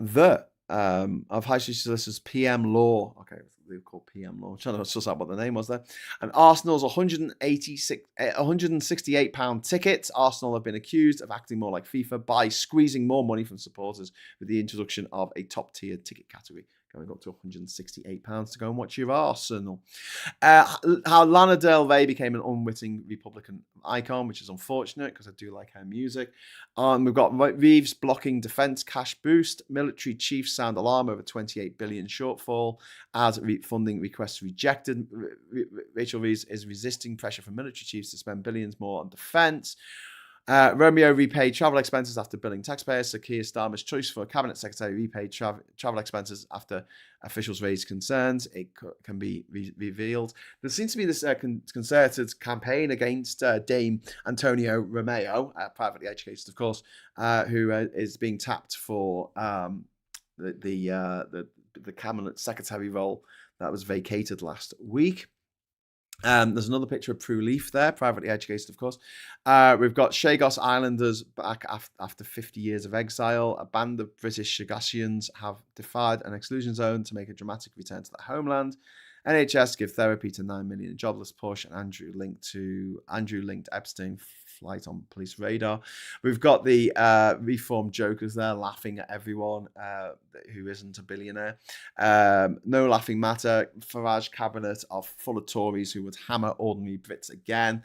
high street solicitors PM Law. Okay, they were called PM Law. I'm trying to suss out what the name was there. And Arsenal's £168 ticket. Arsenal have been accused of acting more like FIFA by squeezing more money from supporters with the introduction of a top-tier ticket category, going up to £168 to go and watch your Arsenal. How Lana Del Rey became an unwitting Republican icon, which is unfortunate because I do like her music. We've got Reeves blocking defence cash boost. Military chiefs sound alarm over 28 billion shortfall as funding requests rejected. Rachel Reeves is resisting pressure from military chiefs to spend billions more on defence. Romeo repaid travel expenses after billing taxpayers. Sir Keir Starmer's choice for a cabinet secretary repaid travel expenses after officials raised concerns. It can be revealed. There seems to be this concerted campaign against Dame Antonio Romeo, privately educated, of course, who is being tapped for the cabinet secretary role that was vacated last week. There's another picture of Prue Leaf there, privately educated, of course. We've got Chagos Islanders back after 50 years of exile. A band of British Chagosians have defied an exclusion zone to make a dramatic return to their homeland. NHS give therapy to 9 million jobless push, and Andrew linked Epstein flight on police radar. We've got the reformed jokers there laughing at everyone who isn't a billionaire. No laughing matter. Farage cabinet are full of Tories who would hammer ordinary Brits again.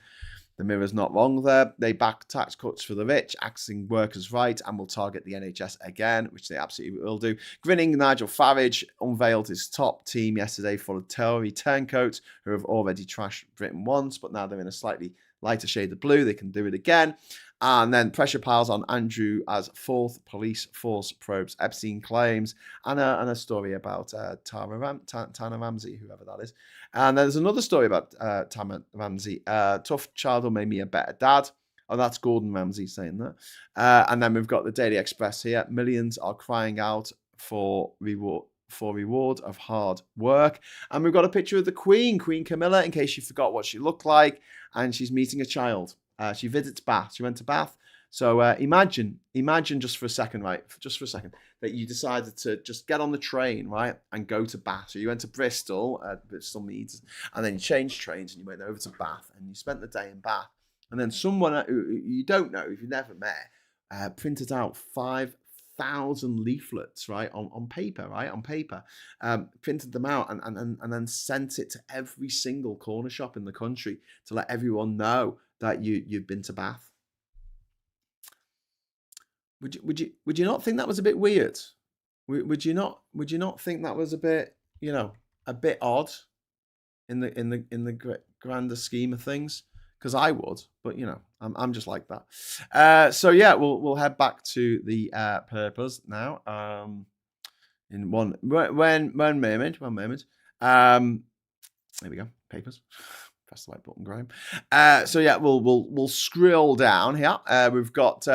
The Mirror's not wrong there. They back tax cuts for the rich, axing workers' right, and will target the NHS again, which they absolutely will do. Grinning Nigel Farage unveiled his top team yesterday full of Tory turncoats who have already trashed Britain once, but now they're in a slightly lighter shade of blue. They can do it again. And then pressure piles on Andrew as fourth police force probes Epstein claims, and a story about Tana Ramsey, whoever that is. And there's another story about Tana Ramsey. Tough childhood made me a better dad. Oh, that's Gordon Ramsay saying that. And then we've got the Daily Express here. Millions are crying out for reward of hard work. And we've got a picture of the Queen Camilla, in case you forgot what she looked like. And she's meeting a child. She visits Bath. She went to Bath. So imagine just for a second, that you decided to just get on the train, right, and go to Bath. So you went to Bristol Meads, and then you changed trains and you went over to Bath, and you spent the day in Bath. And then someone who you don't know, if you've never met, printed out 5,000 leaflets, right, on paper, printed them out and then sent it to every single corner shop in the country to let everyone know that you've been to Bath. Would you not think that was a bit weird? Would you not think that was a bit, a bit odd in the grander scheme of things? Because I would, but I'm just like that. So yeah, we'll head back to the purpose now. In one moment. There we go. Papers. Press the right button, Graham. So yeah, we'll scroll down here. We've got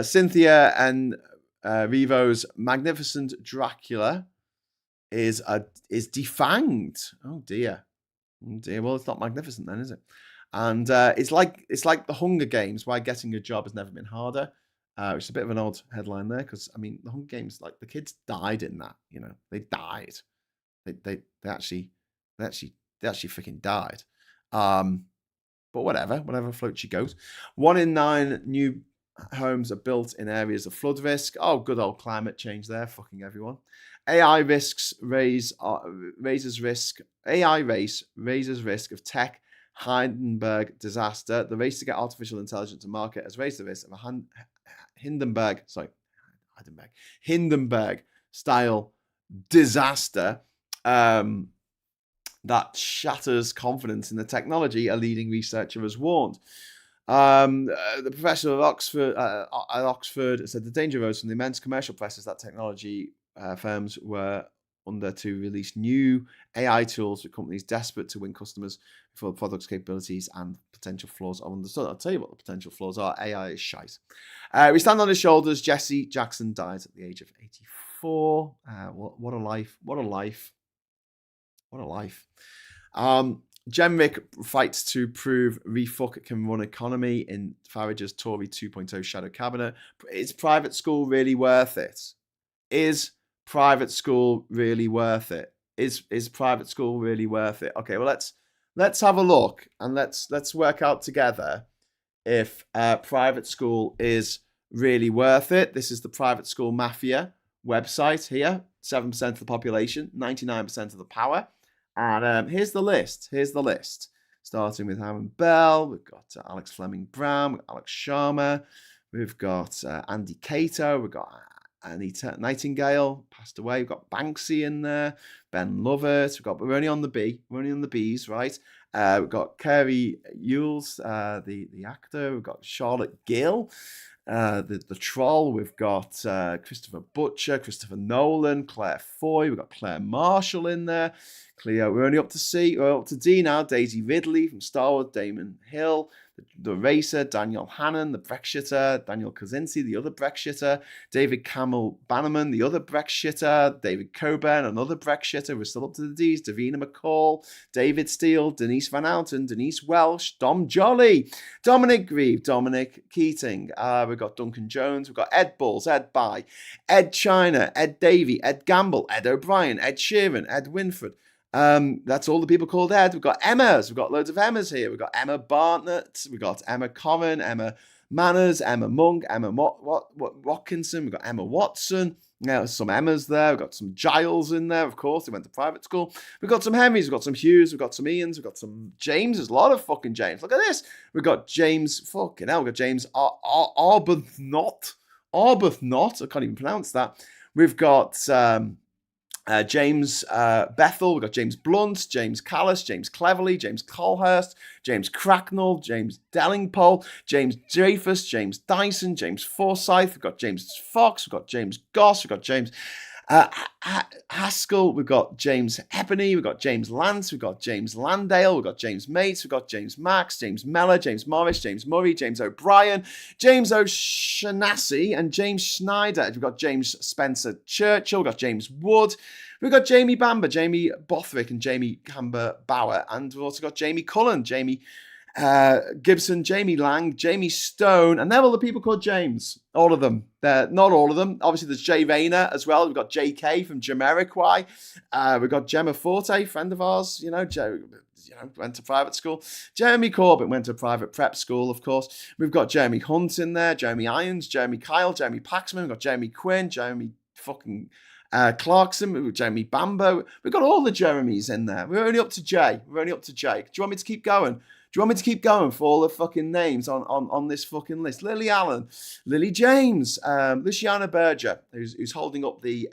Cynthia and Revo's magnificent Dracula is defanged. Oh dear. Well, it's not magnificent then, is it? And it's like the Hunger Games, why getting a job has never been harder. Which is a bit of an odd headline there, because I mean the Hunger Games, like the kids died in that. They died. They actually freaking died. But whatever floats your goat. 1 in 9 new homes are built in areas of flood risk. Oh, good old climate change there, fucking everyone. AI risks raises risk. AI race raises risk of tech Hindenburg disaster. The race to get artificial intelligence to market has raised the risk of a Hindenburg style disaster that shatters confidence in the technology, a leading researcher has warned. The professor at Oxford said the danger arose from the immense commercial pressures that technology firms were under to release new AI tools for companies desperate to win customers for the product's capabilities and potential flaws are understood. I'll tell you what the potential flaws are. AI is shite. We stand on his shoulders. Jesse Jackson died at the age of 84. What a life. What a life. What a life. Jenrick fights to prove refuck can run economy in Farage's Tory 2.0 shadow cabinet. Is private school really worth it? Is private school really worth it? Is private school really worth it? Okay, well let's have a look and let's work out together if private school is really worth it. This is the private school mafia website here. 7% of the population, 99% of the power. And here's the list. Starting with Aaron Bell, we've got Alex Fleming Brown, we've got Alex Sharma, we've got Andy Cato, we've got Anita Nightingale, passed away. We've got Banksy in there, Ben Lovett. We're only on the Bs, right? We've got Kerry Hughes, the actor. We've got Charlotte Gill, the troll. We've got Christopher Butcher, Christopher Nolan, Claire Foy. We've got Claire Marshall in there. Cleo, we're only up to C. We're up to D now. Daisy Ridley from Star Wars. Damon Hill, the racer. Daniel Hannon, the Brexiter. Daniel Kaczynski, the other Brexiter. David Campbell Bannerman, the other Brexiter. David Coburn, another Brexiter. We're still up to the D's. Davina McCall, David Steele, Denise Van Outen, Denise Welsh, Dom Jolly, Dominic Grieve, Dominic Keating. We've got Duncan Jones. We've got Ed Bulls, Ed Bye, Ed China, Ed Davey, Ed Gamble, Ed O'Brien, Ed Sheeran, Ed Winford. That's all the people called Ed. We've got Emmas. We've got loads of Emmas here. We've got Emma Bartlett. We've got Emma Corrin, Emma Manners, Emma Monk, Emma Watkinson. We've got Emma Watson. There's some Emmas there. We've got some Giles in there, of course. They went to private school. We've got some Henrys. We've got some Hughes. We've got some Ians. We've got some James. There's a lot of fucking James. Look at this. We've got James. Fucking hell. We've got James Arbuthnot. I can't even pronounce that. We've got James Bethel, we've got James Blunt, James Callis, James Cleverly, James Colhurst, James Cracknell, James Dellingpole, James Dreyfus, James Dyson, James Forsyth, we've got James Fox, we've got James Goss, we've got James Haskell, we've got James Ebony, we've got James Lance, we've got James Landale, we've got James Mates, we've got James Max, James Meller, James Morris, James Murray, James O'Brien, James O'Shaughnessy, and James Schneider. We've got James Spencer Churchill, we've got James Wood, we've got Jamie Bamber, Jamie Bothwick, and Jamie Camber Bauer, and we've also got Jamie Cullen, Jamie Gibson, Jamie Lang, Jamie Stone, and they're all the people called James. All of them. They're not all of them. Obviously, there's Jay Rayner as well. We've got JK from Jamiroquai. We've got Gemma Forte, friend of ours. Went to private school. Jeremy Corbett went to private prep school, of course. We've got Jeremy Hunt in there, Jeremy Irons, Jeremy Kyle, Jeremy Paxman. We've got Jeremy Quinn, Jeremy fucking Clarkson, Jeremy Bambo. We've got all the Jeremys in there. We're only up to J. Do you want me to keep going? Do you want me to keep going for all the fucking names on this fucking list? Lily Allen, Lily James, Luciana Berger, who's holding up the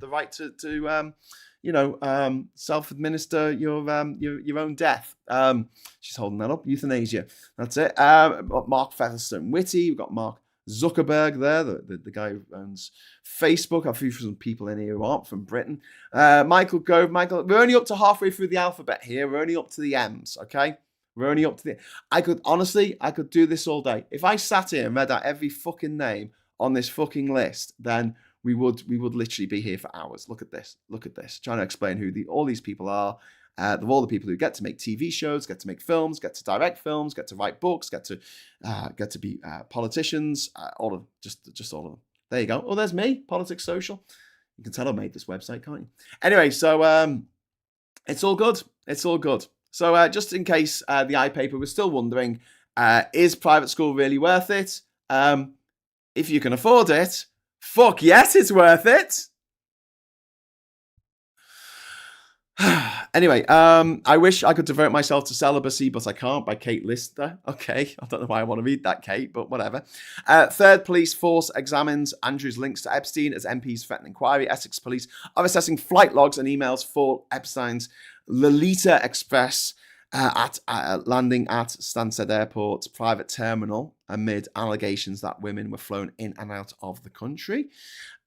right to self-administer your own death. She's holding that up. Euthanasia. That's it. Mark Featherstone Whitty. We've got Mark Zuckerberg there, the guy who owns Facebook. I've few some people in here who aren't from Britain. Michael Gove. We're only up to halfway through the alphabet here. We're only up to the M's, okay? We're only up to the... I could do this all day. If I sat here and read out every fucking name on this fucking list, then we would literally be here for hours. Look at this. Trying to explain who all these people are. They're all the people who get to make TV shows, get to make films, get to direct films, get to write books, get to be politicians. All of just all of them. There you go. Oh, there's me, Politics Social. You can tell I made this website, can't you? Anyway, so it's all good. So just in case the iPaper was still wondering, is private school really worth it? If you can afford it, fuck yes, it's worth it. Anyway, I wish I could devote myself to celibacy, but I can't, by Kate Lister. Okay, I don't know why I want to read that, Kate, but whatever. Third police force examines Andrew's links to Epstein as MPs threaten inquiry. Essex police are assessing flight logs and emails for Epstein's Lolita Express at landing at Stansted Airport's private terminal amid allegations that women were flown in and out of the country.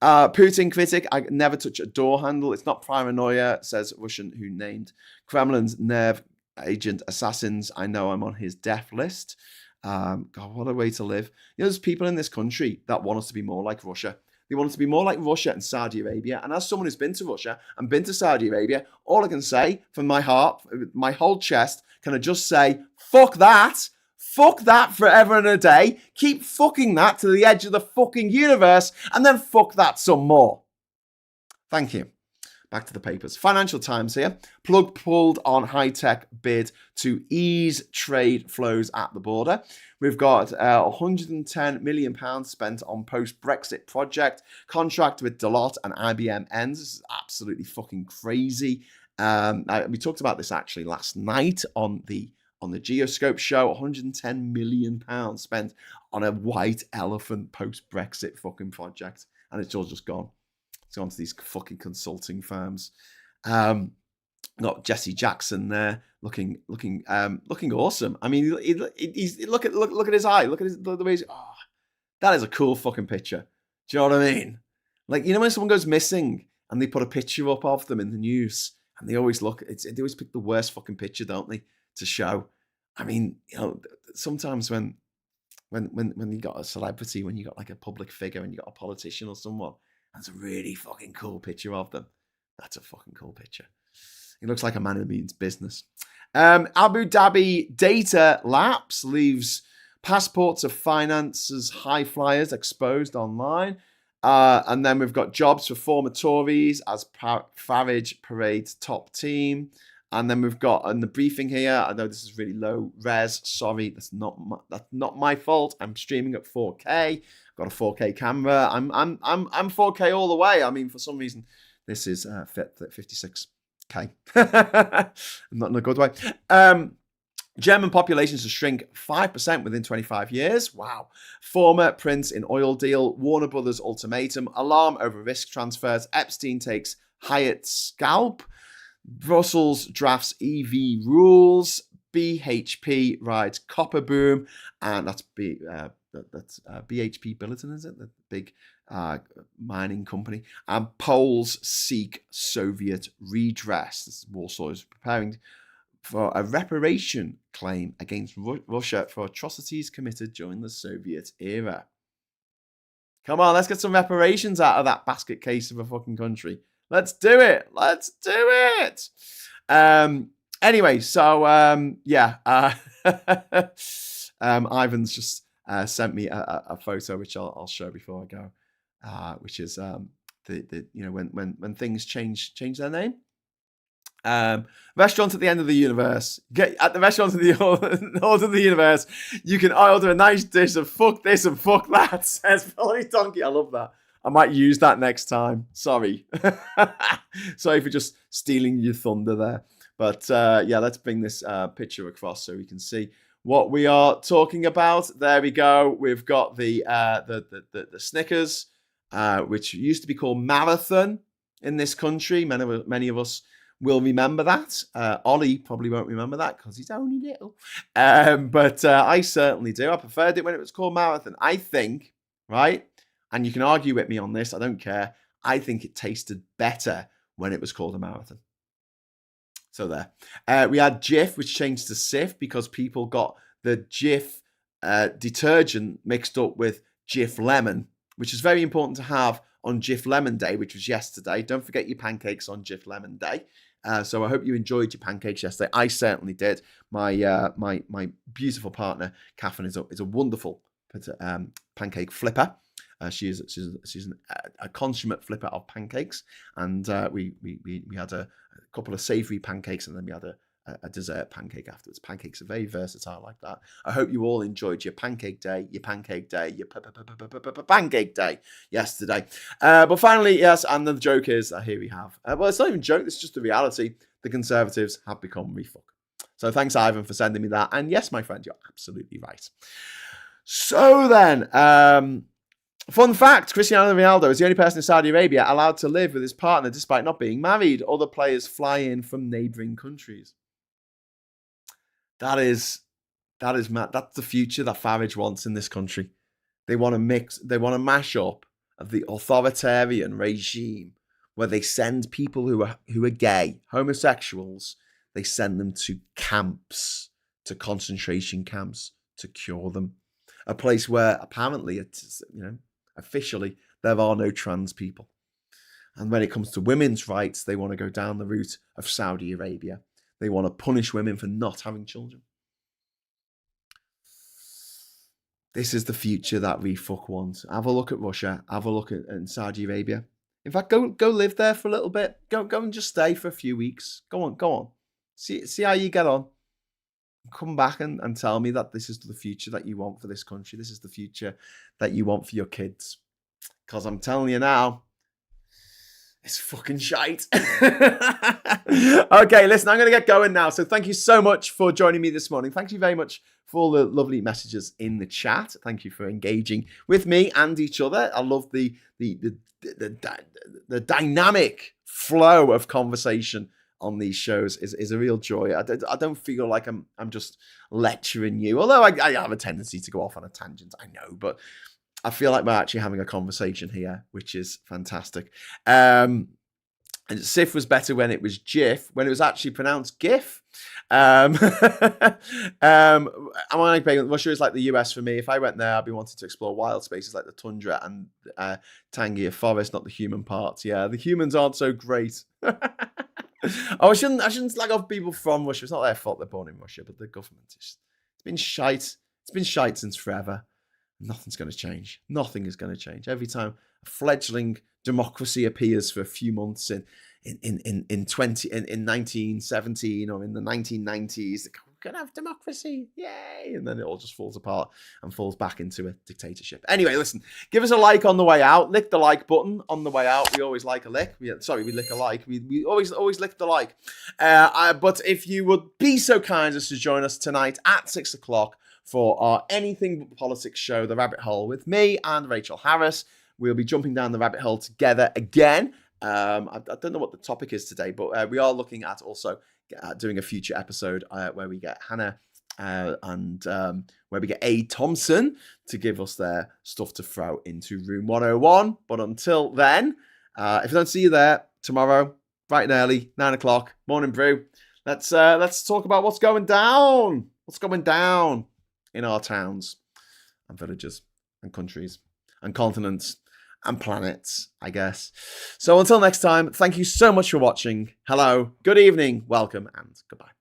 Putin critic, I never touch a door handle. It's not paranoia, says Russian who named Kremlin's nerve agent assassins. I know I'm on his death list. God, what a way to live. You know, there's people in this country that want us to be more like Russia. They want us to be more like Russia and Saudi Arabia. And as someone who's been to Russia and been to Saudi Arabia, all I can say from my heart, my whole chest, can I just say, fuck that. Fuck that forever and a day. Keep fucking that to the edge of the fucking universe and then fuck that some more. Thank you. Back to the papers. Financial Times here. Plug pulled on high-tech bid to ease trade flows at the border. We've got £110 million spent on post-Brexit project. Contract with Deloitte and IBM ends. This is absolutely fucking crazy. We talked about this actually last night on the Geoscope show. £110 million spent on a white elephant post-Brexit fucking project. And it's all just gone. It's gone to these fucking consulting firms. Got Jesse Jackson there, looking awesome. I mean, he's look at his eye. Look at the way he's. Oh, that is a cool fucking picture. Do you know what I mean? Like, you know when someone goes missing and they put a picture up of them in the news, and they always they always pick the worst fucking picture, don't they, to show. I mean, you know, sometimes when you got a celebrity, when you got like a public figure, and you got a politician or someone. That's a really fucking cool picture of them. That's a fucking cool picture. He looks like a man who means business. Abu Dhabi data lapse leaves passports of finances high flyers exposed online. And then we've got jobs for former Tories as Farage parades top team. And then we've got in the briefing here. I know this is really low res. Sorry, that's not my fault. I'm streaming at 4K. Got a 4K camera. I'm 4K all the way. I mean, for some reason, this is 56K. Not in a good way. German populations to shrink 5% within 25 years. Wow. Former prince in oil deal. Warner Brothers ultimatum. Alarm over risk transfers. Epstein takes Hyatt scalp. Brussels drafts EV rules. BHP rides copper boom. And that's BHP Billiton, is it? The big mining company. And Poles seek Soviet redress. Warsaw is preparing for a reparation claim against Russia for atrocities committed during the Soviet era. Come on, let's get some reparations out of that basket case of a fucking country. Let's do it. Let's do it. Anyway, so Ivan's just sent me a photo which I'll show before I go, which is the when things change their name. Restaurant at the end of the universe. Get at the restaurant at the end of the universe. You can order a nice dish of fuck this and fuck that. Says Polly Donkey. I love that. I might use that next time. Sorry. Sorry for just stealing your thunder there. But let's bring this picture across so we can see what we are talking about. There we go. We've got the Snickers, which used to be called Marathon in this country. Many of us will remember that. Ollie probably won't remember that because he's only little. But I certainly do. I preferred it when it was called Marathon. I think, right? And you can argue with me on this. I don't care. I think it tasted better when it was called a Marathon. So there. We had Jif, which changed to Sif because people got the Jif detergent mixed up with Jif lemon, which is very important to have on Jif Lemon Day, which was yesterday. Don't forget your pancakes on Jif Lemon Day. So I hope you enjoyed your pancakes yesterday. I certainly did. My beautiful partner, Catherine, is a wonderful pancake flipper. She's a consummate flipper of pancakes, and we had a couple of savoury pancakes, and then we had a dessert pancake afterwards. Pancakes are very versatile like that. I hope you all enjoyed your pancake day, your pancake day yesterday. But finally, yes, and the joke is, here we have. Well, it's not even a joke, it's just the reality. the Conservatives have become refuck. So thanks, Ivan, for sending me that. And yes, my friend, you're absolutely right. So then, fun fact, Cristiano Ronaldo is the only person in Saudi Arabia allowed to live with his partner despite not being married. Other players fly in from neighbouring countries. That is mad. That's the future that Farage wants in this country. They want to mash up the authoritarian regime where they send people who are gay, homosexuals, they send them to camps, to concentration camps to cure them. A place where apparently it's, officially there are no trans people. And when it comes to women's rights, they want to go down the route of Saudi Arabia. They want to punish women for not having children. This is the future that refuck wants. Have a look at Russia. Have a look at Saudi Arabia. In fact, go live there for a little bit. Go and just stay for a few weeks. Go on. See how you get on. Come back and tell me that this is the future that you want for this country. This is the future that you want for your kids. Because I'm telling you now, it's fucking shite. Okay, listen, I'm going to get going now. So thank you so much for joining me this morning. Thank you very much for all the lovely messages in the chat. Thank you for engaging with me and each other. I love the dynamic flow of conversation on these shows is a real joy. I don't feel like I'm just lecturing you, although I have a tendency to go off on a tangent, I know, but I feel like we're actually having a conversation here, which is fantastic. And Sif was better when it was GIF, when it was actually pronounced GIF. Russia is like the US for me. If I went there, I'd be wanting to explore wild spaces like the tundra and Tangier forest, not the human parts. Yeah, the humans aren't so great. I shouldn't slag off people from Russia. It's not their fault they're born in Russia, but the government it's been shite. It's been shite since forever. Nothing's going to change. Nothing is going to change. Every time a fledgling democracy appears for a few months in 1917 or in the 1990s, we're going to have democracy, yay! And then it all just falls apart and falls back into a dictatorship. Anyway, listen, give us a like on the way out. Lick the like button on the way out. We always like a lick. We lick a like. We always lick the like. But if you would be so kind as to join us tonight at 6 o'clock for our Anything But Politics show, The Rabbit Hole, with me and Rachel Harris. We'll be jumping down the rabbit hole together again. I don't know what the topic is today, but we are looking at also doing a future episode where we get Hannah and where we get A. Thompson to give us their stuff to throw into room 101. But until then, if I don't see you there tomorrow, bright and early, 9 o'clock, morning brew, let's talk about what's going down. What's going down in our towns and villages and countries and continents and planets, I guess. So until next time, thank you so much for watching. Hello, good evening, welcome, and goodbye.